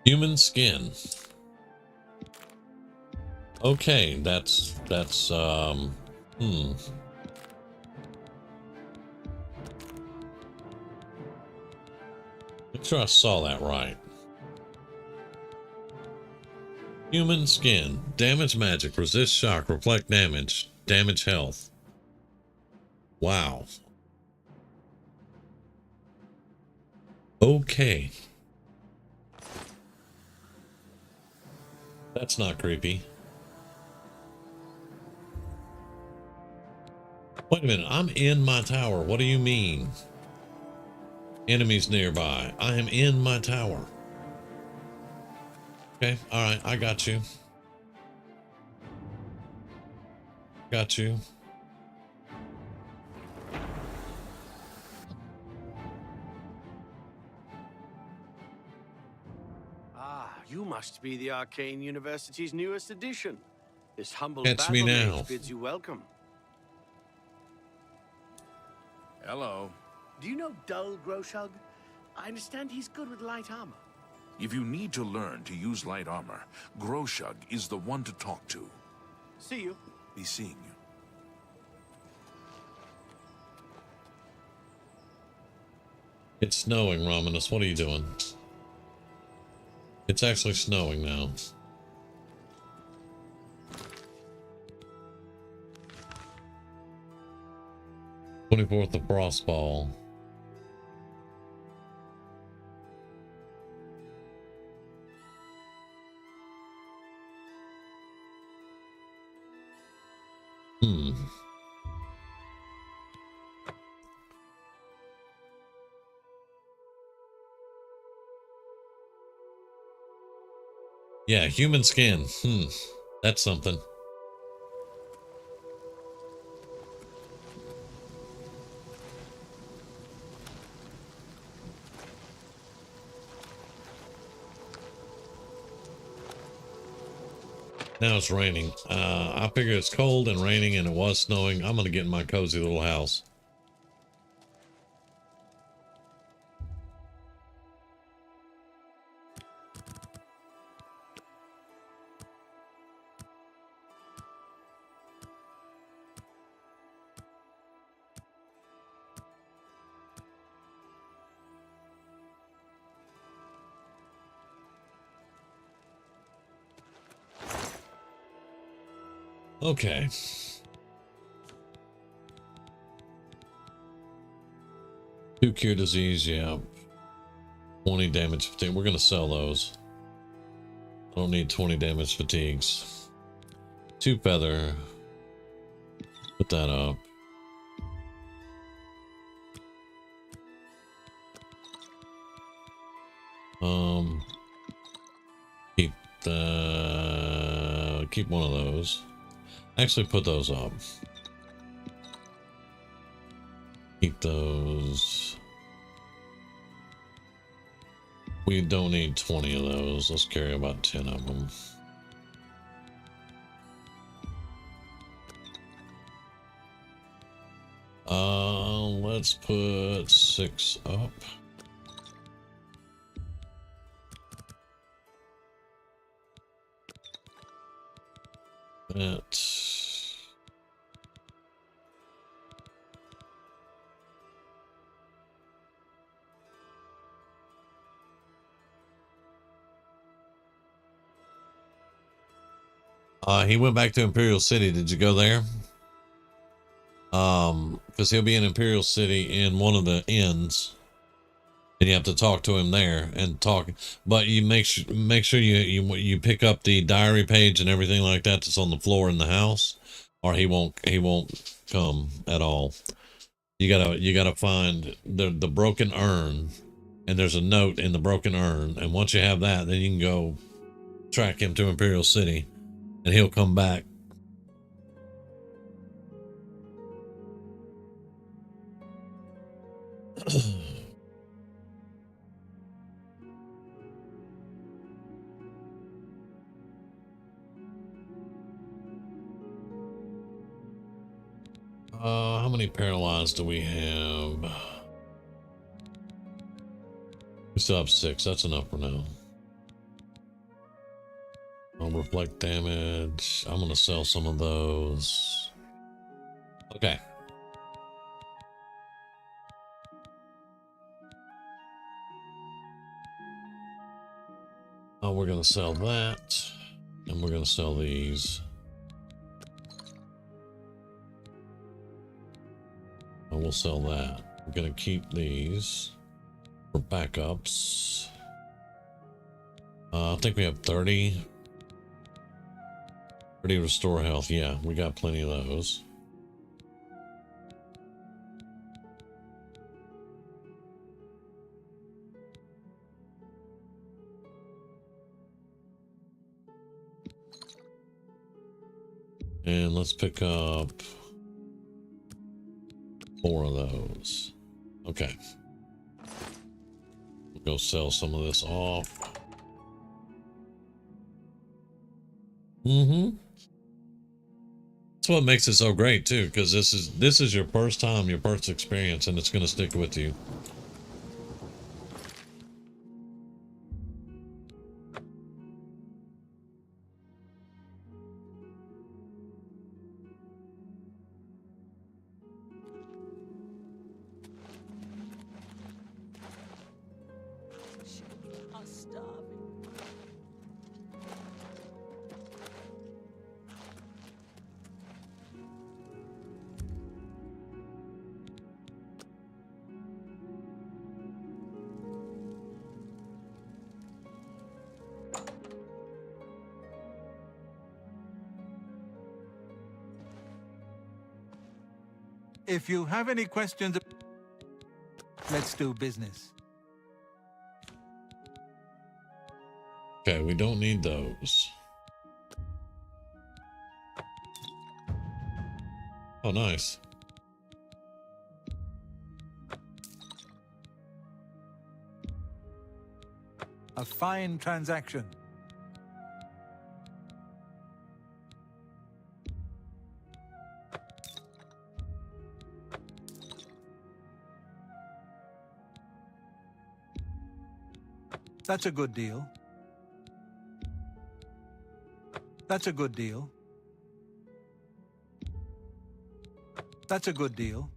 Human skin. Okay, that's Make sure I saw that right. Human skin. Damage magic. Resist shock. Reflect damage. Damage health. Wow. Okay. That's not creepy. Wait a minute, I'm in my tower. What do you mean? Enemies nearby. I am in my tower. Okay, alright, I got you. Got you. Ah, you must be the Arcane University's newest addition. This humble Catch me battle now. mage bids you welcome. Hello. Do you know Dull Groshug? I understand he's good with light armor. If you need to learn to use light armor, Groshug is the one to talk to. See you. Be seeing you. It's snowing, Romanus. What are you doing? It's actually snowing now. "24th of Frostball." Yeah, human skin. That's something. Now it's raining. I figure it's cold and raining and it was snowing. I'm gonna get in my cozy little house. Okay. Two cure disease, yeah. 20 damage fatigue. We're gonna sell those. I don't need 20 damage fatigues. 2 feather. Put that up. Keep one of those. Actually, put those up. Keep those. We don't need 20 of those. Let's carry about 10 of them. Let's put 6 up. That. He went back to Imperial City. Did you go there? Because he'll be in Imperial City in one of the inns, and you have to talk to him there and talk. But you make sure you pick up the diary page and everything like that that's on the floor in the house, or he won't come at all. You gotta find the broken urn, and there's a note in the broken urn, and once you have that, then you can go track him to Imperial City, and he'll come back. How many paralyzed do we have? We still have 6. That's enough for now. I'll reflect damage. I'm gonna sell some of those. Okay. We're gonna sell that, and we're gonna sell these. We'll sell that. We're gonna keep these. for backups. I think we have 30. 30 restore health. Yeah, we got plenty of those. And let's pick up 4 of those. Okay. We'll go sell some of this off. Mm-hmm. That's what makes it so great too, because this is your first time, your first experience, and it's gonna stick with you. If you have any questions, let's do business. Okay, we don't need those. Oh, nice. A fine transaction. That's a good deal. That's a good deal. That's a good deal.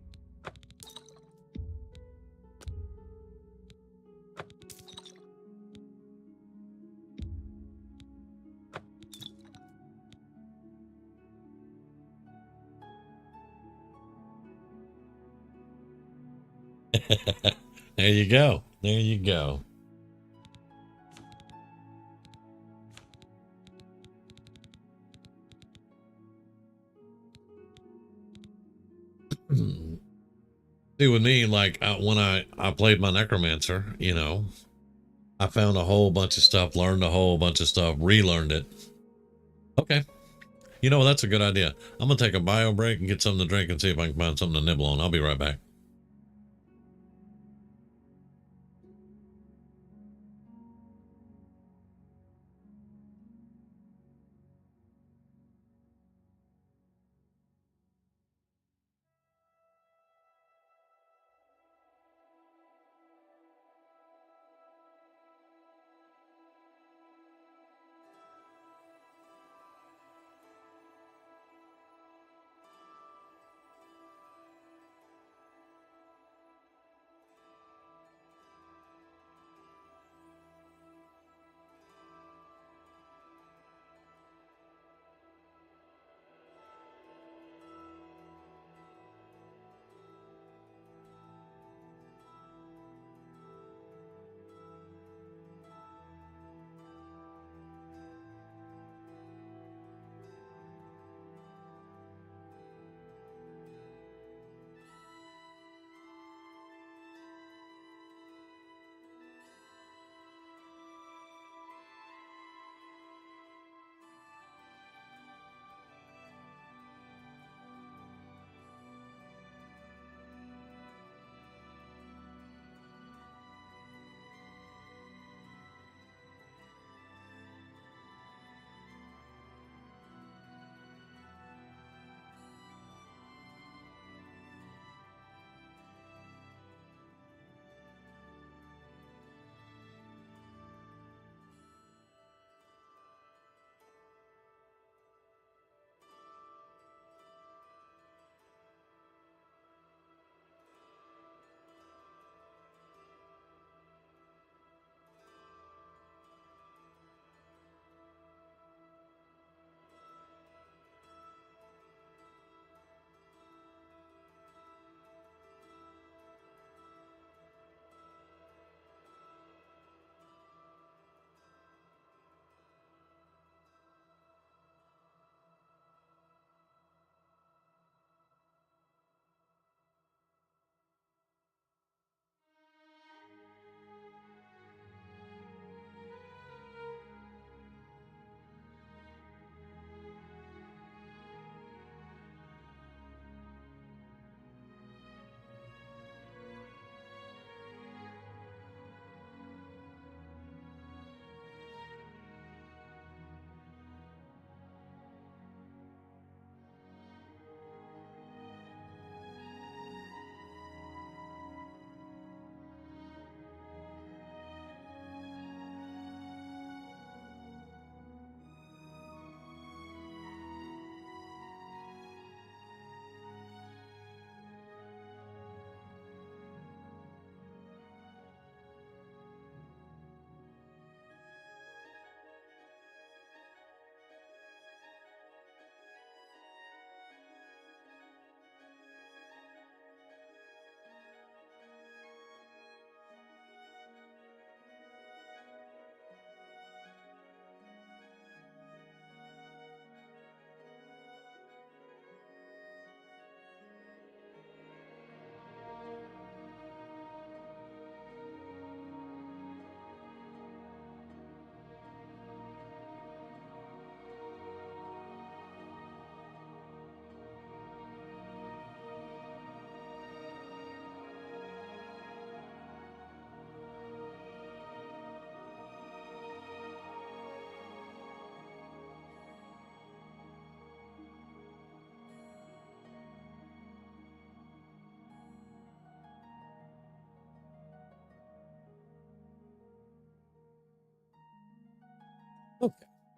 There you go. There you go. See, with me, like when I played my necromancer, you know, I found a whole bunch of stuff, learned a whole bunch of stuff, relearned it. Okay, you know, that's a good idea. I'm gonna take a bio break and get something to drink and see if I can find something to nibble on. I'll be right back.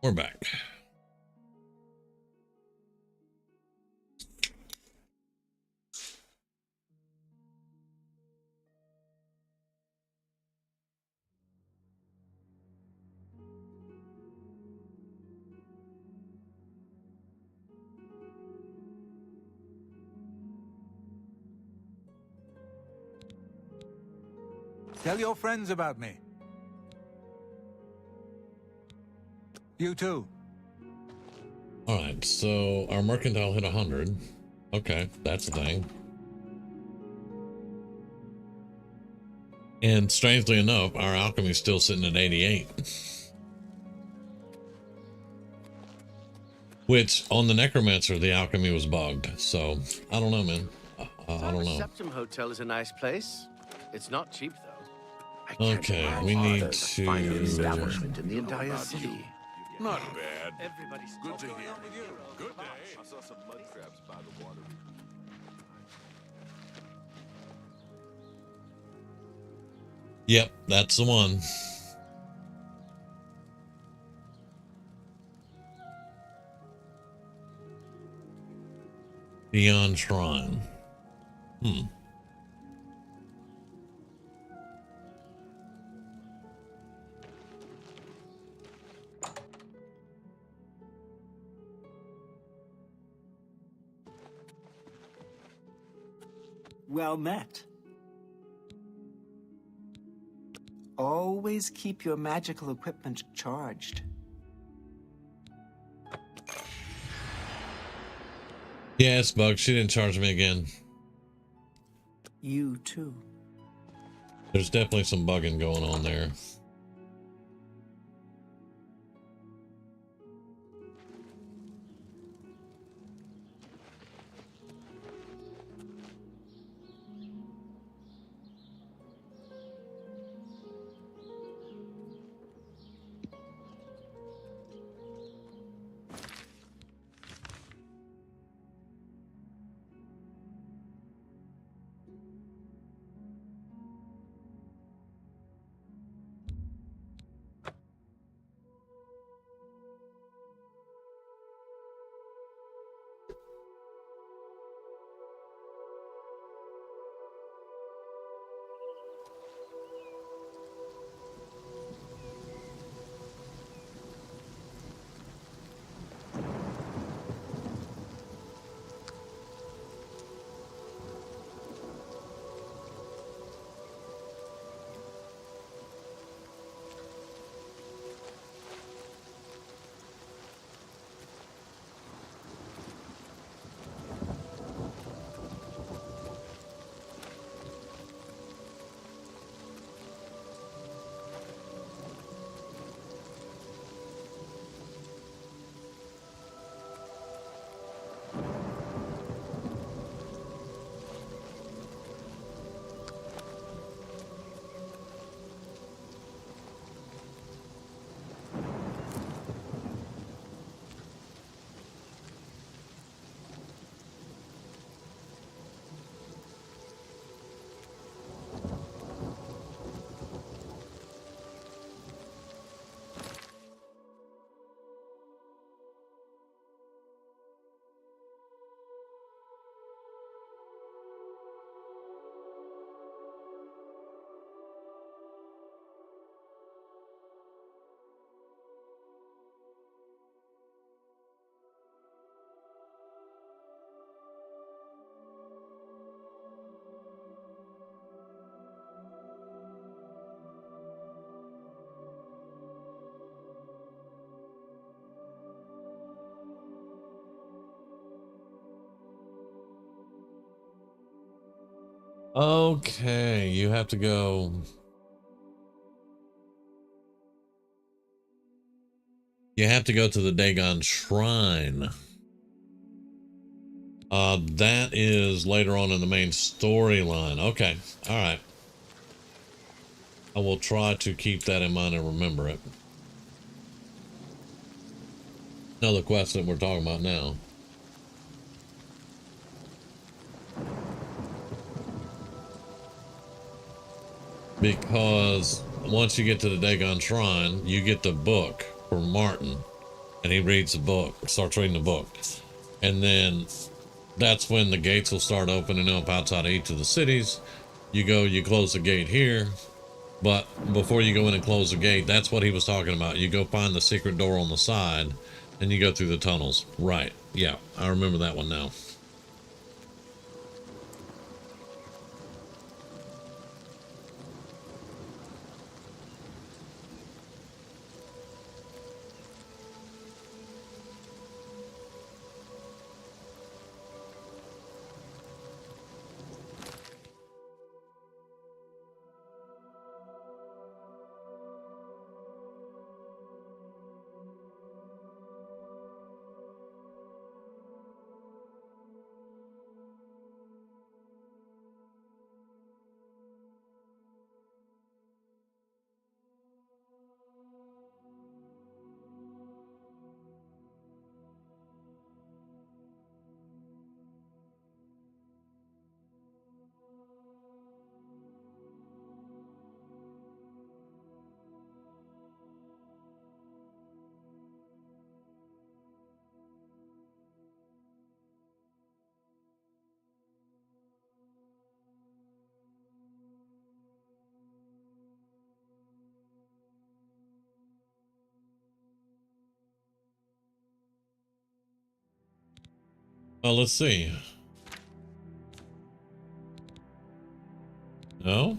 We're back. Tell your friends about me. You too. All right, so our mercantile hit 100. Okay, that's a thing. And strangely enough, our alchemy is still sitting at 88. Which, on the Necromancer, the alchemy was bugged. So, I don't know, man. I don't know. Septum Hotel is a nice place. It's not cheap, though. Okay, we need Finest establishment to... in the entire city. Not bad. Everybody's good to hear. Good day. I saw some mud crabs by the water. Yep, that's the one. Beyond Shrine. Well met. Always keep your magical equipment charged. Yeah, it's bugged. She didn't charge me again. You too. There's definitely some bugging going on there. Okay, you have to go. You have to go to the Dagon Shrine. That is later on in the main storyline. Okay, all right. I will try to keep that in mind and remember it. Another quest that we're talking about now. Because once you get to the Dagon Shrine, you get the book from Martin. And he reads the book, starts reading the book. And then that's when the gates will start opening up outside of each of the cities. You go, you close the gate here. But before you go in and close the gate, that's what he was talking about. You go find the secret door on the side, and you go through the tunnels. Right. Yeah, I remember that one now. Well, let's see. No?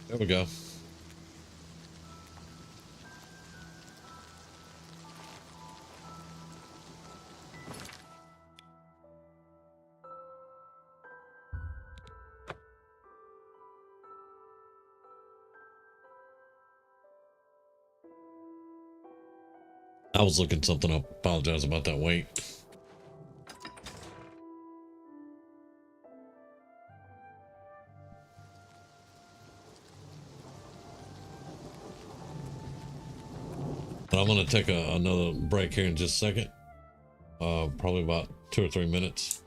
There we go. I was looking something up. Apologize about that wait. But I'm going to take another break here in just a second. Probably about 2 or 3 minutes.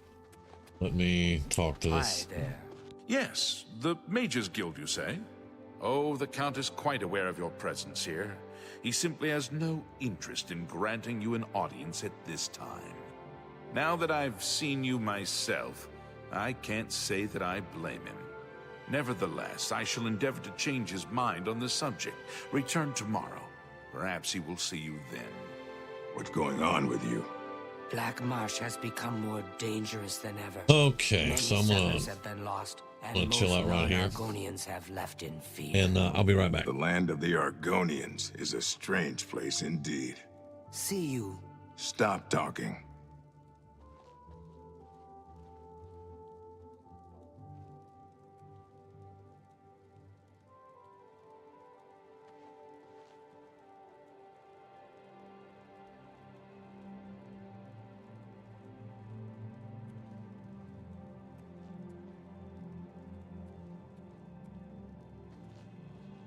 Let me talk to this. Hi there. Yes, the Mages Guild, you say? Oh, the Count is quite aware of your presence here. He simply has no interest in granting you an audience at this time. Now that I've seen you myself, I can't say that I blame him. Nevertheless, I shall endeavor to change his mind on the subject. Return tomorrow. Perhaps he will see you then. What's going on with you? Black Marsh has become more dangerous than ever. Okay, Many so I'm settlers have been lost, and gonna chill out right here. Argonians have left in fear. And I'll be right back. The land of the Argonians is a strange place indeed. See you. Stop talking.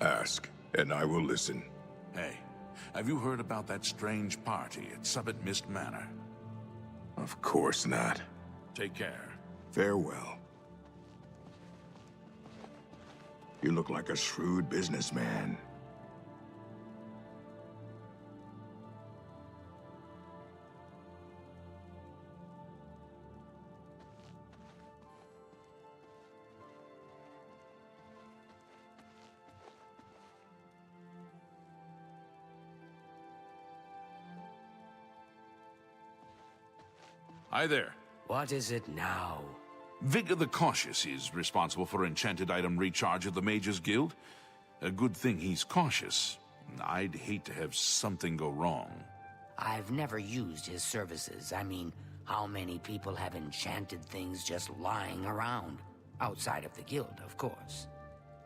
Ask, and I will listen. Hey, have you heard about that strange party at Summit Mist Manor? Of course not. Take care. Farewell. You look like a shrewd businessman. Hi there. What is it now? Vigor the Cautious is responsible for enchanted item recharge at the Mages Guild. A good thing he's cautious. I'd hate to have something go wrong. I've never used his services. I mean, how many people have enchanted things just lying around? Outside of the guild, of course.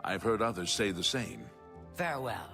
I've heard others say the same. Farewell.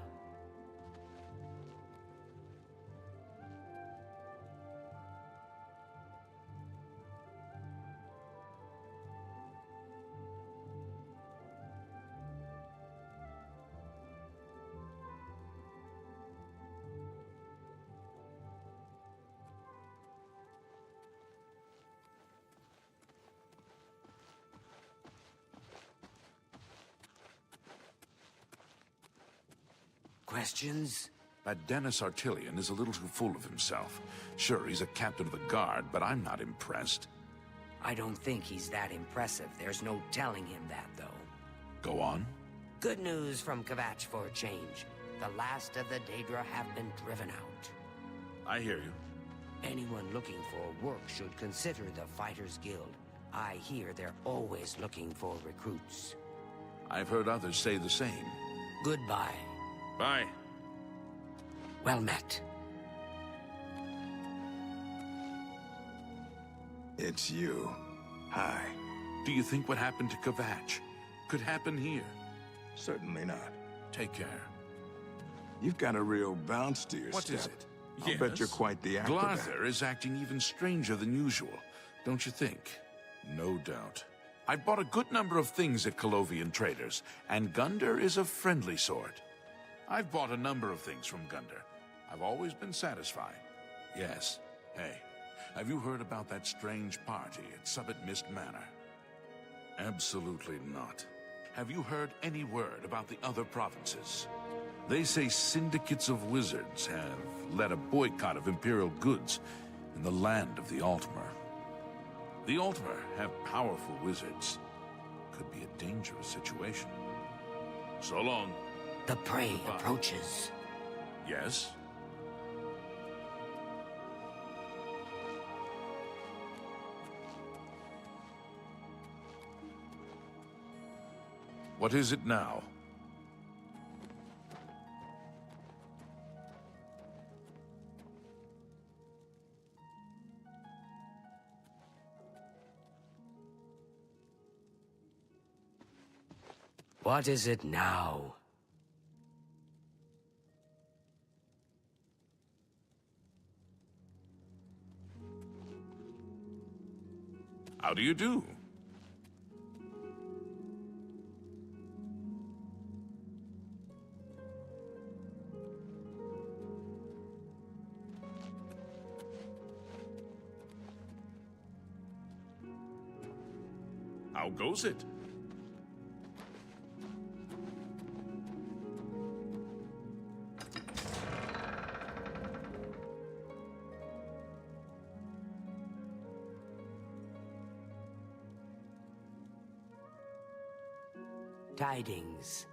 questions? That Dennis Artillion is a little too full of himself. Sure, he's a captain of the guard, but I'm not impressed. I don't think he's that impressive. There's no telling him that, though. Go on. Good news from Kvatch for a change. The last of the Daedra have been driven out. I hear you. Anyone looking for work should consider the Fighters Guild. I hear they're always looking for recruits. I've heard others say the same. Goodbye. Bye. Well met. It's you. Hi. Do you think what happened to Kvatch could happen here? Certainly not. Take care. You've got a real bounce to your What step. is it? I'll bet you're quite the acrobat. Glarther is acting even stranger than usual, don't you think? No doubt. I bought a good number of things at Colovian traders, and Gunder is a friendly sort. I've bought a number of things from Gunder. I've always been satisfied. Yes. Hey, have you heard about that strange party at Summit Mist Manor? Absolutely not. Have you heard any word about the other provinces? They say syndicates of wizards have led a boycott of Imperial goods in the land of the Altmer. The Altmer have powerful wizards. Could be a dangerous situation. So long. The prey Goodbye. approaches. Yes? What is it now? What is it now? How do you do? How goes it? Tidings.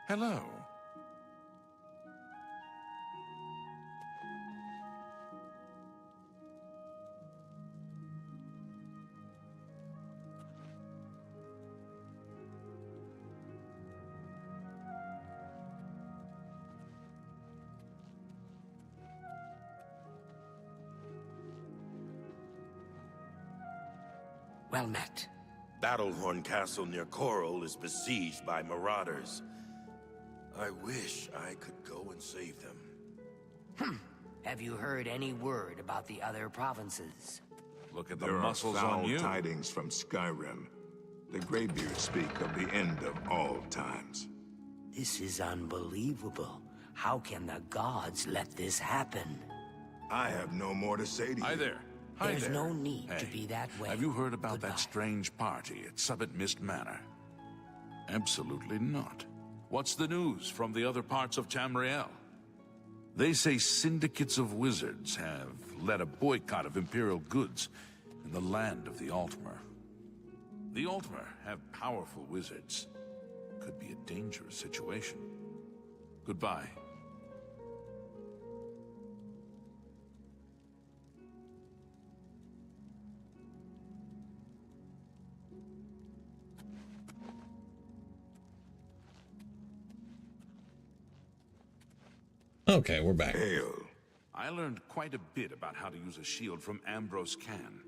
Hello. Well met. Battlehorn Castle near Coral is besieged by marauders. I wish I could go and save them. Have you heard any word about the other provinces? Look at the There are muscles foul on you. tidings from Skyrim. The Greybeards speak of the end of all times. This is unbelievable. How can the gods let this happen? I have no more to say to you. Hi there. Hi There's there. no need to Hey, be that way. Have you heard about Goodbye. that strange party at Summit Mist Manor? Absolutely not. What's the news from the other parts of Tamriel? They say syndicates of wizards have led a boycott of Imperial goods in the land of the Altmer. The Altmer have powerful wizards. Could be a dangerous situation. Goodbye. Okay, we're back. Hail. I learned quite a bit about how to use a shield from Ambrose Can.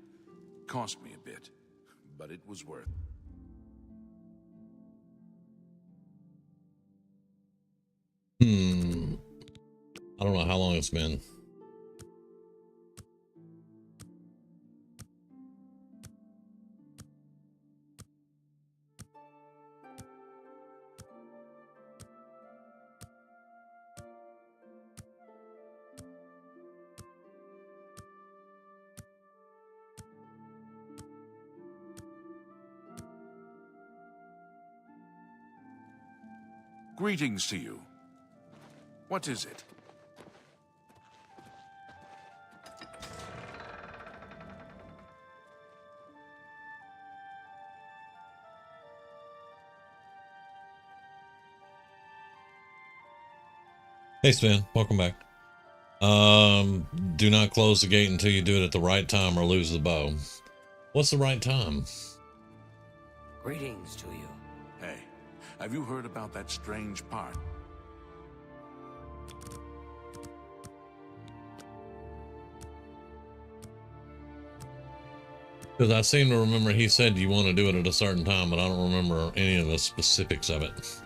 Cost me a bit, but it was worth. I don't know how long it's been. Greetings to you. What is it? Hey Sven, welcome back. Do not close the gate until you do it at the right time or lose the bow. What's the right time? Greetings to you. Hey, have you heard about that strange part? Because I seem to remember he said you want to do it at a certain time, but I don't remember any of the specifics of it.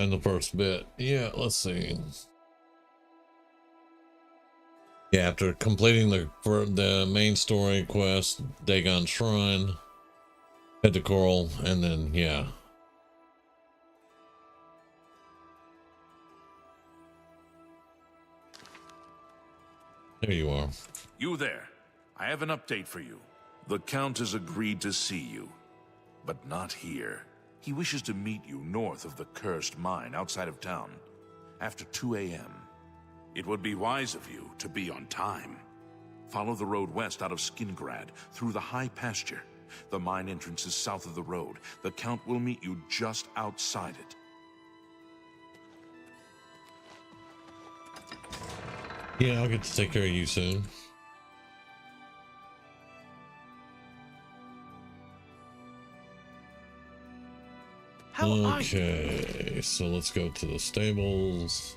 In the first bit. Yeah, let's see. Yeah, after completing the main story quest, Dagon Shrine, head to Coral, and then, yeah. There you are. You there. I have an update for you. The Count has agreed to see you, but not here. He wishes to meet you north of the cursed mine outside of town, after 2 a.m. It would be wise of you to be on time. Follow the road west out of Skingrad, through the high pasture. The mine entrance is south of the road. The Count will meet you just outside it. Yeah, I'll get to take care of you soon. Okay, so let's go to the stables.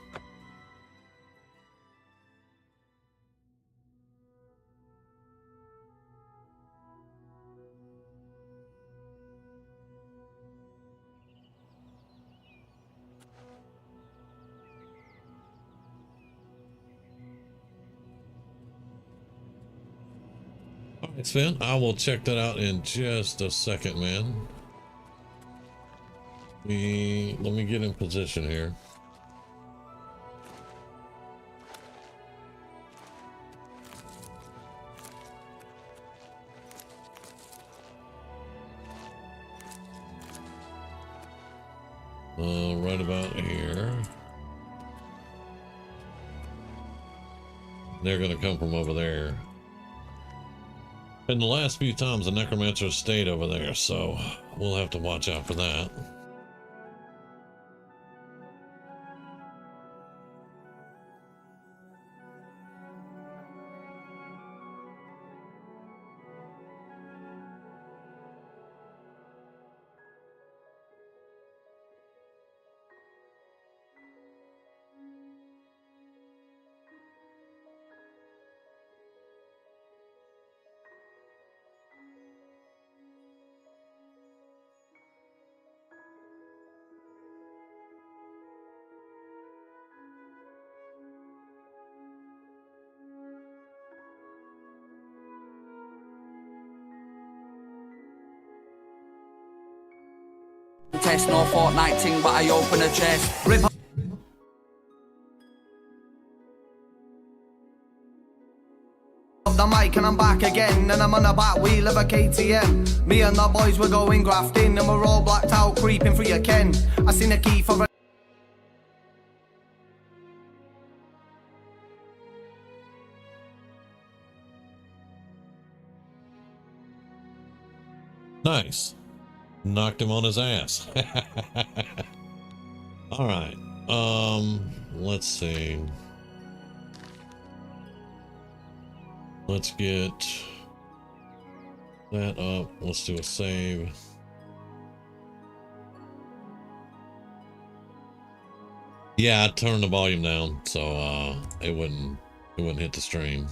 All right, Sven, I will check that out in just a second, man. Let me get in position here. Right about here. They're gonna come from over there. And the last few times the necromancer stayed over there, so we'll have to watch out for that. Test no Fortnite ting, but I open a chest. Rip and I'm back again, and I'm on a back wheel of a KTM. Me and the boys were going grafting, and we're all blacked out, creeping through your ken. I seen a key for a... Nice. Knocked him on his ass. All right. Let's see. Let's get that up. Let's do a save. Yeah, I turned the volume down so it wouldn't hit the stream.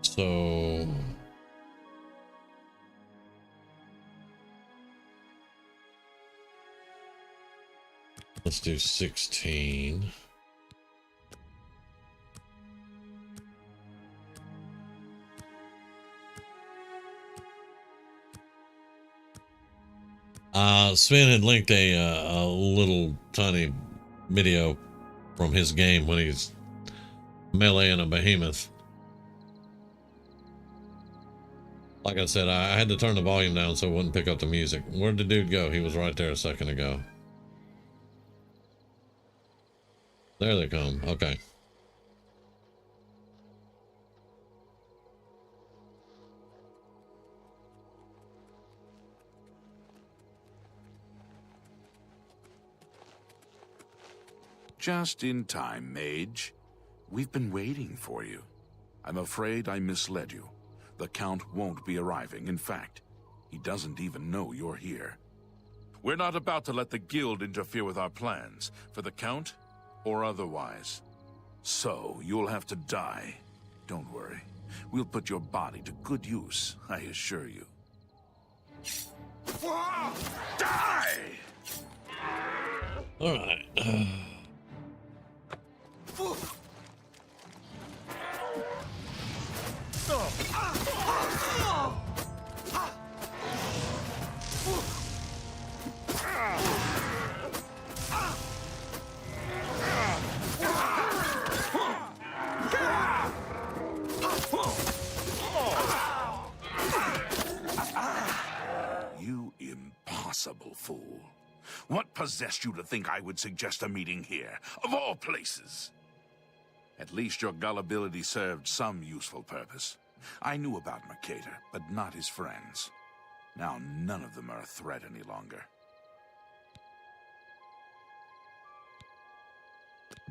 So let's do 16. Sven had linked a little tiny video from his game when he's meleeing a behemoth. Like I said, I had to turn the volume down so it wouldn't pick up the music. Where'd the dude go? He was right there a second ago. There they come. Okay. Just in time, mage. We've been waiting for you. I'm afraid I misled you. The Count won't be arriving. In fact, he doesn't even know you're here. We're not about to let the Guild interfere with our plans, for the Count or otherwise. So, you'll have to die. Don't worry. We'll put your body to good use, I assure you. Die! All right. You impossible fool. What possessed you to think I would suggest a meeting here, of all places? At least your gullibility served some useful purpose. I knew about Mercator, but not his friends. Now none of them are a threat any longer.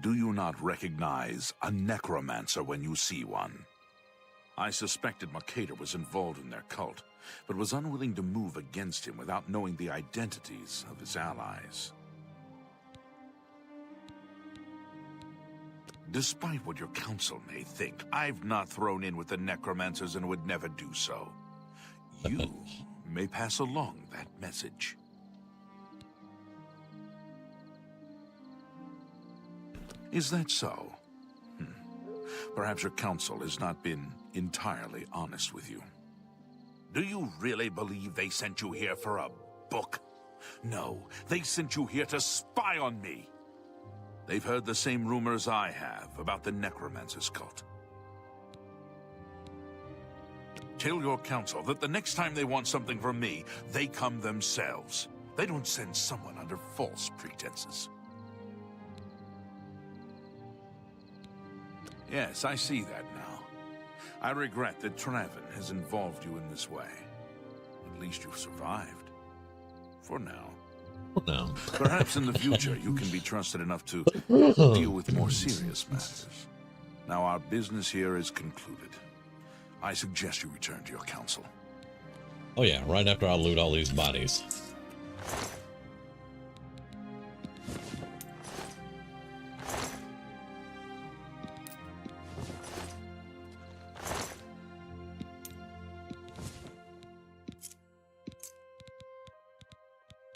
Do you not recognize a necromancer when you see one? I suspected Mercator was involved in their cult, but was unwilling to move against him without knowing the identities of his allies. Despite what your council may think, I've not thrown in with the necromancers and would never do so. You may pass along that message. Is that so? Perhaps your council has not been entirely honest with you. Do you really believe they sent you here for a book? No, they sent you here to spy on me. They've heard the same rumors I have about the Necromancer's cult. Tell your council that the next time they want something from me, they come themselves. They don't send someone under false pretenses. Yes, I see that now. I regret that Traven has involved you in this way. At least you've survived. For now. No. Perhaps in the future you can be trusted enough to deal with more serious matters. Now our business here is concluded. I suggest you return to your council. Oh yeah, right after I loot all these bodies.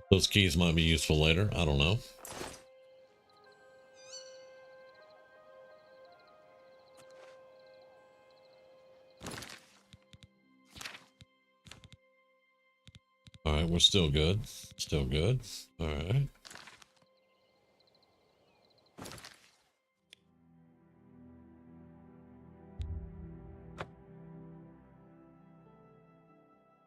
Those keys might be useful later. I don't know. All right, we're still good. Still good. All right.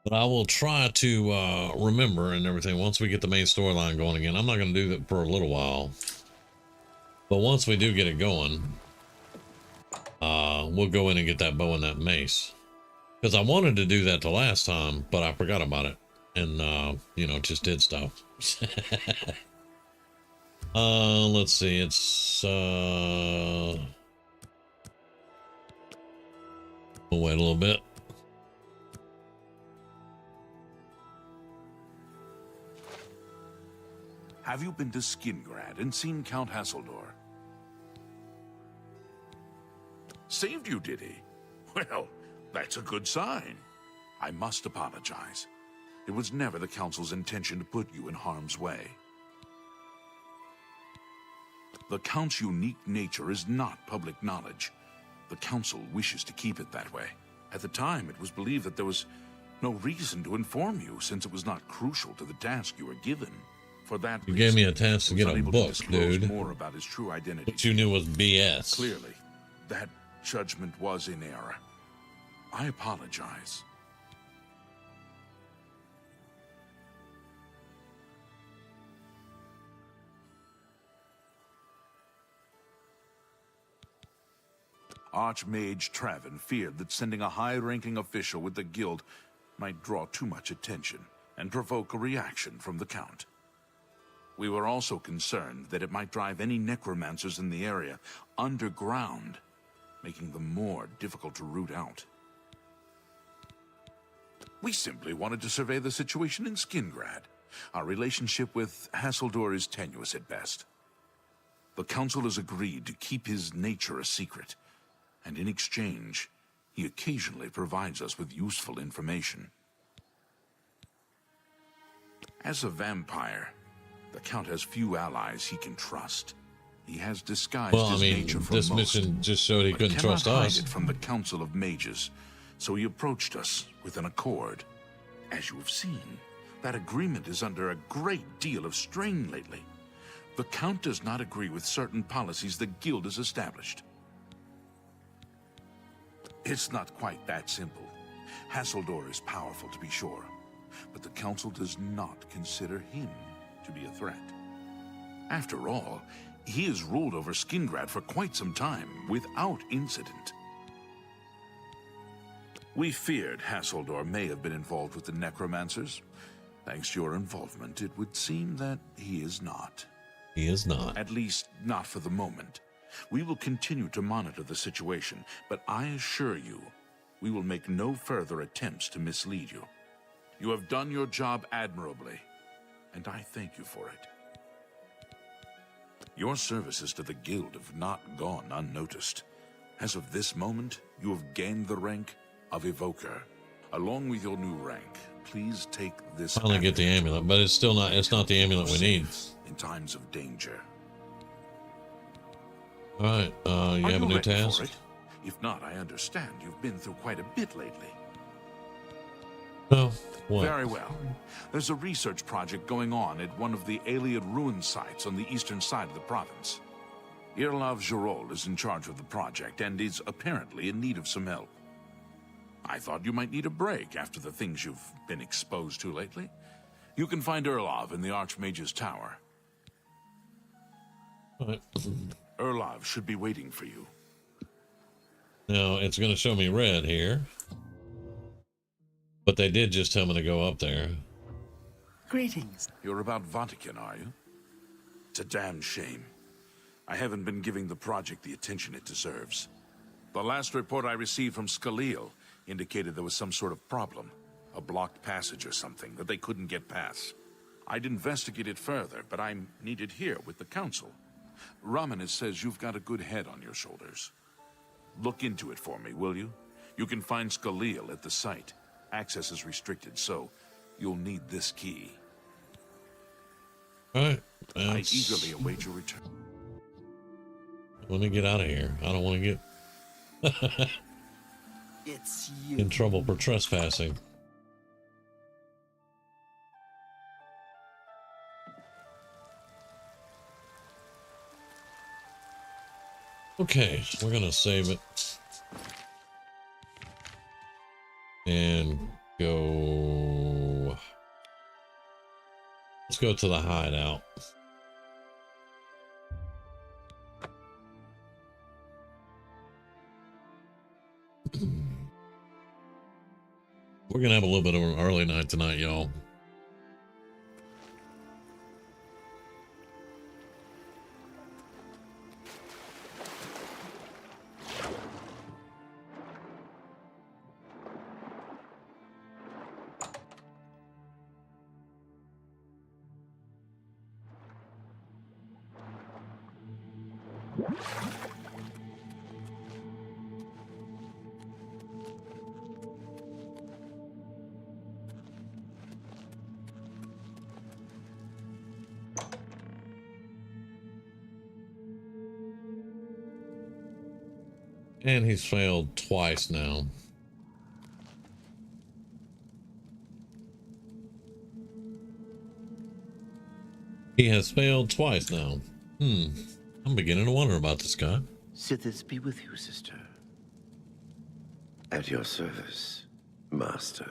But I will try to remember and everything once we get the main storyline going again. I'm not going to do that for a little while. But once we do get it going, we'll go in and get that bow and that mace. Because I wanted to do that the last time, but I forgot about it. And, you know, just did stuff. Let's see. It's, we'll wait a little bit. Have you been to Skingrad and seen Count Hasseldor? Saved you, did he? Well, that's a good sign. I must apologize. It was never the Council's intention to put you in harm's way. The Count's unique nature is not public knowledge. The Council wishes to keep it that way. At the time, it was believed that there was no reason to inform you, since it was not crucial to the task you were given. For that You reason, gave me a task to he get was a unable book, to disclose dude. more about his true identity. What you knew was BS. Clearly, that judgment was in error. I apologize. Archmage Travin feared that sending a high-ranking official with the guild might draw too much attention and provoke a reaction from the Count. We were also concerned that it might drive any necromancers in the area underground, making them more difficult to root out. We simply wanted to survey the situation in Skingrad. Our relationship with Hasseldor is tenuous at best. The Council has agreed to keep his nature a secret, and in exchange, he occasionally provides us with useful information. As a vampire, the Count has few allies he can trust. He has disguised his nature from this most, mission just showed he but couldn't cannot trust hide us. it from the Council of Mages, so he approached us with an accord. As you have seen, that agreement is under a great deal of strain lately. The Count does not agree with certain policies the Guild has established. It's not quite that simple. Hasseldor is powerful, to be sure, but the Council does not consider him to be a threat. After all, he has ruled over Skingrad for quite some time, without incident. We feared Hasseldor may have been involved with the necromancers. Thanks to your involvement, it would seem that he is not. He is not. At least, not for the moment. We will continue to monitor the situation, but I assure you, we will make no further attempts to mislead you. You have done your job admirably, and I thank you for it. Your services to the Guild have not gone unnoticed. As of this moment, you have gained the rank of Evoker. Along with your new rank, please take this Finally get the amulet, but it's still not. It's not the amulet we need. in times of danger. All right. You have a new ready for task. it? If not, I understand you've been through quite a bit lately. Oh, what? Very well. There's a research project going on at one of the Aliad ruin sites on the eastern side of the province. Irlav Jirol is in charge of the project and is apparently in need of some help. I thought you might need a break after the things you've been exposed to lately. You can find Irlav in the Archmage's Tower. All right. Irlav should be waiting for you. Now it's going to show me red here, but they did just tell me to go up there. Greetings. You're about Vatican, are you? It's a damn shame. I haven't been giving the project the attention it deserves. The last report I received from Skilz indicated there was some sort of problem, a blocked passage or something that they couldn't get past. I'd investigate it further, but I'm needed here with the Council. Ramanis says you've got a good head on your shoulders. Look into it for me, will you? You can find Skilz at the site. Access is restricted, so you'll need this key. All right. I eagerly await your return. Let me get out of here. I don't want to get It's you. in trouble for trespassing. Okay, we're gonna save it and go. Let's go to the hideout. We're gonna have a little bit of an early night tonight, y'all. And he's failed twice now. He has failed twice now. I'm beginning to wonder about this guy. Sithis be with you, sister. At your service, master.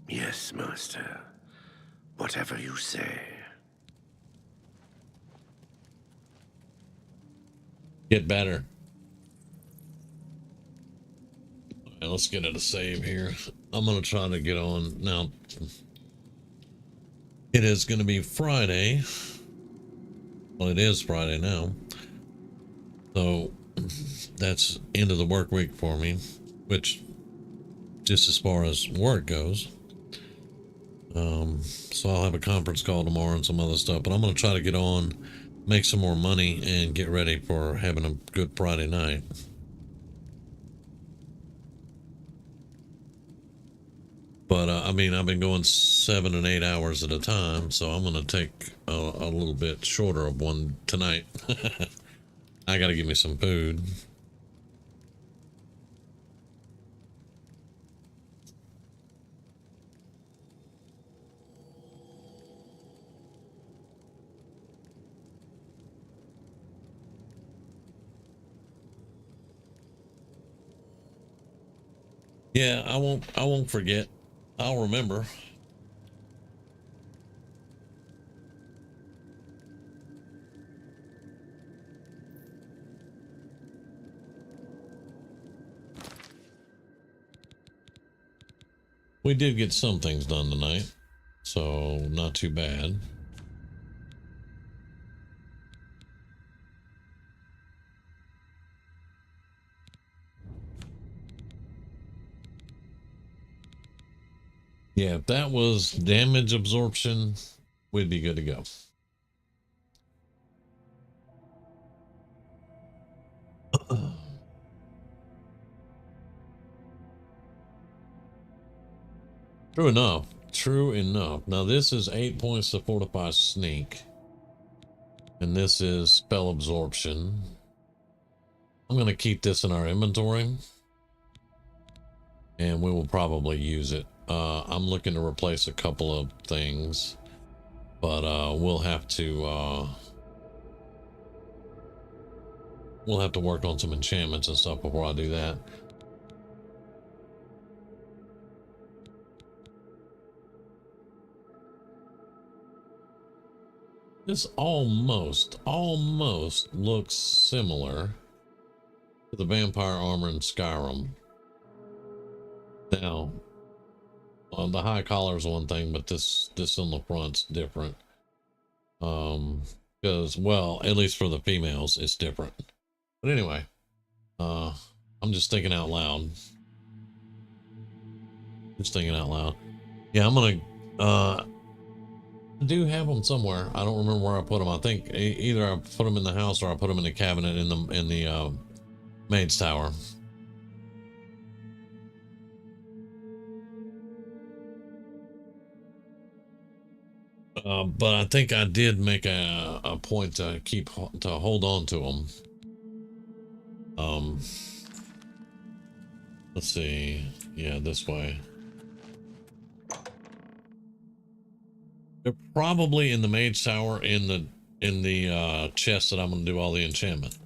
Yes, master. Whatever you say. Get better. All right, let's get it a save here. I'm going to try to get on. Now, it is going to be Friday. Well, it is Friday now. So, that's end of the work week for me. Which, just as far as work goes. So I'll have a conference call tomorrow and some other stuff. But I'm going to try to get on, make some more money, and get ready for having a good Friday night. But I mean, I've been going 7 and 8 hours at a time, so I'm going to take a little bit shorter of one tonight. I got to give me some food. Yeah, I won't forget. I'll remember. We did get some things done tonight, so not too bad. Yeah, if that was damage absorption, we'd be good to go. True enough. True enough. Now this is 8 points to fortify sneak. And this is spell absorption. I'm going to keep this in our inventory. And we will probably use it. I'm looking to replace a couple of things. But we'll have to work on some enchantments and stuff before I do that. This almost looks similar to the vampire armor in Skyrim. Now, the high collar is one thing, but this on the front's different. Because, well, at least for the females, it's different. But anyway, I'm just thinking out loud. Yeah, I'm gonna, I do have them somewhere. I don't remember where I put them. I think either I put them in the house or I put them in the cabinet in the maid's tower. But I think I did make a point to hold on to them. Let's see. Yeah, this way. They're probably in the maid's tower in the chest that I'm going to do all the enchantment.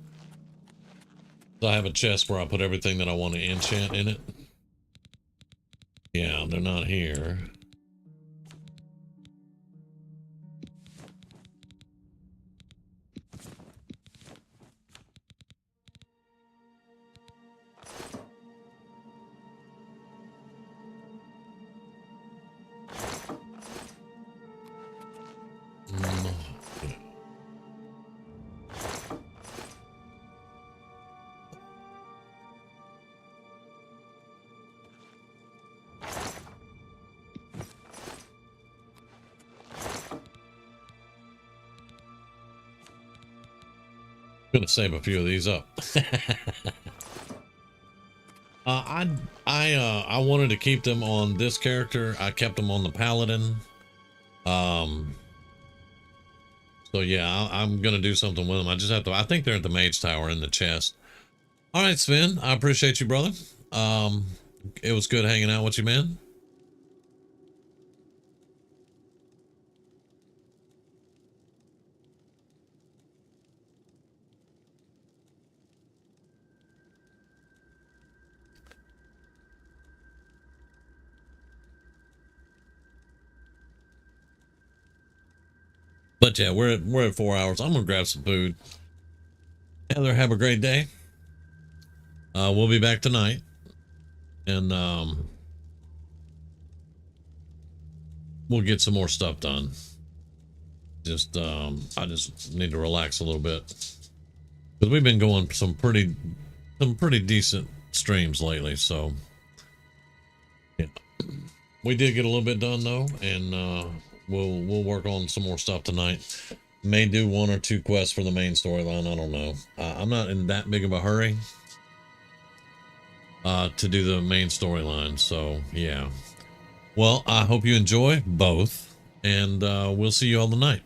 So I have a chest where I put everything that I want to enchant in it. Yeah, they're not here. Gonna save a few of these up. I wanted to keep them on this character. I kept them on the paladin. So yeah, I'm gonna do something with them. I just have to. I think they're at the mage tower in the chest. All right, Sven. I appreciate you, brother. It was good hanging out with you, man. But yeah, we're at 4 hours. I'm gonna grab some food. Heather, have a great day. We'll be back tonight, and we'll get some more stuff done. Just I just need to relax a little bit because we've been going some pretty decent streams lately. So yeah, we did get a little bit done though, and we'll work on some more stuff tonight. May do 1 or 2 quests for the main storyline. I don't know. I'm not in that big of a hurry to do the main storyline. So yeah. Well, I hope you enjoy both, and we'll see you all tonight.